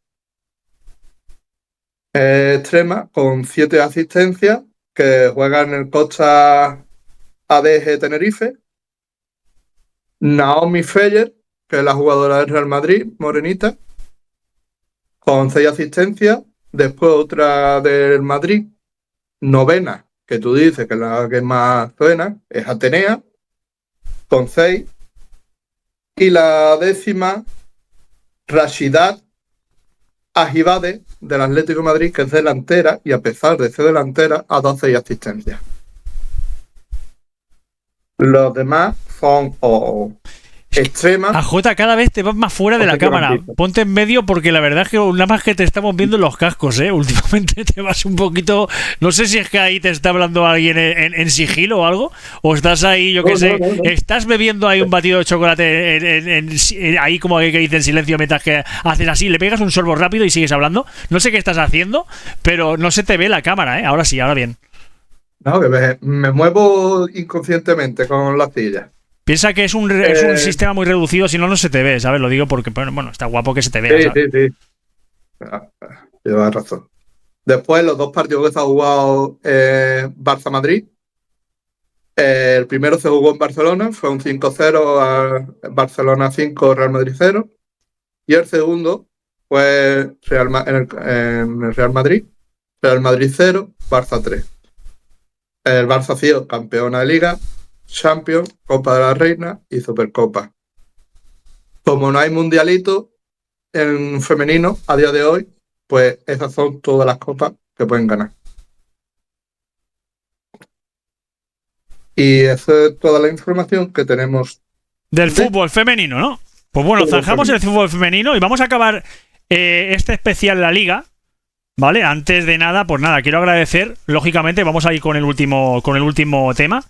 Extrema, con 7 asistencias, que juega en el Costa ADG Tenerife. Naomi Feller, que es la jugadora del Real Madrid, morenita, con 6 asistencias. Después otra del Madrid, novena, que tú dices que es la que más suena, es Atenea, con 6. Y la 10ª, Rashidat Ajibade, del Atlético de Madrid, que es delantera, y a pesar de ser delantera, ha dado 6 asistencias. Los demás son extremas. AJ, cada vez te vas más fuera de la cámara. Ponte en medio porque la verdad es que nada más que te estamos viendo en los cascos, ¿eh? Últimamente te vas un poquito... No sé si es que ahí te está hablando alguien en sigilo o algo, o estás ahí, yo qué sé, estás bebiendo ahí un batido de chocolate ahí como que dice en silencio mientras que haces así, le pegas un sorbo rápido y sigues hablando. No sé qué estás haciendo, pero no se te ve la cámara, ¿eh? Ahora sí, ahora bien. No, que me muevo inconscientemente con la silla. Piensa que es un sistema muy reducido, si no, no se te ve, ¿sabes? Lo digo porque, bueno, está guapo que se te vea, ¿sabes? Sí. Llevas razón. Después, los 2 partidos que se ha jugado Barça-Madrid. El primero se jugó en Barcelona, fue un 5-0 a Barcelona 5, Real Madrid 0. Y el segundo fue en el Real Madrid, Real Madrid 0, Barça 3. El Barça ha sido campeona de Liga, Champions, Copa de la Reina y Supercopa. Como no hay mundialito en femenino a día de hoy, pues esas son todas las copas que pueden ganar. Y esa es toda la información que tenemos del fútbol femenino, ¿no? Pues bueno, zanjamos el fútbol femenino y vamos a acabar este especial La Liga, ¿vale? Antes de nada, pues nada, quiero agradecer, lógicamente, vamos a ir con el último tema.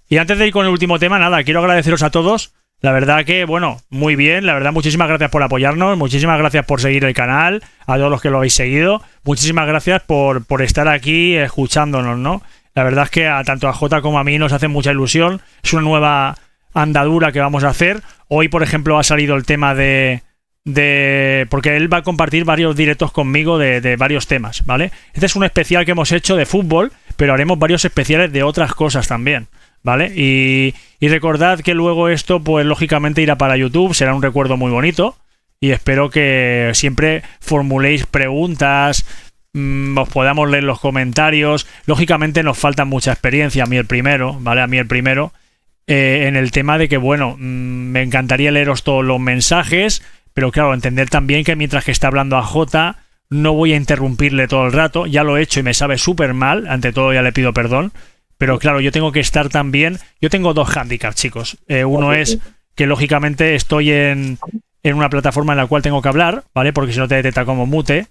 Y antes de ir con el último tema, nada, quiero agradeceros a todos. La verdad que, bueno, muy bien. La verdad, muchísimas gracias por apoyarnos. Muchísimas gracias por seguir el canal. A todos los que lo habéis seguido. Muchísimas gracias por estar aquí escuchándonos, ¿no? La verdad es que tanto a Jota como a mí nos hace mucha ilusión. Es una nueva andadura que vamos a hacer. Hoy, por ejemplo, ha salido el tema porque él va a compartir varios directos conmigo de varios temas, ¿vale? Este es un especial que hemos hecho de fútbol, pero haremos varios especiales de otras cosas también, ¿vale? Y recordad que luego esto, pues lógicamente irá para YouTube, será un recuerdo muy bonito y espero que siempre formuléis preguntas, os podamos leer los comentarios. Lógicamente nos falta mucha experiencia, a mí el primero, ¿vale? En el tema de que, bueno, me encantaría leeros todos los mensajes, pero claro, entender también que mientras que está hablando a Jota, no voy a interrumpirle todo el rato. Ya lo he hecho y me sabe súper mal, ante todo ya le pido perdón. Pero claro, yo tengo que estar también... Yo tengo 2 handicaps, chicos. Uno es que lógicamente estoy en una plataforma en la cual tengo que hablar, ¿vale? Porque si no te detecta como mute.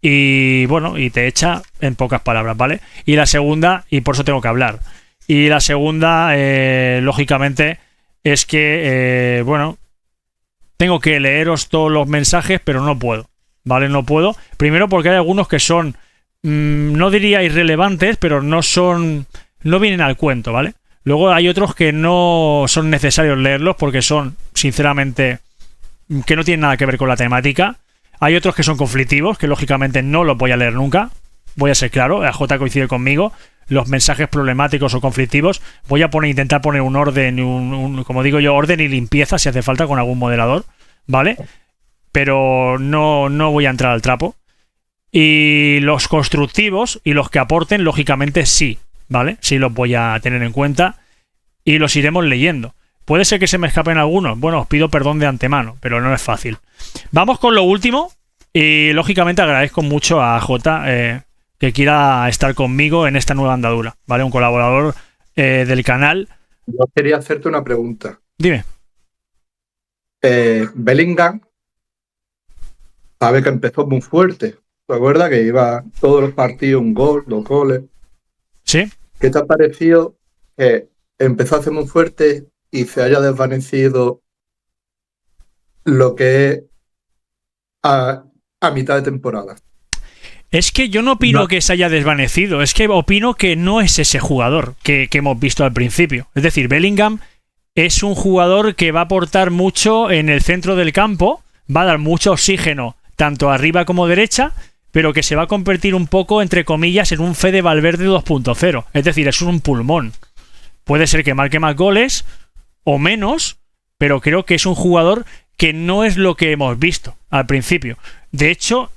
Y bueno, y te echa en pocas palabras, ¿vale? Y la segunda, y por eso tengo que hablar. Y la segunda, lógicamente, es que, bueno, tengo que leeros todos los mensajes, pero no puedo, ¿vale? No puedo. Primero porque hay algunos que son, no diría irrelevantes, pero no vienen al cuento, ¿vale? Luego hay otros que no son necesarios leerlos porque son, sinceramente, que no tienen nada que ver con la temática. Hay otros que son conflictivos, que lógicamente no los voy a leer nunca. Voy a ser claro, AJ coincide conmigo. Los mensajes problemáticos o conflictivos voy a intentar poner un orden, como digo yo, orden y limpieza si hace falta con algún moderador, ¿vale? Pero no voy a entrar al trapo. Y los constructivos y los que aporten, lógicamente sí, ¿vale? Sí los voy a tener en cuenta y los iremos leyendo. Puede ser que se me escapen algunos. Bueno, os pido perdón de antemano, pero no es fácil. Vamos con lo último y lógicamente agradezco mucho a Jota que quiera estar conmigo en esta nueva andadura, ¿vale? Un colaborador del canal. Yo quería hacerte una pregunta. Dime. Bellingham sabe que empezó muy fuerte. ¿Te acuerdas que iba todos los partidos un gol, 2 goles? Sí. ¿Qué te ha parecido que empezó a ser muy fuerte y se haya desvanecido lo que es a mitad de temporada? Es que yo no opino que se haya desvanecido, es que opino que no es ese jugador que hemos visto al principio. Es decir, Bellingham es un jugador que va a aportar mucho en el centro del campo, va a dar mucho oxígeno tanto arriba como derecha, pero que se va a convertir un poco, entre comillas, en un Fede Valverde 2.0. Es decir, es un pulmón. Puede ser que marque más goles o menos, pero creo que es un jugador que no es lo que hemos visto al principio. De hecho,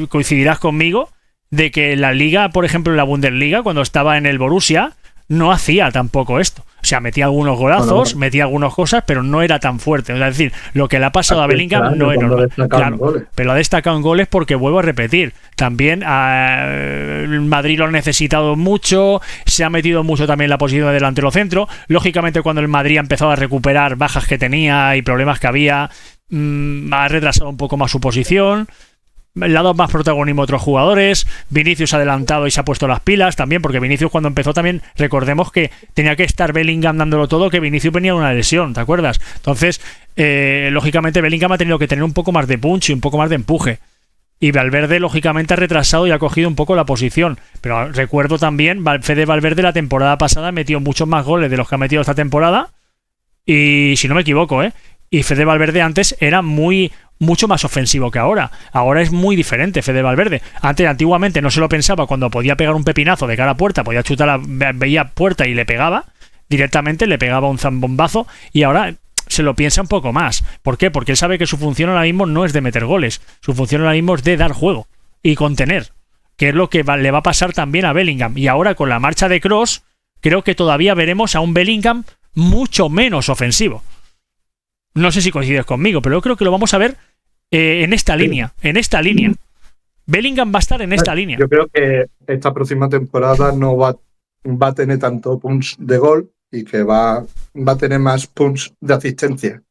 coincidirás conmigo de que la liga, por ejemplo en la Bundesliga, cuando estaba en el Borussia, no hacía tampoco esto. O sea, metía algunos golazos, metía algunas cosas, pero no era tan fuerte. Es decir, lo que le ha pasado a Bellingham no es normal. Claro, pero ha destacado en goles porque, vuelvo a repetir, también el Madrid lo ha necesitado mucho, se ha metido mucho también en la posición de delantero centro. Lógicamente, cuando el Madrid ha empezado a recuperar bajas que tenía y problemas que había, ha retrasado un poco más su posición. Le ha dado más protagonismo a otros jugadores. Vinicius ha adelantado y se ha puesto las pilas también, porque Vinicius cuando empezó también, recordemos que tenía que estar Bellingham dándolo todo, que Vinicius venía de una lesión, ¿te acuerdas? Entonces, lógicamente Bellingham ha tenido que tener un poco más de punch y un poco más de empuje. Y Valverde, lógicamente, ha retrasado y ha cogido un poco la posición. Pero recuerdo también, Fede Valverde la temporada pasada metió muchos más goles de los que ha metido esta temporada. Y si no me equivoco, y Fede Valverde antes era mucho más ofensivo que ahora. Ahora es muy diferente Fede Valverde. Antiguamente no se lo pensaba cuando podía pegar un pepinazo de cara a puerta, podía chutar, veía puerta y le pegaba, directamente le pegaba un zambombazo, y ahora se lo piensa un poco más. ¿Por qué? Porque él sabe que su función ahora mismo no es de meter goles, su función ahora mismo es de dar juego y contener, que es lo que le va a pasar también a Bellingham. Y ahora con la marcha de Kroos, creo que todavía veremos a un Bellingham mucho menos ofensivo. No sé si coincides conmigo, pero yo creo que lo vamos a ver en esta línea. Bellingham va a estar en esta línea. Yo creo que esta próxima temporada no va a tener tanto punch de gol y que va a tener más punch de asistencia.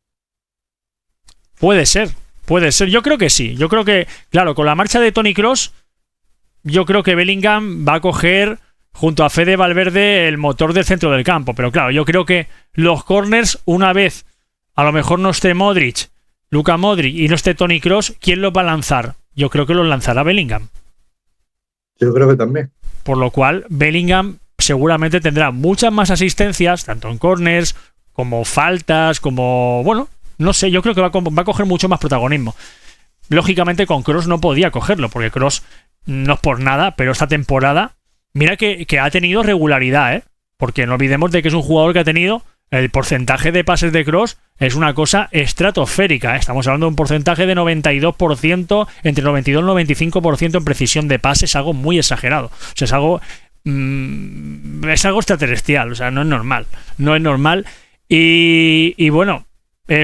Puede ser. Yo creo que sí. Yo creo que, claro, con la marcha de Toni Kroos, yo creo que Bellingham va a coger, junto a Fede Valverde, el motor del centro del campo. Pero claro, yo creo que los corners, una vez a lo mejor no esté Modric, Luka Modric, y no esté Toni Kroos, ¿quién los va a lanzar? Yo creo que los lanzará Bellingham. Yo creo que también. Por lo cual, Bellingham seguramente tendrá muchas más asistencias, tanto en corners, como faltas, como... Bueno, no sé, yo creo que va a coger mucho más protagonismo. Lógicamente con Kroos no podía cogerlo, porque Kroos no es por nada, pero esta temporada, mira que ha tenido regularidad, porque no olvidemos de que es un jugador que ha tenido... El porcentaje de pases de Kroos es una cosa estratosférica. Estamos hablando de un porcentaje de 92%, entre 92 y 95% en precisión de pases, algo muy exagerado. O sea, es algo extraterrestrial, o sea, no es normal. No es normal. Y bueno,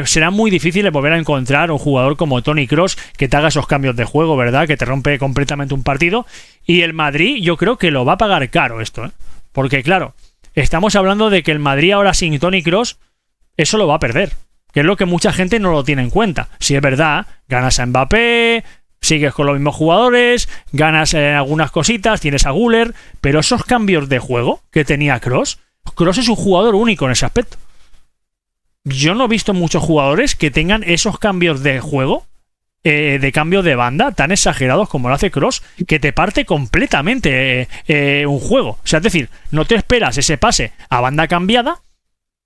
será muy difícil volver a encontrar un jugador como Toni Kroos que te haga esos cambios de juego, ¿verdad? Que te rompe completamente un partido. Y el Madrid, yo creo que lo va a pagar caro esto, porque claro, estamos hablando de que el Madrid ahora sin Toni Kroos, eso lo va a perder. Que es lo que mucha gente no lo tiene en cuenta. Si es verdad, ganas a Mbappé, sigues con los mismos jugadores, ganas algunas cositas, tienes a Güler, pero esos cambios de juego que tenía Kroos es un jugador único en ese aspecto. Yo no he visto muchos jugadores que tengan esos cambios de juego, de cambio de banda tan exagerados como lo hace Kroos, que te parte completamente un juego. O sea, es decir, no te esperas ese pase a banda cambiada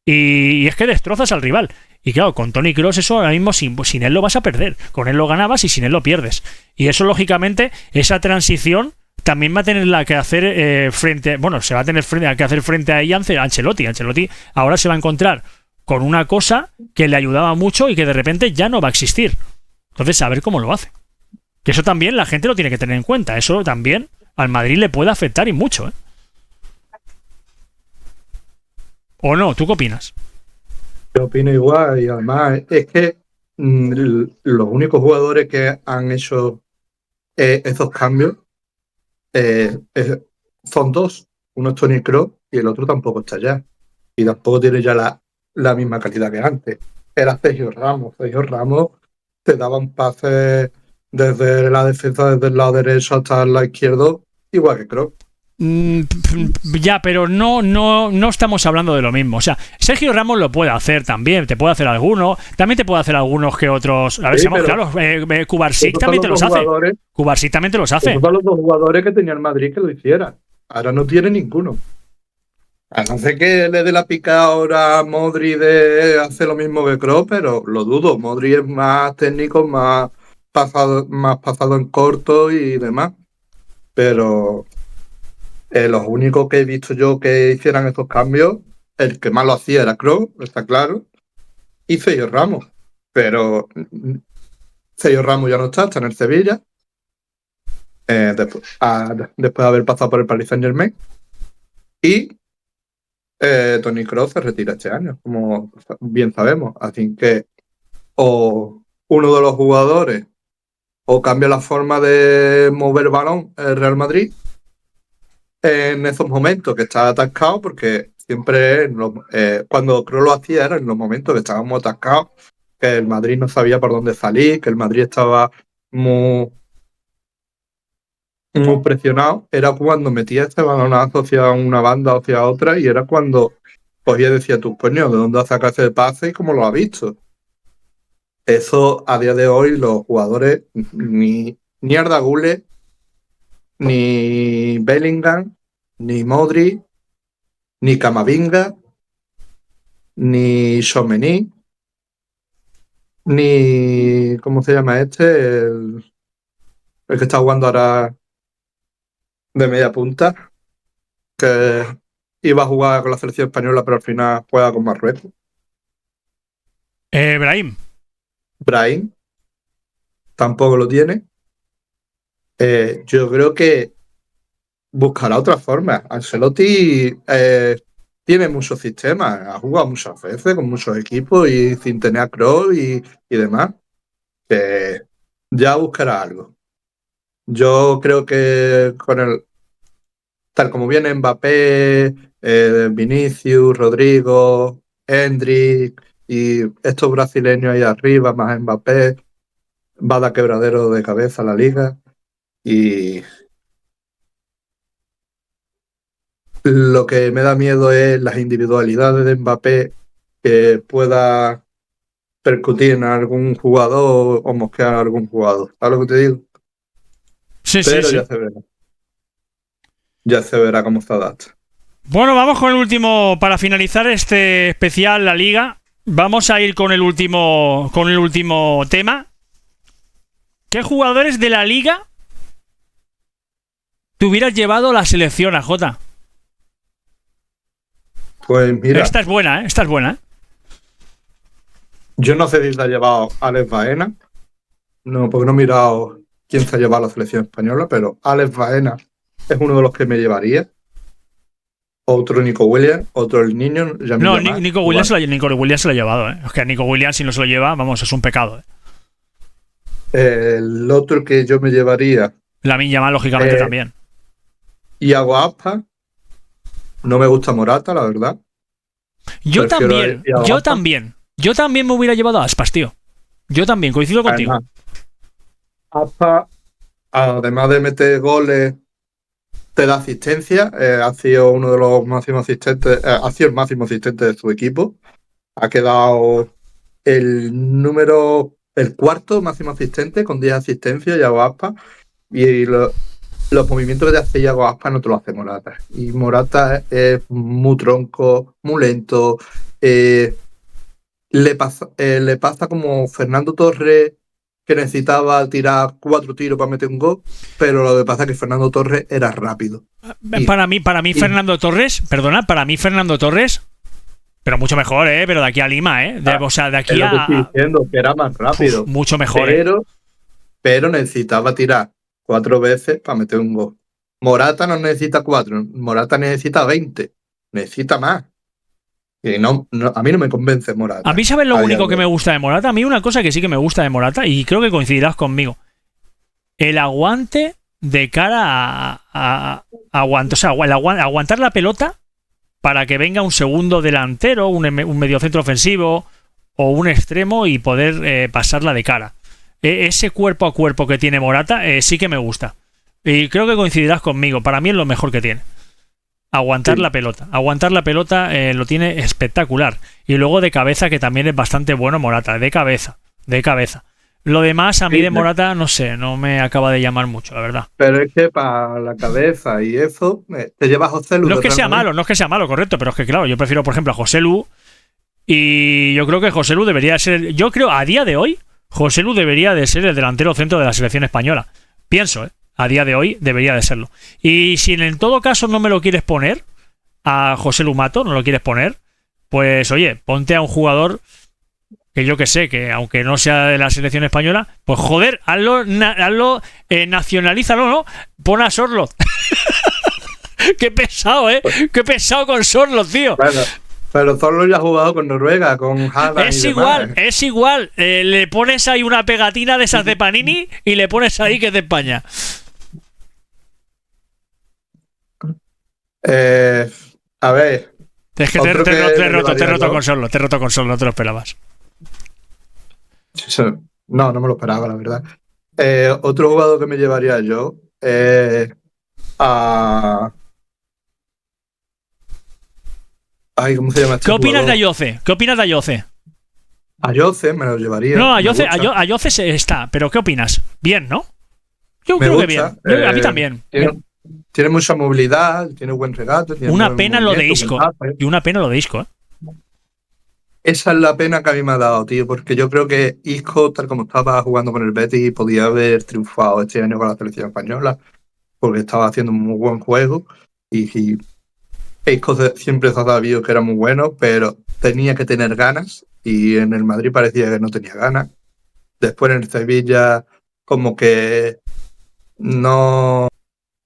y es que destrozas al rival. Y claro, con Toni Kroos eso ahora mismo sin él lo vas a perder. Con él lo ganabas y sin él lo pierdes. Y eso, lógicamente, esa transición también va a tener que hacer se va a tener que hacer frente a ella Ancelotti. Ancelotti ahora se va a encontrar con una cosa que le ayudaba mucho y que de repente ya no va a existir. Entonces, a ver cómo lo hace. Que eso también la gente lo tiene que tener en cuenta. Eso también al Madrid le puede afectar y mucho, ¿O no? ¿Tú qué opinas? Yo opino igual, y además es que los únicos jugadores que han hecho esos cambios son dos. Uno es Toni Kroos y el otro tampoco está ya. Y tampoco tiene ya la misma calidad que antes. Era Sergio Ramos. Sergio Ramos te daban pases desde la defensa, desde el lado derecho hasta el lado izquierdo, igual que Kroos. Ya, pero no estamos hablando de lo mismo. O sea, Sergio Ramos lo puede hacer también, te puede hacer alguno, también te puede hacer algunos que otros. A ver, seamos claros, Kubarsic también te los hace. Kubarsic también te los hace. Son los dos jugadores que tenía el Madrid que lo hicieran. Ahora no tiene ninguno. A no ser que le dé la pica ahora a Modric de hacer lo mismo que Kroos, pero lo dudo. Modric es más técnico, más pasado en corto y demás. Pero los únicos que he visto yo que hicieran estos cambios, el que más lo hacía era Kroos, está claro. y Sergio Ramos. Pero Sergio Ramos ya no está en el Sevilla. Después de haber pasado por el Paris Saint-Germain. Y Toni Kroos se retira este año, como bien sabemos. Así que o uno de los jugadores o cambia la forma de mover el balón el Real Madrid en esos momentos que está atascado, porque siempre cuando Kroos lo hacía era en los momentos que estábamos atascados, que el Madrid no sabía por dónde salir, que el Madrid estaba muy presionado, era cuando metía este balonazo hacia una banda o hacia otra, y era cuando cogía y decía tú, coño, ¿de dónde ha sacado ese pase y cómo lo ha visto? Eso a día de hoy los jugadores, ni Arda Güler, ni Bellingham, ni Modric, ni Camavinga, ni Tchouaméni, ni ¿cómo se llama este? El que está jugando ahora de media punta, que iba a jugar con la selección española pero al final juega con Marruecos. Brahim tampoco lo tiene. Yo creo que buscará otra forma. Ancelotti tiene muchos sistemas, ha jugado muchas veces con muchos equipos y sin tener a Kroos y demás. Ya buscará algo. Yo creo que tal como viene Mbappé, Vinicius, Rodrigo, Endrick y estos brasileños ahí arriba, más Mbappé, va a dar quebradero de cabeza a la liga. Y lo que me da miedo es las individualidades de Mbappé, que pueda percutir en algún jugador o mosquear a algún jugador. ¿Sabes lo que te digo? Sí, pero sí. Ya se verá. Ya se verá cómo se adapta. Bueno, vamos con el último. Para finalizar este especial La Liga, vamos a ir con el último tema. ¿Qué jugadores de la Liga te hubieras llevado a la selección, AJ? Pues mira. Esta es buena, ¿eh? Yo no sé si se ha llevado Alex Baena. No, porque no he mirado quién se ha llevado a la selección española, pero Alex Baena es uno de los que me llevaría. Otro Nico Williams, otro el niño. No, Nico Williams se lo ha llevado, ¿eh? Es que a Nico Williams, si no se lo lleva, vamos, es un pecado, ¿eh? El otro que yo me llevaría. Lamine Yamal, lógicamente, también. Iago Aspas. No me gusta Morata, la verdad. Yo también me hubiera llevado a Aspas, tío. Yo también, coincido contigo. Aspas, además de meter goles, te da asistencia. Ha sido uno de los máximos asistentes. Ha sido el máximo asistente de su equipo. Ha quedado el cuarto máximo asistente con 10 asistencias, Iago Aspas. Y los movimientos que te hace Iago Aspas no te lo hace Morata. Y Morata es muy tronco, muy lento. Le pasa como Fernando Torres, que necesitaba tirar 4 tiros para meter un gol, pero lo que pasa es que Fernando Torres era rápido. Para mí Fernando Torres, pero mucho mejor, pero de aquí a Lima, o sea, de aquí a... Estoy diciendo que era más rápido. Mucho mejor, pero necesitaba tirar 4 veces para meter un gol. Morata no necesita 4, Morata necesita 20, necesita más. Y a mí no me convence Morata. A mí, ¿sabes lo único que me gusta de Morata? A mí una cosa que sí que me gusta de Morata, y creo que coincidirás conmigo, el aguante de cara a aguantar la pelota para que venga un segundo delantero, un mediocentro ofensivo o un extremo y poder pasarla de cara. Ese cuerpo a cuerpo que tiene Morata sí que me gusta. Y creo que coincidirás conmigo. Para mí es lo mejor que tiene. Aguantar la pelota lo tiene espectacular. Y luego de cabeza, que también es bastante bueno Morata. De cabeza. Lo demás a mí de Morata, no sé, no me acaba de llamar mucho, la verdad. Pero es que para la cabeza y eso, te lleva a José Lu. No es que sea malo, correcto, pero es que claro, yo prefiero, por ejemplo, a José Lu. Y yo creo que José Lu debería ser... Yo creo, a día de hoy, José Lu debería de ser el delantero centro de la selección española. Pienso, a día de hoy debería de serlo. Y si en todo caso no me lo quieres poner, a José Lu Mato, no lo quieres poner, pues oye, ponte a un jugador que yo que sé, que aunque no sea de la selección española, pues joder, hazlo nacionalízalo, ¿no? Pon a Sorloth. Qué pesado, ¿eh? Qué pesado con Sorloth, tío. Bueno, pero Zorlo ya ha jugado con Noruega, con Haaland Es y igual, demás. es igual. Le pones ahí una pegatina de esas de Panini y le pones ahí que es de España. A ver, Es que otro te que he me llevaría roto yo. con Sorloth, no te lo esperabas. No, no me lo esperaba, la verdad. Otro jugador que me llevaría yo a... Ay, ¿cómo se llama este ¿Qué opinas de jugador? Ayoce? ¿Qué opinas de Ayoce? A Jose me lo llevaría. No, Me gusta. Ayoce está, pero ¿qué opinas? Bien, ¿no? Yo Me creo que gusta. bien. A mí también. Tiene mucha movilidad, tiene buen regate, tiene Una buen pena lo de movimiento, Isco. buen pase. Y una pena lo de Isco, ¿eh? Esa es la pena que a mí me ha dado, tío, porque yo creo que Isco, tal como estaba jugando con el Betis, podía haber triunfado este año con la selección española, porque estaba haciendo un muy buen juego y Isco siempre se ha sabido que era muy bueno, pero tenía que tener ganas y en el Madrid parecía que no tenía ganas. Después en el Sevilla como que no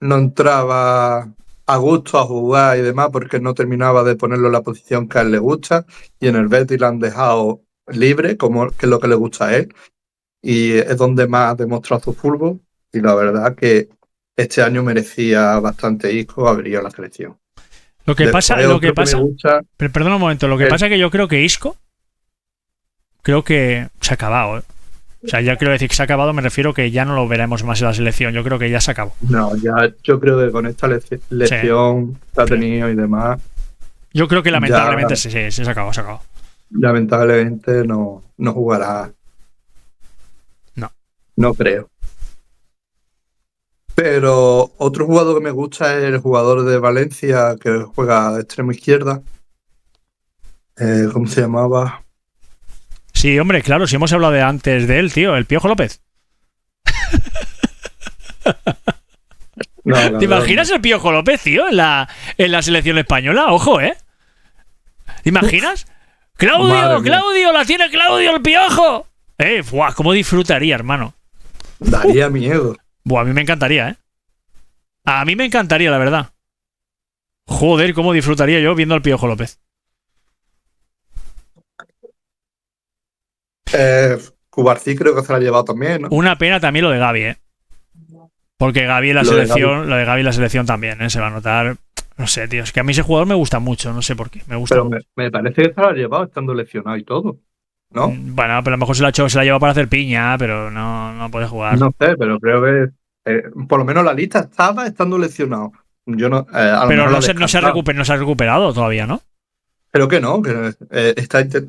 entraba a gusto a jugar y demás porque no terminaba de ponerlo en la posición que a él le gusta, y en el Betis lo han dejado libre, como que es lo que le gusta a él, y es donde más ha demostrado su fútbol, y la verdad que este año merecía bastante Isco haber ido a la selección. Lo que Después, otro que me gusta, perdona un momento, lo que pasa es que yo creo que Isco, creo que se ha acabado, ¿eh? O sea, ya quiero decir que se ha acabado, me refiero que ya no lo veremos más en la selección. Yo creo que ya se acabó. no, ya yo creo que con esta lesión que ha tenido y demás, yo creo que lamentablemente ya, se acabó, se acabó. lamentablemente no jugará. No. No creo. Pero otro jugador que me gusta es el jugador de Valencia que juega de extremo izquierda. ¿Cómo se llamaba? Sí, hombre, claro, si hemos hablado de antes de él, tío, el Piojo López. No, ¿Te imaginas el Piojo López, tío, en la selección española? Ojo, ¿eh? ¿Te imaginas? ¡Claudio! ¡La tiene Claudio el Piojo! Buah, cómo disfrutaría, hermano. Daría miedo. Buah, a mí me encantaría, ¿eh? A mí me encantaría, la verdad. Joder, cómo disfrutaría yo viendo al Piojo López. Cubarsí creo que se la ha llevado también, ¿no? Una pena también lo de Gavi, ¿eh? Porque Gavi en la selección, lo de Gavi en la selección también, ¿eh? Se va a notar. No sé, tío, es que a mí ese jugador me gusta mucho, no sé por qué. Me gusta. Pero me parece que se la ha llevado estando lesionado y todo, ¿no? Bueno, pero a lo mejor se la ha llevado para hacer piña, pero no puede jugar. No sé, pero creo que por lo menos la lista estaba estando lesionado. Yo no, a lo Pero mejor no se ha recuperado todavía, ¿no? Creo que no, que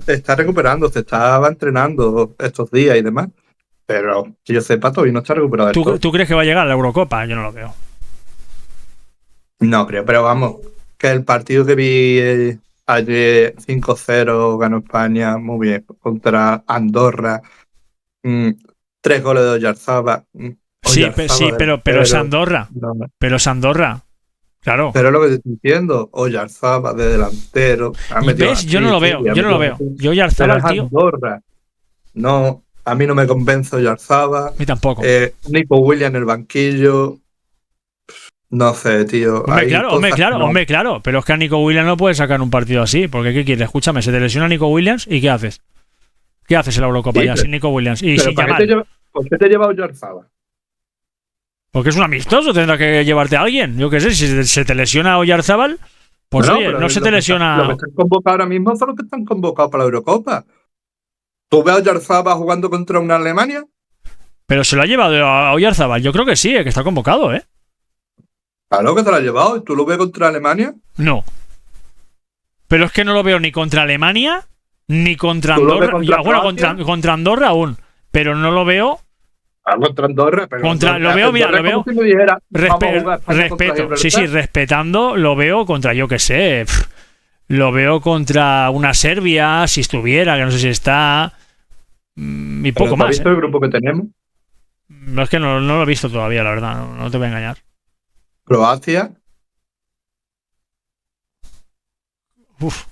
está recuperándose, estaba entrenando estos días y demás. Pero que yo sepa, todavía no está recuperado del todo. ¿Tú crees que va a llegar a la Eurocopa? Yo no lo veo. No creo, pero vamos, que el partido que vi ayer 5-0 ganó España muy bien contra Andorra. 3 goles de Oyarzabal. Sí, pero es Andorra. No, Pero es Andorra. Claro. pero es lo que te estoy diciendo, Oyarzabal de delantero. ¿Ves? Yo no lo veo. Yo Oyarzabal, tío. Andorra. No, a mí no me convence Oyarzabal. A mí tampoco. Nico Williams en el banquillo. No sé, tío. Hombre, claro. Pero es que a Nico Williams no puedes sacar un partido así. Porque ¿qué quieres? Escúchame, se te lesiona Nico Williams y ¿qué haces? ¿Qué haces en la Eurocopa ya sin Nico Williams? Y sin Yamal. ¿Por qué te lleva Oyarzabal? Porque es un amistoso, tendrá que llevarte a alguien. Yo qué sé, si se te lesiona Oyarzabal, pues oye, no se te lesiona. Los que están convocados ahora mismo son los que están convocados para la Eurocopa. ¿Tú ves a Oyarzabal jugando contra una Alemania? Pero se lo ha llevado a Oyarzabal. Yo creo que sí, que está convocado, ¿eh? Claro que te lo ha llevado. ¿Tú lo ves contra Alemania? No. Pero es que no lo veo ni contra Alemania ni contra Andorra. Contra Andorra aún. Pero no lo veo. Contra Andorra, pero lo veo, mira, lo veo. Si me dijera, Respeto, sí, respetando, lo veo contra, yo que sé. Lo veo contra una Serbia, si estuviera, que no sé si está. Y poco más. ¿Has visto el grupo que tenemos? No, es que no lo he visto todavía, la verdad, no te voy a engañar. Croacia. Uf.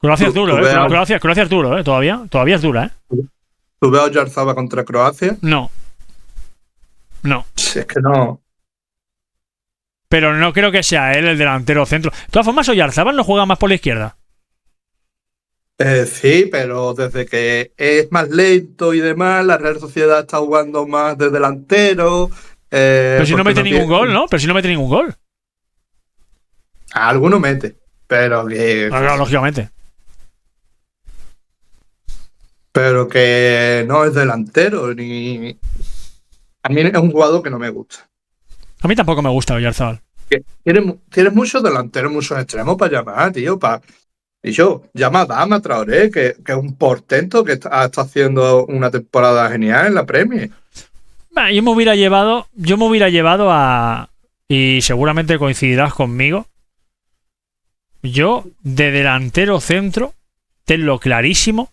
Croacia es duro, veas- Croacia es duro, todavía es dura, ¿Tú ves a Oyarzabal contra Croacia? No. Si es que no. Pero no creo que sea él el delantero centro. De todas formas, Oyarzabal no juega más por la izquierda. Sí, pero desde que es más lento y demás, la Real Sociedad está jugando más de delantero. Pero si no porque mete ningún tiene- gol, ¿no? Pero si no mete ningún gol. Alguno mete, pero Claro, lógicamente. no es delantero. Ni. A mí es un jugador que no me gusta. A mí tampoco me gusta Oyarzabal. Tienes muchos delanteros, muchos extremos para llamar, tío. Y yo, llama a Adama Traoré, que es un portento que está haciendo una temporada genial en la Premier. Bah, yo me hubiera llevado a... Y seguramente coincidirás conmigo. Yo, de delantero centro, tenlo clarísimo,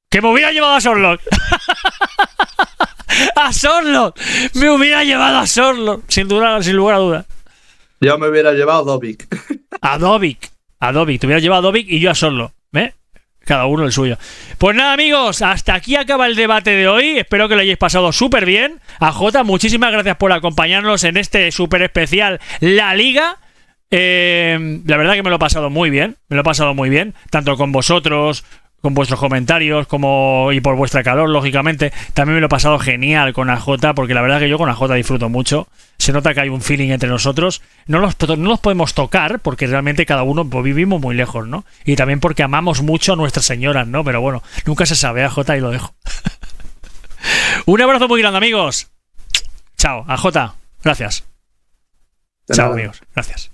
que me hubiera llevado a Sorloth. ¡A Sorloth! Me hubiera llevado a Sorloth, sin lugar a dudas. Yo me hubiera llevado a Dobic. A Dobic. Te hubiera llevado a Dobic y yo a Sorloth. Cada uno el suyo. Pues nada, amigos, hasta aquí acaba el debate de hoy. Espero que lo hayáis pasado súper bien. A Jota, muchísimas gracias por acompañarnos en este súper especial La Liga. La verdad que me lo he pasado muy bien. Tanto con vosotros, con vuestros comentarios, y por vuestra calor, lógicamente. También me lo he pasado genial con AJ, porque la verdad que yo con AJ disfruto mucho. Se nota que hay un feeling entre nosotros. No los podemos tocar, porque realmente cada uno vivimos muy lejos, ¿no? Y también porque amamos mucho a nuestras señoras, ¿no? Pero bueno, nunca se sabe, AJ, y lo dejo. Un abrazo muy grande, amigos. Chao, AJ. Gracias. Chao, amigos. Gracias.